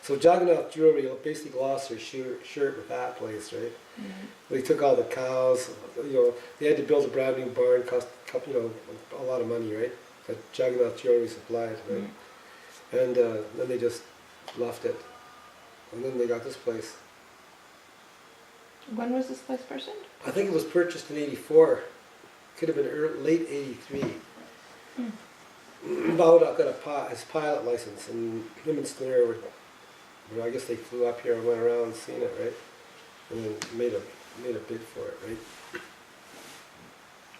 So Jagannath Jewelry basically lost their shirt with that place, right? Mm-hmm. They took all the cows, you know, they had to build a brand new barn, cost, you know, a lot of money, right? That Jagannath Jewelry supplied, right? Mm-hmm. And then they just left it. And then they got this place. When was this place purchased? I think it was purchased in '84. Could have been late '83. Baudak got his pilot license, and him and Snare were, I guess they flew up here and went around and seen it, right? And then made a bid for it, right?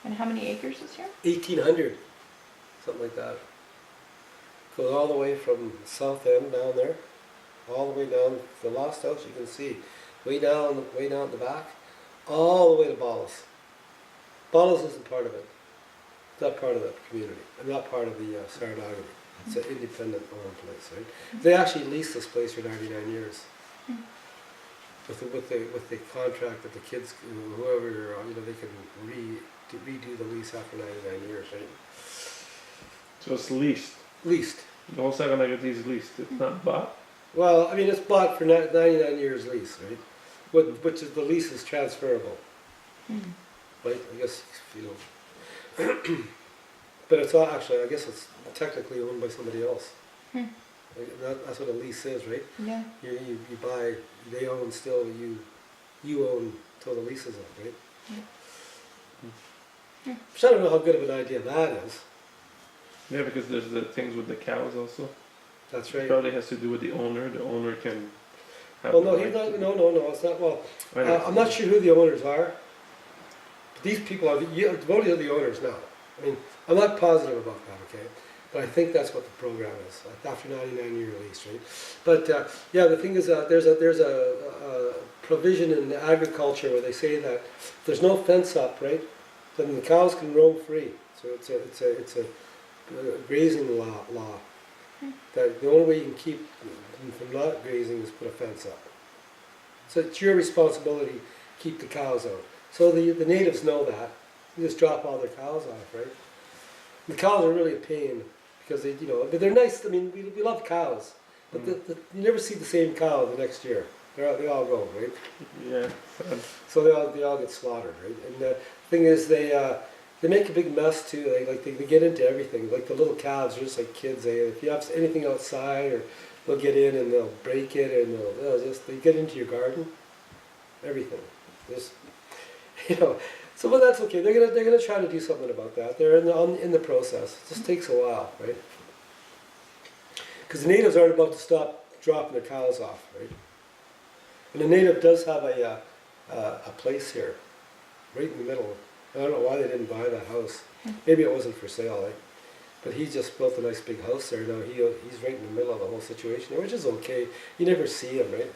And how many acres is here? 1,800. something like that. Goes all the way from south end down there, all the way down the last house you can see, way down at the back, all the way to Ballas. Ballas isn't part of it. It's not part of the community. I'm not part of the Saranagati. It's an independent owned place, right? They actually leased this place for 99 years. With the contract that the kids, whoever, they can redo the lease after 99 years, right? So it's leased. Leased. The whole Saranagati is leased. It's not bought. Well, I mean, it's bought for 99 years lease, right? Which is the lease is transferable, right? I guess but it's all actually. I guess it's technically owned by somebody else. That's what a lease is, right? Yeah. You buy. They own still. You own till the lease is up, right? Which I don't know how good of an idea that is. Yeah, because there's the things with the cows also. That's It right. probably has to do with the owner. The owner can have Well, the no, right he's not. to- No, it's not. Well, I know. I'm not sure who the owners are. But these people are devoted to the owners now. I mean, I'm not positive about that, okay? But I think that's what the program is, after 99-year lease, right? But yeah, the thing is, there's a provision in agriculture where they say that if there's no fence up, right, then the cows can roam free. So it's a grazing law. That the only way you can keep them from not grazing is put a fence up. So it's your responsibility to keep the cows out. So the natives know that. You just drop all their cows off, right? The cows are really a pain because but they're nice. I mean, we love cows, but you never see the same cow the next year. They all go, right? Yeah. So they all get slaughtered, right? And the thing is, they make a big mess too. They get into everything. Like the little calves are just like kids. If you have anything outside, or they'll get in and they'll break it, and they get into your garden. Everything, just So, but that's okay. They're gonna try to do something about that. They're in the process. It just takes a while, right? Because the natives aren't about to stop dropping their cows off, right? And the native does have a place here, right in the middle. I don't know why they didn't buy that house. Maybe it wasn't for sale, eh? But he just built a nice big house there. Now he's right in the middle of the whole situation, which is okay. You never see him, right?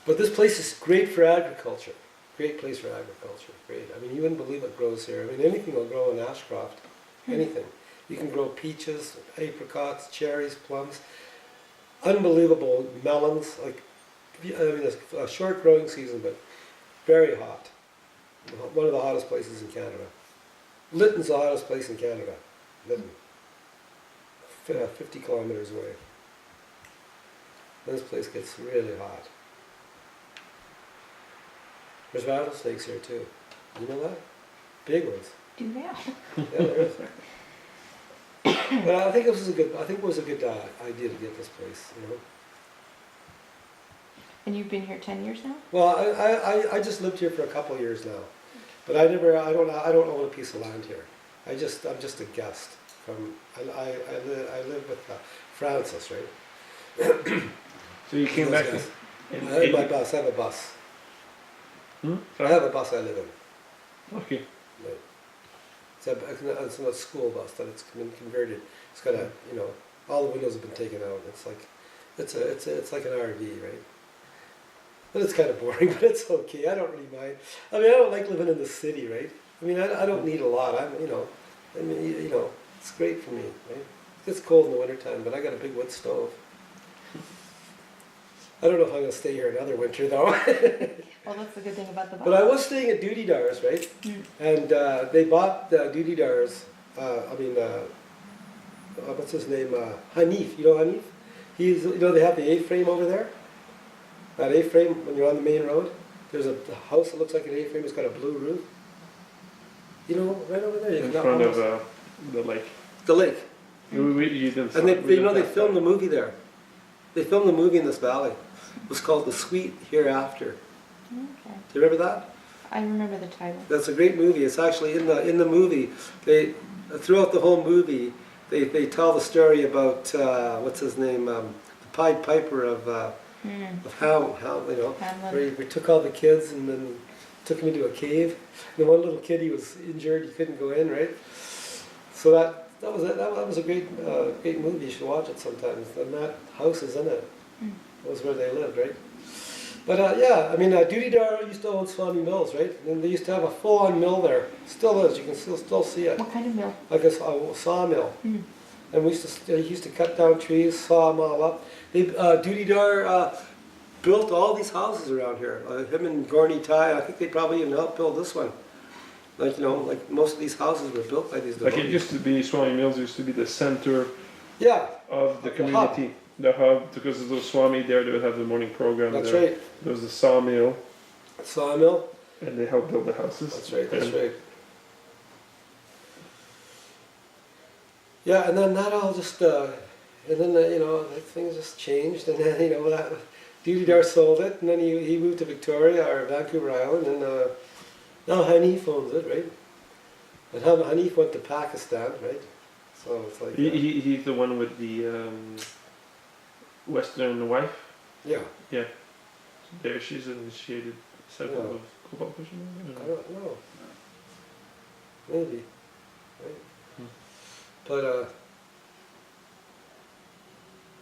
But this place is great for agriculture. Great place for agriculture. Great. I mean, you wouldn't believe what grows here. I mean, anything will grow in Ashcroft. Anything. You can grow peaches, apricots, cherries, plums. Unbelievable melons. It's a short growing season, but very hot. One of the hottest places in Canada. Lytton's the hottest place in Canada. Lytton. 50 kilometers away. This place gets really hot. There's rattlesnakes here too. You know that? Big ones. Do that. Yeah, there is. But I think it was a good idea to get this place. And you've been here 10 years now? Well, I just lived here for a couple of years now, but I don't own a piece of land here. I'm just a guest I live with Francis, right? So you came back Yes. in I have my bus. I have a bus. I Sorry? have a bus I live in. Okay. Right. It's not a school bus, but it's been converted. It's got all the windows have been taken out. It's like an RV, right? But it's kind of boring, but it's okay. I don't really mind. I mean, I don't like living in the city, right? I mean, I don't need a lot. It's great for me, right? It gets cold in the wintertime, but I got a big wood stove. I don't know if I'm going to stay here another winter, though. Well, that's the good thing about the bus. But I was staying at Duty Dars, right? And they bought Duty Dars, what's his name? Hanif. You know Hanif? They have the A-frame over there? That A-frame, when you're on the main road, there's a house that looks like an A-frame. It's got a blue roof. Right over there. In front of the lake. the lake. You didn't. And they filmed the movie there. They filmed the movie in this valley. It was called The Sweet Hereafter. Okay. Do you remember that? I remember the title. That's a great movie. It's actually in the movie. Throughout the whole movie, they tell the story about what's his name, the Pied Piper of how Hamlet. where he took all the kids and then took them into a cave. And the one little kid, he was injured, he couldn't go in, right? So that was it. That was a great movie. You should watch it sometimes. And that house is in it. Mm. That was where they lived, right? But yeah, I mean, Duty Dar used to own Swami Mills, right? And they used to have a full-on mill there. Still is. You can still see it. What kind of mill? Like a sawmill. Mm. And he used to cut down trees, saw them all up. Duty Dar built all these houses around here. Him and Gorney Tai, I think they probably even helped build this one. Like, like most of these houses were built by these devotees. Like it used to be, Swami Mills used to be the center Yeah. of the The community. The hub, because of the Swami there, they would have the morning program That's there. right. There was the sawmill, Sawmill. and they helped build the houses. That's right, that's And right. Yeah, and then that all just, and then, like, things just changed, and then, that Duty Dar sold it, and then he moved to Victoria, or Vancouver Island, and now Hanif owns it, right? And Hanif went to Pakistan, right? So it's like... he's the one with the Western wife. yeah, Yeah. There she's an initiated disciple Yeah. of Gopal Krishna. I don't know. Maybe, right? Hmm. But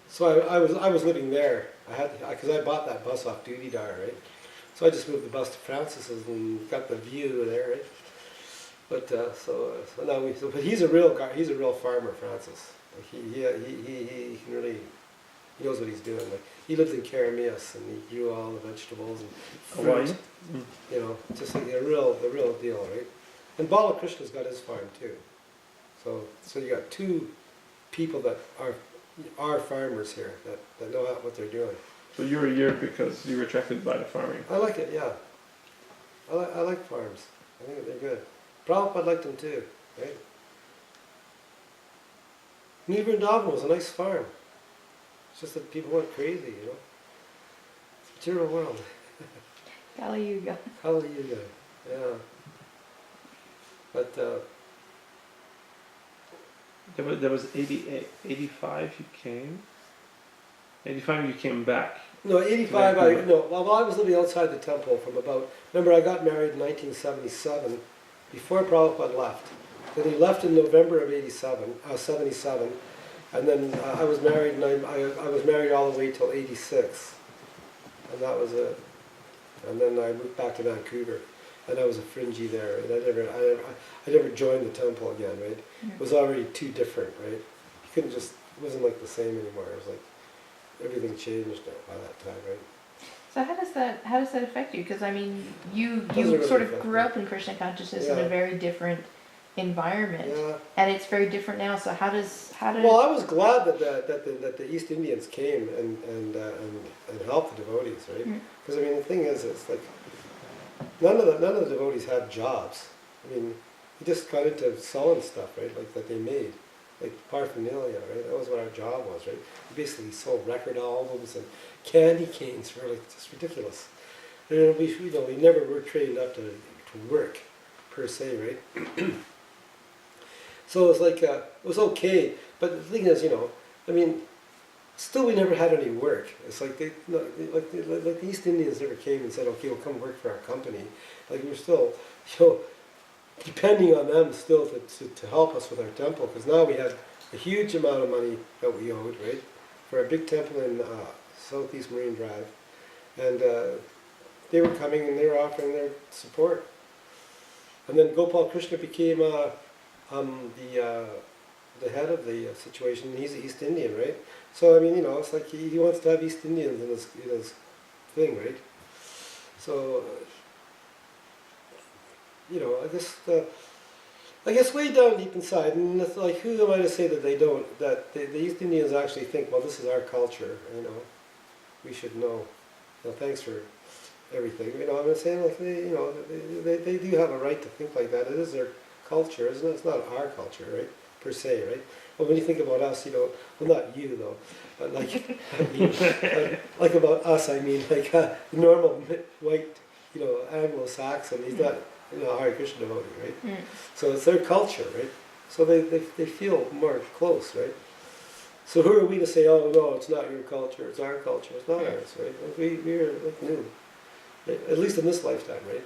so I was living there. Because I bought that bus off Duty Dar, right? So I just moved the bus to Francis's and got the view there, right? But so now but he's a real guy. He's a real farmer, Francis. Like he can really, he knows what he's doing. Like he lived in Karamias and he grew all the vegetables and Hawaii. fruit. Just like the real deal, right? And Balakrishna's got his farm too. So you got two people that are farmers here that know what they're doing. So you were here because you were attracted by the farming. I like it, yeah. I like farms. I think they're good. Prabhupada liked them too, right? New Vrindavan was a nice farm. It's just that people went crazy, It's a material world. Kali Yuga. Kali Yuga, yeah. But There was 88, 85 you came. 85 you came back. no, 85. While I was living outside the temple from about. Remember, I got married in 1977, before Prabhupada left. Then he left in November of 77, and then I was married, and I was married all the way till 86, and that was it. And then I moved back to Vancouver, and I was a fringy there, and I never joined the temple again, right? It was already too different, right? You couldn't just, it wasn't like the same anymore. It was like everything changed by that time, right? So how does that affect you? Because I mean, you Doesn't really sort of affect grew me. up in Krishna consciousness in Yeah. a very different environment, Yeah. and it's very different now. So how does Well, I was glad that the East Indians came and helped the devotees, right? Because I mean, the thing is, it's like none of the devotees had jobs. I mean, we just got into selling stuff, right? Like that they made, like paraphernalia, right? That was what our job was, right? We basically sold record albums and candy canes for like just ridiculous. And we never were trained up to work per se, right? So it's like it was okay, but the thing is, I mean, still we never had any work. It's like like the East Indians never came and said, okay, well, come work for our company. Like we're still, depending on them still to help us with our temple, because now we had a huge amount of money that we owed, right, for a big temple in Southeast Marine Drive, and they were coming and they were offering their support. And then Gopal Krishna became the head of the situation. He's an East Indian, right? So I mean, it's like he wants to have East Indians in his thing, right? So I guess way down deep inside, and it's like, who am I to say that they don't? That the East Indians actually think, well, this is our culture, we should know. Thanks for everything. I'm saying, like they do have a right to think like that. It is their culture, isn't it? It's not our culture, right? Per se, right? Well, when you think about us, well, not you though, but like, like about us, I mean, like the normal white, Anglo-Saxon. He's not, a Hare Krishna devotee, right? So it's their culture, right? So they feel more close, right? So who are we to say, oh no, it's not your culture, it's our culture, it's not ours, right? Like we're like new, right? At least in this lifetime, right?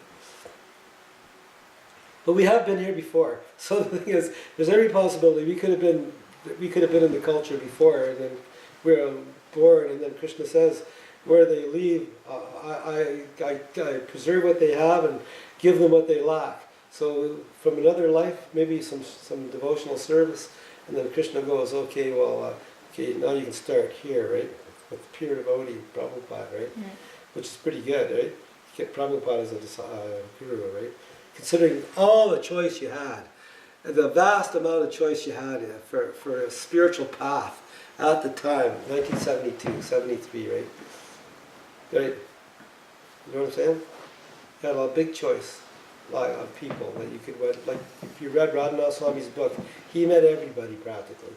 But we have been here before. So the thing is, there's every possibility we could have been in the culture before, and then we were born. And then Krishna says, where they leave, I preserve what they have and give them what they lack. So from another life, maybe some devotional service, and then Krishna goes, okay, well, okay, now you can start here, right? With pure devotee, Prabhupada, right? Mm. Which is pretty good, right? You get Prabhupada as a guru, right? Considering all the choice you had, and the vast amount of choice you had for a spiritual path at the time, 1972, 73, right? Right? You know what I'm saying? You had a big choice of people that you could, like, if you read Radha Swami's book, he met everybody practically.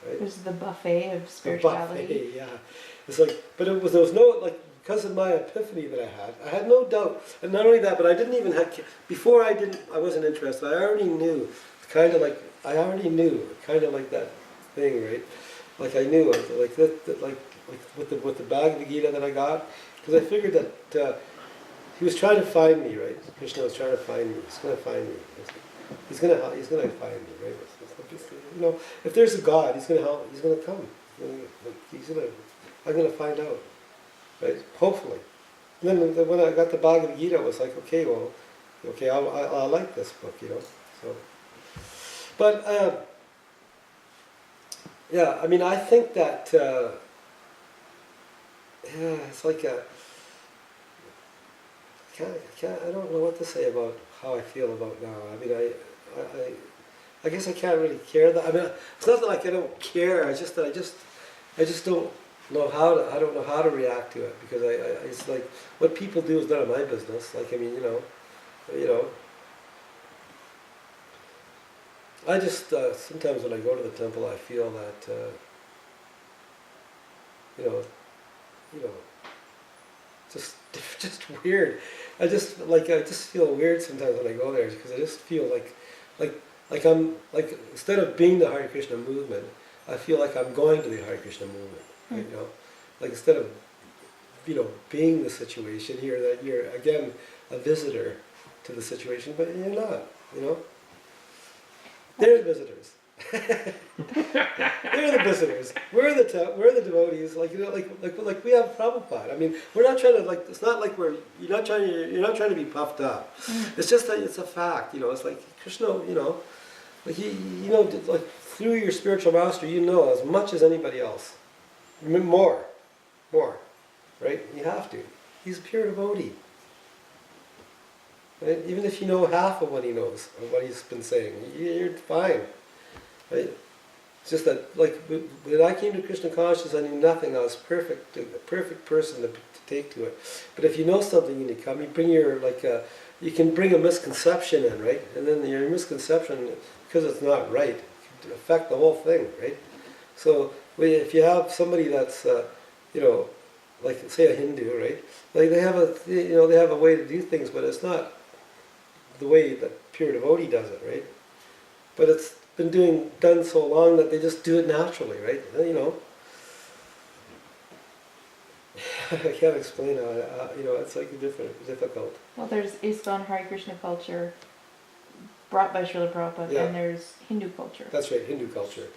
Right? There's the buffet of The spirituality. buffet, yeah. It's like, but there was no, like, because of my epiphany that I had no doubt. And not only that, but I didn't even have, before I wasn't interested. I already knew, kind of like that thing, right? Like I knew, like with the Bhagavad Gita that I got, because I figured that he was trying to find me, right? Krishna was trying to find me. He's going to find me. He's going to find me, right? You know, if there's a God, he's going to help. He's going to come. I'm going to find out, right? Hopefully. And then when I got the Bhagavad Gita, it was like, okay, well, okay, I like this book, you know. So, but yeah, I mean, I think that yeah, it's like a. I don't know what to say about how I feel about now. I mean, I guess I can't really care that. I mean, it's not like I don't care. It's just that I just don't know I don't know how to react to it, because it's like what people do is none of my business. Like, I mean, you know. I just sometimes when I go to the temple, I feel that you know, just weird. I just feel weird sometimes when I go there, because I just feel like I'm like, instead of being the Hare Krishna movement, I feel like I'm going to the Hare Krishna movement. Right, you know, like instead of being the situation here, that you're again a visitor to the situation, but you're not. You know, they're the visitors. They're the visitors. We're the devotees. Like, like we have Prabhupada. I mean, we're not trying to, like, it's not like you're not trying to be puffed up. It's just that it's a fact. You know, it's like Krishna. You know, like like through your spiritual master, you know as much as anybody else. More, right? You have to. He's a pure devotee. Right? Even if you know half of what he knows, or what he's been saying, you're fine. Right? It's just that, like, when I came to Krishna consciousness, I knew nothing. I was a perfect person to take to it. But if you know something, you come. You bring you can bring a misconception in, right? And then your misconception, because it's not right, can affect the whole thing, right? So if you have somebody that's, like say a Hindu, right? Like they have a way to do things, but it's not the way that pure devotee does it, right? But it's been done so long that they just do it naturally, right? You know, I can't explain how. It's like difficult. Well, there's ISKCON Hare Krishna culture brought by Srila Prabhupada, Yeah. and there's Hindu culture. That's right, Hindu culture.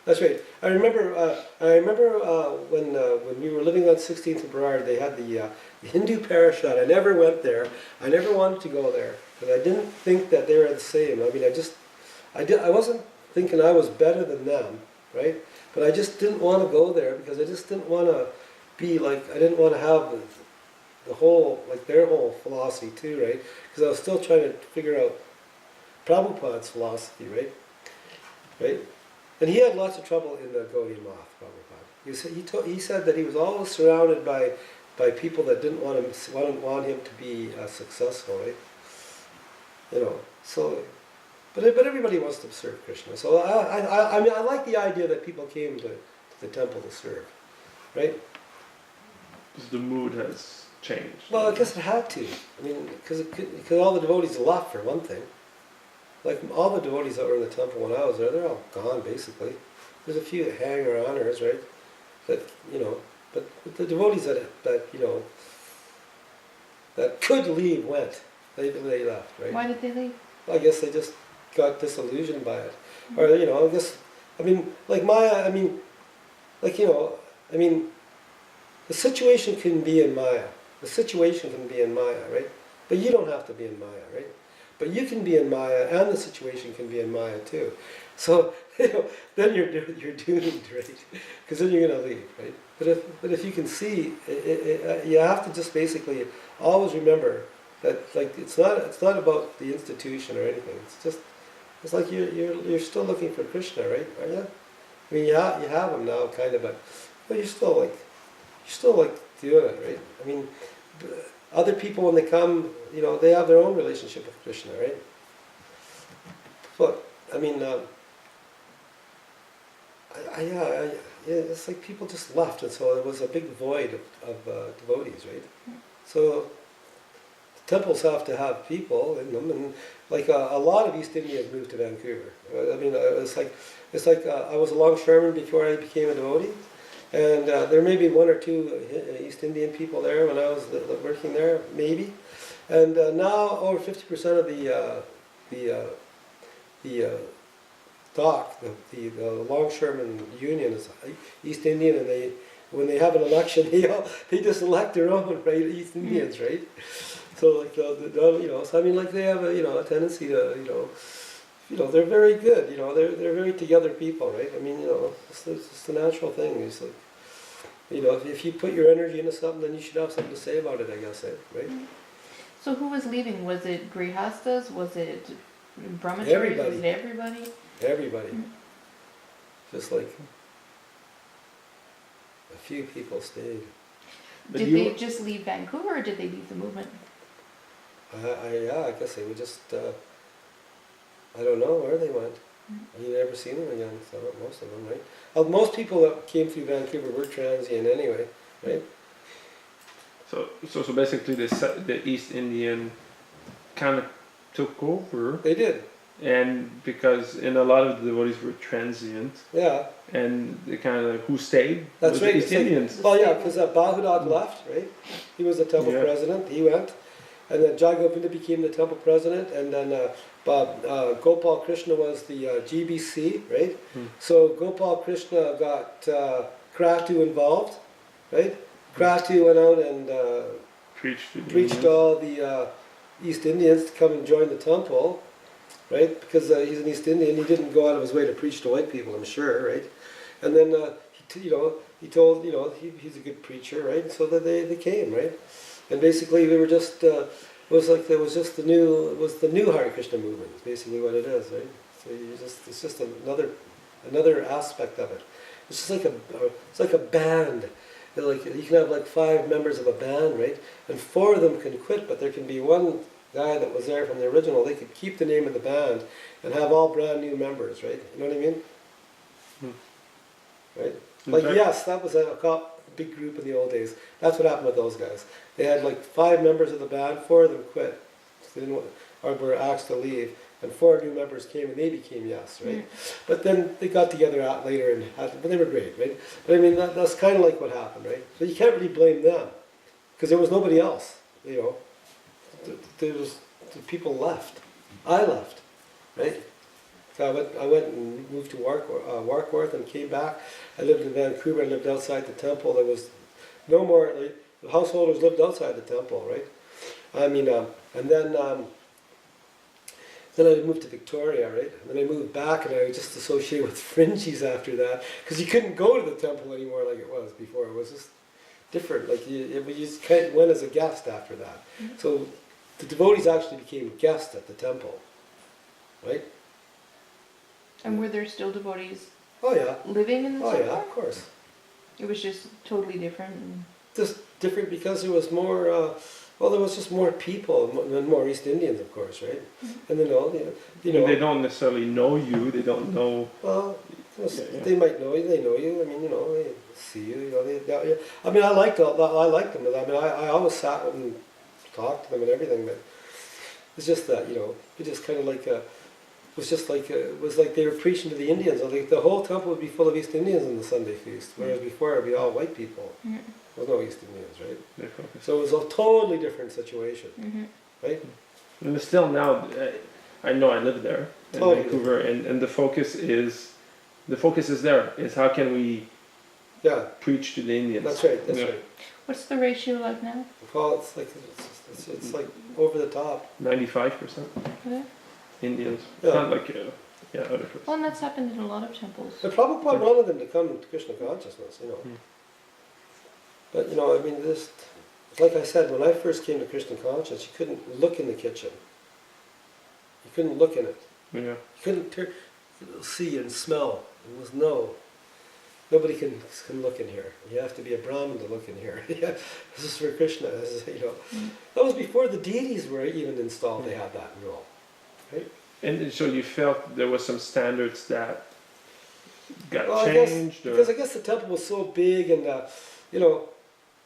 That's right. I remember when we were living on 16th and Burrard, they had the Hindu parashad. I never went there. I never wanted to go there because I didn't think that they were the same. I mean, I wasn't thinking I was better than them, right? But I just didn't want to go there because I just didn't want to be like, I didn't want to have the whole, like their whole philosophy too, right? Because I was still trying to figure out Prabhupada's philosophy, right? Right? And he had lots of trouble in the Gaudiya Math, Prabhupada. He said that he was always surrounded by people that didn't want him to be successful, right? You know, so, but everybody wants to serve Krishna. So I mean, I like the idea that people came to the temple to serve, right? Because the mood has changed. Well, I guess it had to. I mean, because all the devotees left, for one thing. Like, all the devotees that were in the temple when I was there, they're all gone, basically. There's a few hanger-oners, right? That, but the devotees that could leave went. They left, right? Why did they leave? I guess they just got disillusioned by it. Or, you know, I guess, I mean, like Maya, I mean, like, you know, I mean, the situation can be in Maya. The situation can be in Maya, right? But you don't have to be in Maya, right? But you can be in Maya, and the situation can be in Maya too. So, you know, then you're doomed, right? Because then you're going to leave, right? But if you can see, you have to just basically always remember that, like, it's not about the institution or anything. It's like you're still looking for Krishna, right? Are you? I mean, you have him now, kind of, but you're still like doing it, right? I mean, other people when they come, you know, they have their own relationship with Krishna, right? But I mean, yeah, it's like people just left, and so there was a big void of devotees, right? So the temples have to have people in them, and like a lot of East Indians moved to Vancouver. I mean, it's like I was a longshoreman before I became a devotee, and there may be one or two East Indian people there when I was working there, maybe, and now over 50% of the dock, the longshoremen union is East Indian, and when they have an election, they just elect their own, right, East Indians, right? So like you know, so I mean, like they have a tendency to they're very good, they're very together people, right? I mean, it's the natural thing. It's like, if you put your energy into something, then you should have something to say about it, I guess, right? So who was leaving? Was it Grihastas? Was it Brahmacharis? Everybody. Was it everybody? Everybody. Just like a few people stayed. Did they just leave Vancouver, or did they leave the movement? I guess they would just, I don't know where they went. You never seen them again, so most of them, right? Most people that came through Vancouver were transient anyway, right? So basically the East Indian kind of took over. They did. And because a lot of the devotees were transient. Yeah. And they kind of who stayed? That's was right. The East Indians. Well, yeah, because Bahudag left, right? He was the temple president. He went. And then Jagavinda became the temple president, and then Gopal Krishna was the GBC, right? So Gopal Krishna got Kratu involved, right? Kratu went out and preached all the East Indians to come and join the temple, right? Because he's an East Indian, he didn't go out of his way to preach to white people, I'm sure, right? And then he told he's a good preacher, right? And so that they came, right? And basically, we were just it was the new Hare Krishna movement. Is basically what it is, right? So it's just another aspect of it. It's just like a band. Like you can have like 5 members of a band, right? And 4 of them can quit, but there can be one guy that was there from the original. They could keep the name of the band and have all brand new members, right? You know what I mean? Right? Like yes, that was a big group in the old days. That's what happened with those guys. They had like 5 members of the band, 4 of them quit, so they didn't or were asked to leave, and 4 new members came, and they became yes, right? But then they got together out later, and but they were great, right? But I mean, that's kind of like what happened, right? So you can't really blame them, because there was nobody else, the people left. I left, right? So I went and moved to Warkworth and came back. I lived in Vancouver. I lived outside the temple. There was no more. The householders lived outside the temple, right? I mean, and then I moved to Victoria, right? And then I moved back, and I was just associated with fringies after that, because you couldn't go to the temple anymore like it was before. It was just different. Like you just kind of went as a guest after that. So the devotees actually became guests at the temple, right? And were there still devotees living in the temple? temple? Oh yeah, of course. It was just totally different. Just different because there was more. There was just more people and more East Indians, of course, right? And then they don't necessarily know you. They don't know. Well, they might know you. They know you. I mean, they see you. I mean, I liked them. I mean, I always sat and talked to them and everything, but it's just that it just kind of like. It was like they were preaching to the Indians. Like the whole temple would be full of East Indians in the Sunday feast, whereas before it would be all white people. There was no East Indians, right? So it was a totally different situation, right? And still now, I know I live there in Totally. Vancouver, and the focus is there. Is how can we Yeah, preach to the Indians? that's right, that's Yeah. right. What's the ratio like now? Well, it's like over the top. 95% Okay. Indians. Yeah. It's not like other places. Well, and that's happened in a lot of temples. The Prabhupada wanted them to come to Krishna consciousness, you know. Hmm. But, you know, I mean, this, like I said, when I first came to Krishna consciousness, you couldn't look in the kitchen. You couldn't look in it. Yeah. You couldn't see and smell. There was nobody can look in here. You have to be a Brahmin to look in here. Yeah, this is for Krishna, this is, you know. That was before the deities were even installed, they had that rule. Right? And so you felt there was some standards that got Well, changed, because I guess the temple was so big and, you know,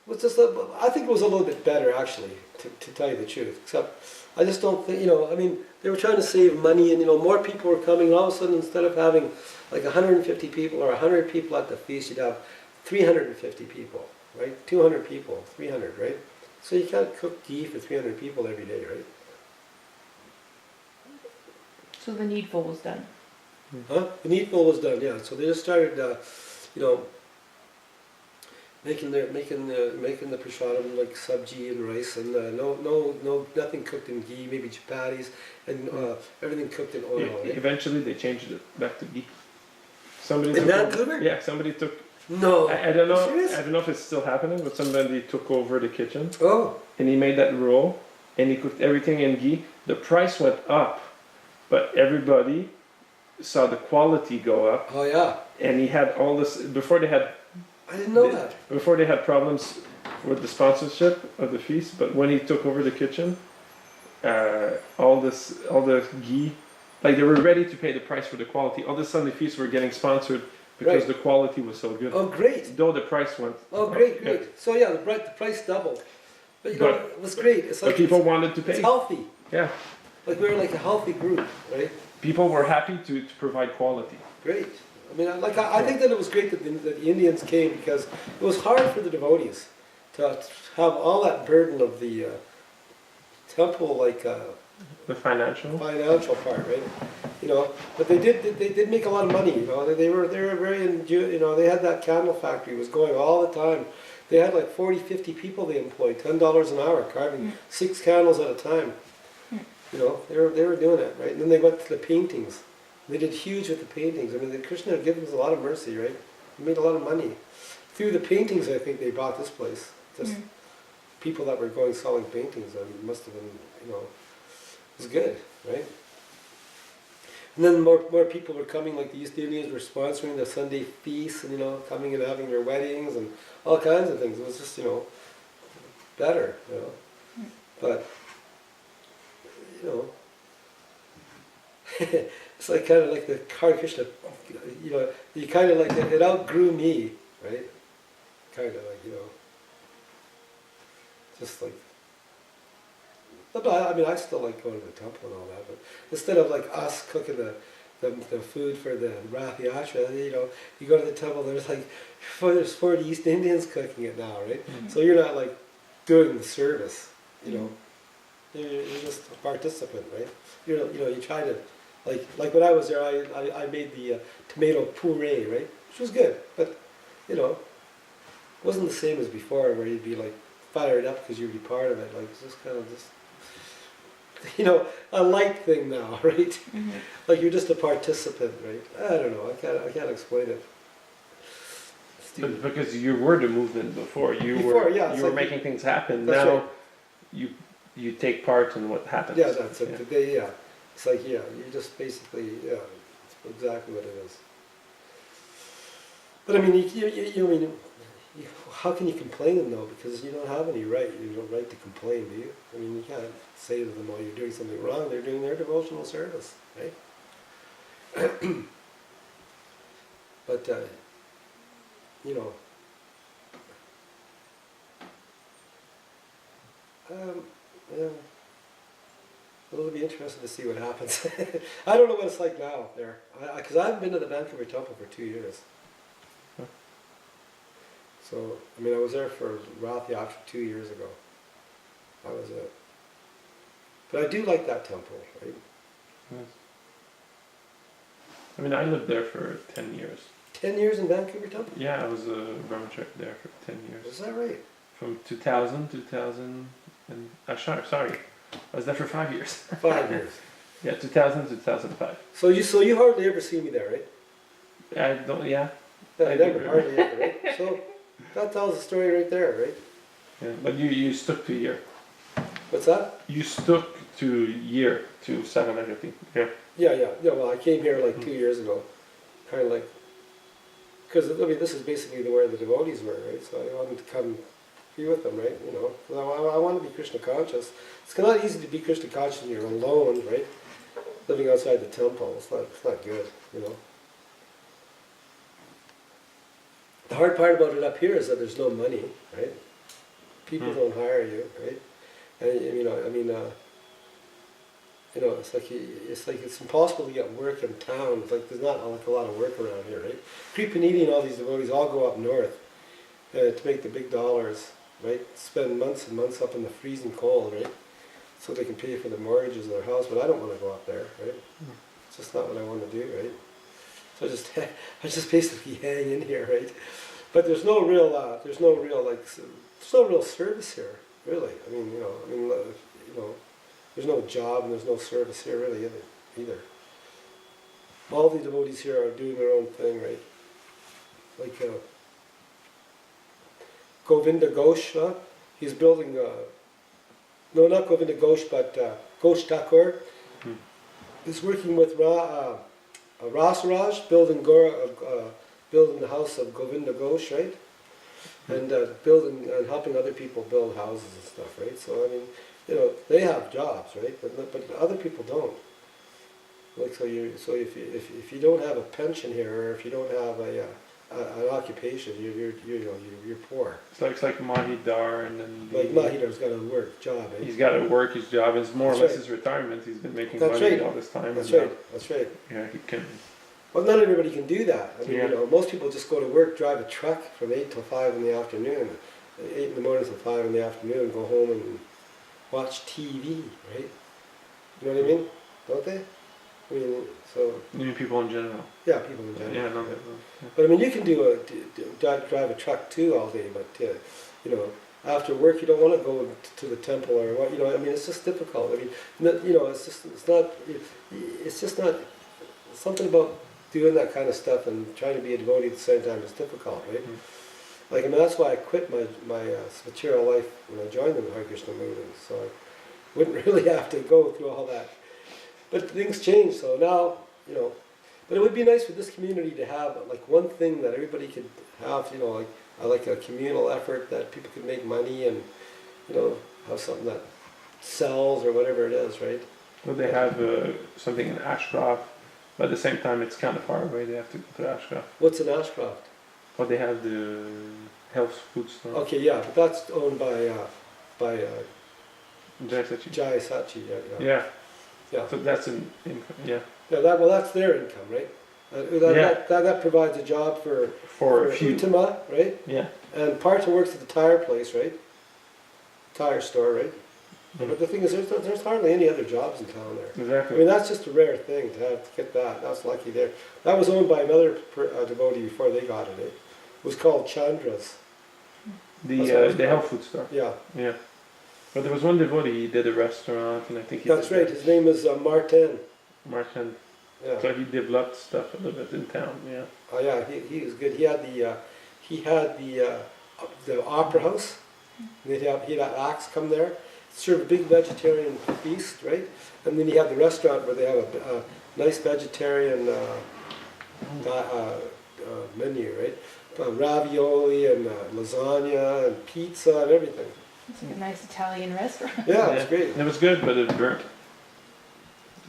was just, I think it was a little bit better actually, to tell you the truth. Except, I just don't think, you know, I mean, they were trying to save money and, you know, more people were coming. And all of a sudden, instead of having like 150 people or 100 people at the feast, you'd have 350 people, right? 200 people, 300, right? So you can't cook ghee for 300 people every day, right? So the needful was done. Huh? The needful was done, yeah. So they just started, you know, making the prasadam like sabji and rice, and nothing cooked in ghee, maybe chapatis, and everything cooked in oil. yeah, Right? eventually they changed it back to ghee. Somebody In took Vancouver? Yeah, somebody took. No. I don't know. Serious? I don't know if it's still happening, but somebody took over the kitchen Oh. and he made that rule, and he cooked everything in ghee. The price went up, but everybody saw the quality go up, Oh yeah. and he had all this before they had. I didn't know that. Before they had problems with the sponsorship of the feast, but when he took over the kitchen, all the ghee, like they were ready to pay the price for the quality. All of a sudden, the feasts were getting sponsored because Right. the quality was so good. Oh great. Though the price went. Oh great, great. So yeah, the price doubled. But you know, But- it was great. It's But like people wanted to it's pay. healthy. Yeah, Like we were like a healthy group, right? people were happy to provide quality. Great. I mean, I think that it was great that the Indians came because it was hard for the devotees to have all that burden of the temple, like The financial. financial part, right? You know, but they did make a lot of money. You know, they were very you know, they had that candle factory, it was going all the time. They had like 40, 50 people they employed, $10 an hour, carving 6 candles at a time. You know, they were doing it, right? And then they went to the paintings. They did huge with the paintings. I mean, Krishna had given us a lot of mercy, right? They made a lot of money. Through the paintings, I think they bought this place. Just people that were going selling paintings. I mean, it must have been, you know, it was good, right? And then more people were coming, like the East Indians were sponsoring the Sunday feasts and, you know, coming and having their weddings and all kinds of things. It was just, you know, better, you know. But, you know, it's like kind of like the Hare Krishna, you know, you kind of like, it outgrew me, right? Kind of like, you know, just like, but I mean, I still like going to the temple and all that, but instead of like us cooking the food for the Radha-Krishna, you know, you go to the temple, there's 40 East Indians cooking it now, right? So you're not like doing the service, you know. You're just a participant, right? You know, you try to, like when I was there, I made the tomato puree, right? Which was good, but, you know, it wasn't the same as before where you'd be like fired up because you'd be part of it. Like, it's just kind of just, you know, a light thing now, right? Like you're just a participant, right? I don't know, I can't explain it. But because you were the movement before, you Before, yeah, it's were like making things happen. That's Now right. you take part in what happens. Yeah, that's it. Yeah. It's like, yeah, you just basically, yeah, it's exactly what it is. But I mean, how can you complain though? Because you don't have any right. You don't right to complain, do you? I mean, you can't say to them, "Oh, you're doing something wrong." They're doing their devotional service, right? But you know, yeah. It'll be interesting to see what happens. I don't know what it's like now there, because I haven't been to the Vancouver Temple for 2 years. So, I mean, I was there for Rath Yatra 2 years ago. That was it. But I do like that temple, right? Yes. I mean, I lived there for 10 years. 10 years in Vancouver Temple? Yeah, I was a Brahmachari there for 10 years. Is that right? From 2000, and sorry, I was there for 5 years. 5 years. Yeah, 2000 to 2005. So you hardly ever see me there, right? I don't. Yeah. Yeah, I never, do. hardly ever, right? So that tells the story right there, right? Yeah, but you stuck to a year. What's that? You stuck to year to Saranagati. Yeah. Yeah. Well, I came here like 2 years ago, kind of like, because I mean, this is basically where the devotees were, right? So I wanted to come be with them, right? You know, 'cause I want to be Krishna conscious. It's not easy to be Krishna conscious when you're alone, right? Living outside the temple, it's not good, you know. The hard part about it up here is that there's no money, right? People don't hire you, right? And you know, I mean, you know, it's like it's impossible to get work in town. It's like there's not like a lot of work around here, right? Kripanidi and all these devotees all go up north to make the big dollars, right? Spend months and months up in the freezing cold, right? So they can pay for the mortgages of their house. But I don't want to go up there, right? It's just not what I want to do, right? So I just basically hang in here, right? But there's no real service here, really. I mean, you know, there's no job and there's no service here really either. All the devotees here are doing their own thing, right? Like Govinda Ghosh, he's building. No, not Govinda Ghosh, but Ghosh Thakur. He's working with Rasaraj, building the house of Govinda Ghosh, right? And building and helping other people build houses and stuff, right? So I mean, you know, they have jobs, right? But other people don't. Like so if you don't have a pension here, or if you don't have an occupation, you're poor. It's like Mahidar, and then Like Mahidar's got a job, eh? he's got to work his job. It's more or That's less right. his retirement. He's been making That's money right. all this time. That's and right. That's right. Yeah, he can. Well, not everybody can do that. I mean, Yeah. you know, most people just go to work, drive a truck from 8 till 5 in the afternoon, 8 in the morning till 5 in the afternoon, go home and watch TV, right? You know what I mean? Don't they? I mean, so You mean people in general? yeah, people in general. Yeah, no, yeah. yeah. But I mean, you can drive a truck too all day, but you know, after work you don't want to go to the temple or what. You know, I mean, it's just difficult. I mean, you know, it's just not something about doing that kind of stuff and trying to be a devotee at the same time is difficult, right? Like, I mean, that's why I quit my material life when I joined the Hare Krishna movement, so I wouldn't really have to go through all that. But things change, so now, you know, but it would be nice for this community to have like one thing that everybody could have, you know, like a communal effort that people could make money and, you know, have something that sells or whatever it is, right? Well, they have something in Ashcroft, but at the same time it's kind of far away. They have to go to Ashcroft. What's in Ashcroft? Well, they have the health food store. Okay, yeah, but that's owned by Jai Sachi. Jai Sachi, Yeah. Yeah. So that's an income. Yeah. Yeah, that's their income, right? That provides a job for For a few. Utama, right? Yeah. And Partha works at the tire place, right? Tire store, right? But the thing is, there's hardly any other jobs in town there. I Exactly. mean, that's just a rare thing to get that. That's lucky there. That was owned by another devotee before they got it. It was called Chandra's. The health food store. Yeah, Yeah. But there was one devotee. He did a restaurant, and I think he. that's did right. His name is Martin. Martin. Yeah. So he developed stuff a little bit in town. Yeah. Oh yeah, he was good. He had the opera house. He'd have acts come there, serve a big vegetarian feast, right? And then he had the restaurant where they have a nice vegetarian menu, right? Ravioli and lasagna and pizza and everything. It's like a nice Italian restaurant. Yeah, it was great. It was good, but it burnt.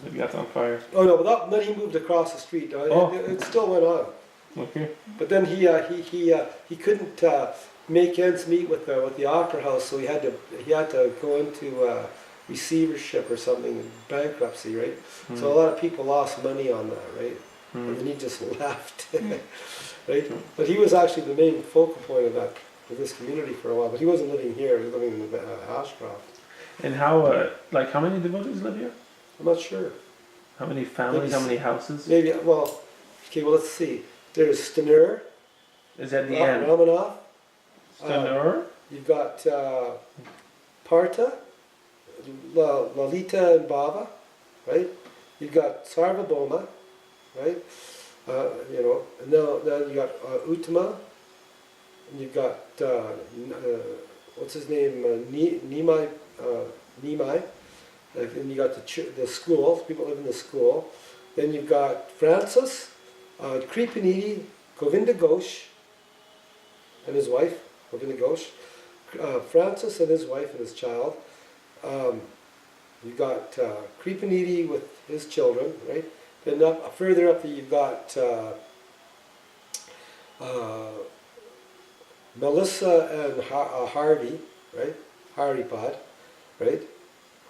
It got on fire. Oh no, but then he moved across the street. It still went on. Okay. But then he couldn't make ends meet with the opera house, so he had to go into receivership or something, bankruptcy, right? So a lot of people lost money on that, right? And then he just left, right? But he was actually the main focal point of this community for a while. But he wasn't living here; he was living in Ashcroft. And how many devotees live here? I'm not sure. How many families? How many houses? Maybe, well, okay, well, let's see. There's Stenur, Is at the end? Ramanov. Stanur? You've got Partha, Lalita and Baba, right? You've got Sarvabhauma, right? You know, and now you got Uttama, and you've got what's his name, Nimai, and you got the school. People live in the school. Then you've got Francis, Kripanidi, Govinda Ghosh, and his wife, Govinda Ghosh. Francis and his wife and his child. You've got Kripanidi with his children, right? Then further up, you've got Melissa and Harvey, right? Haripad, right?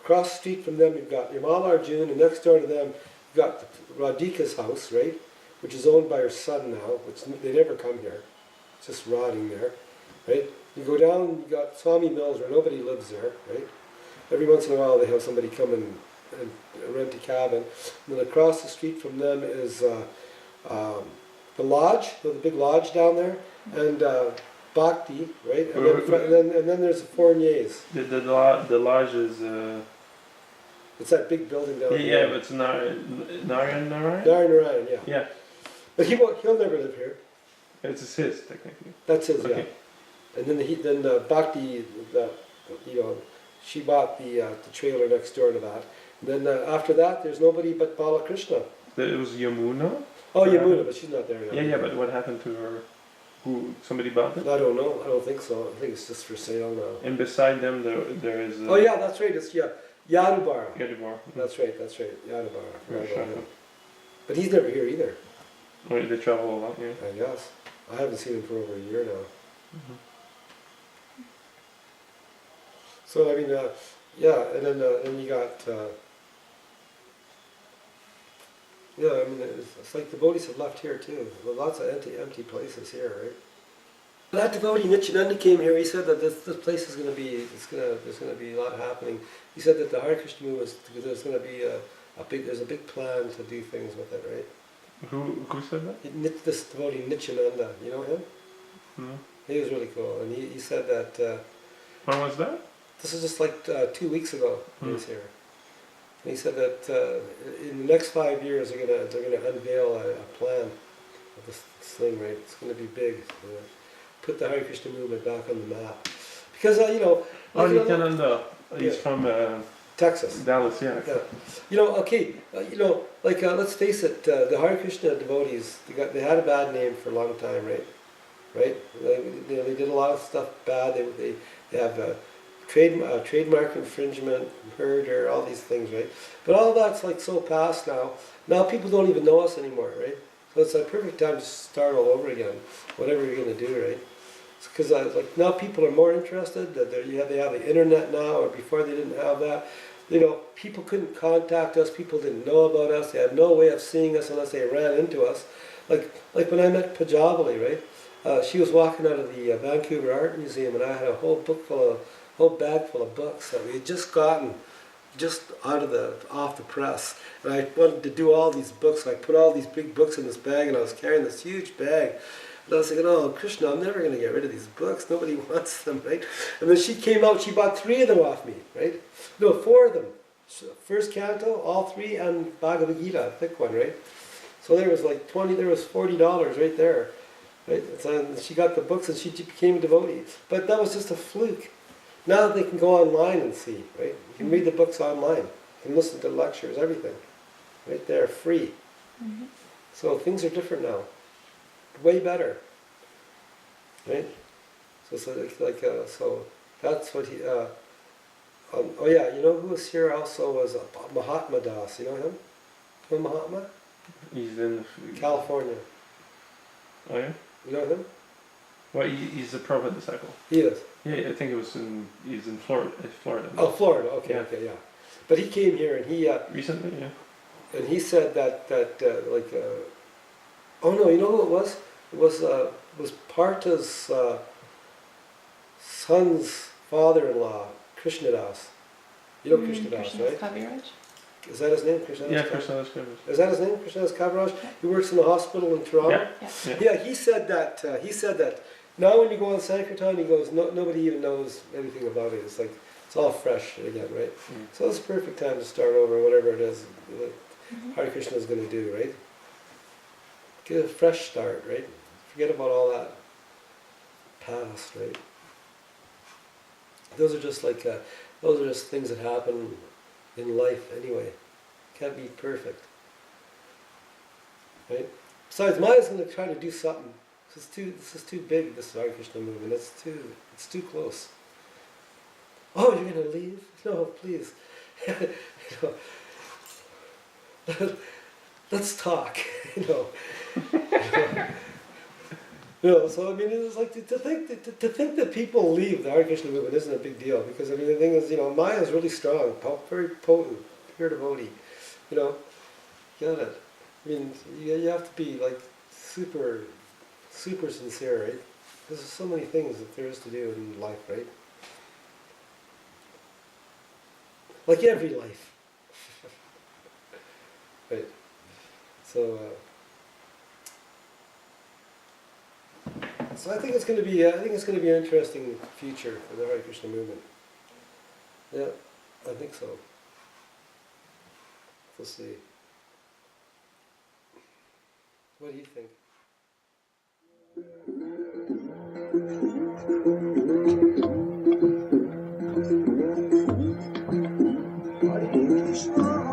Across the street from them, you've got Yamal Arjun, and next door to them, you've got Radhika's house, right? Which is owned by her son now, which they never come here. It's just rotting there, right? You go down, you got Swami Mills where nobody lives there, right? Every once in a while they have somebody come and rent a cabin. And then across the street from them is the lodge, the big lodge down there, and Bhakti, right? And then there's the Fourniers. The lodge is. It's that big building down there. Yeah, but it's Narayan. Narayan, yeah. Yeah. But he'll never live here. It's his technically. That's his, Okay. yeah. And then Bhakti, she bought the trailer next door to that. And then after that, there's nobody but Balakrishna. It was Yamuna. Oh, Yamuna, but she's not there now. Yeah, but what happened to her? Who? Somebody bought it? I don't know. I don't think so. I think it's just for sale now. And beside them, there is. Oh yeah, that's right. It's Yadubara. Yadubara. That's right. Yadubara. Very sure. But he's never here either. Oh, they travel a lot, yeah. I guess. I haven't seen him for over a year now. Mm-hmm. So I mean, yeah, and then you got. Yeah, I mean, it's like the devotees have left here too. There are lots of empty places here, right? That devotee Nityananda came here. He said that this place is going to be, there's going to be a lot happening. He said that the Hare Krishna movement, there's going to be there's a big plan to do things with it, right? Who said that? This devotee Nityananda, you know him? No. He was really cool, and he said that. When was that? This is just like 2 weeks ago. He was here. And he said that in the next 5 years they're gonna unveil a plan of this thing, right? It's gonna be big. Put the Hare Krishna movement back on the map. Because Oh, Nityananda. He's from Texas. Dallas, yeah. Let's face it, the Hare Krishna devotees, they had a bad name for a long time, right? Right? They did a lot of stuff bad. They have trademark infringement, murder, all these things, right? But all that's like so past now. Now people don't even know us anymore, right? So it's a perfect time to start all over again, whatever you're going to do, right? Because now people are more interested. That they have the internet now, or before they didn't have that. People couldn't contact us. People didn't know about us. They had no way of seeing us unless they ran into us. Like when I met Pajavali, right? She was walking out of the Vancouver Art Museum, and I had a whole bag full of books that we had just gotten off the press. And I wanted to do all these books, so I put all these big books in this bag, and I was carrying this huge bag. And I was thinking, oh, Krishna, I'm never going to get rid of these books. Nobody wants them, right? And then she came out, she bought 3 of them off me, right? No, 4 of them. First canto, all 3, and Bhagavad Gita, a thick one, right? So there was like $40 right there. Right? So she got the books and she became a devotee. But that was just a fluke. Now they can go online and see, right? You can read the books online. You can listen to lectures, everything. Right there, free. Mm-hmm. So things are different now. Way better. Right? So that's what he... oh yeah, you know who was here also was Mahatma Das. You know him? You know Mahatma? He's in California. Oh yeah? You know him? Well, he's a Prabhupada disciple. He is. Yeah, I think he's in Florida. Oh, Florida. Okay, yeah. Okay, yeah. But he came here and he recently, yeah. And he said that oh no, you know who it was? It was Partha's son's father-in-law, Krishnadas. You know Krishnadas, right? Is that his name? Krishna? Yeah, Krishna Das Kaviraj. Is that his name? Krishna Das Kaviraj? He works in the hospital in Toronto. Yeah. Yeah. Yeah, he said that. Now when you go on Sankirtan, he goes, nobody even knows anything about it. It's like it's all fresh again, right? So it's a perfect time to start over, whatever it is that Hare Krishna is going to do, right? Get a fresh start, right? Forget about all that past, right? Those are just things that happen in life anyway. Can't be perfect, right? Besides, Maya's going to try to do something. This is too big. This Hare Krishna movement. It's too close. Oh, you're going to leave? No, please. Let's talk. So I mean, it's like to think that people leave the Hare Krishna movement isn't a big deal, because I mean the thing is, Maya is really strong, very potent, pure devotee. Get it. I mean, you have to be like super sincere, right? Because there's so many things that there is to do in life, right? Like every life. Right. So I think it's going to be an interesting future for the Hare Krishna movement. Yeah, I think so. We'll see. What do you think? Hare Krishna.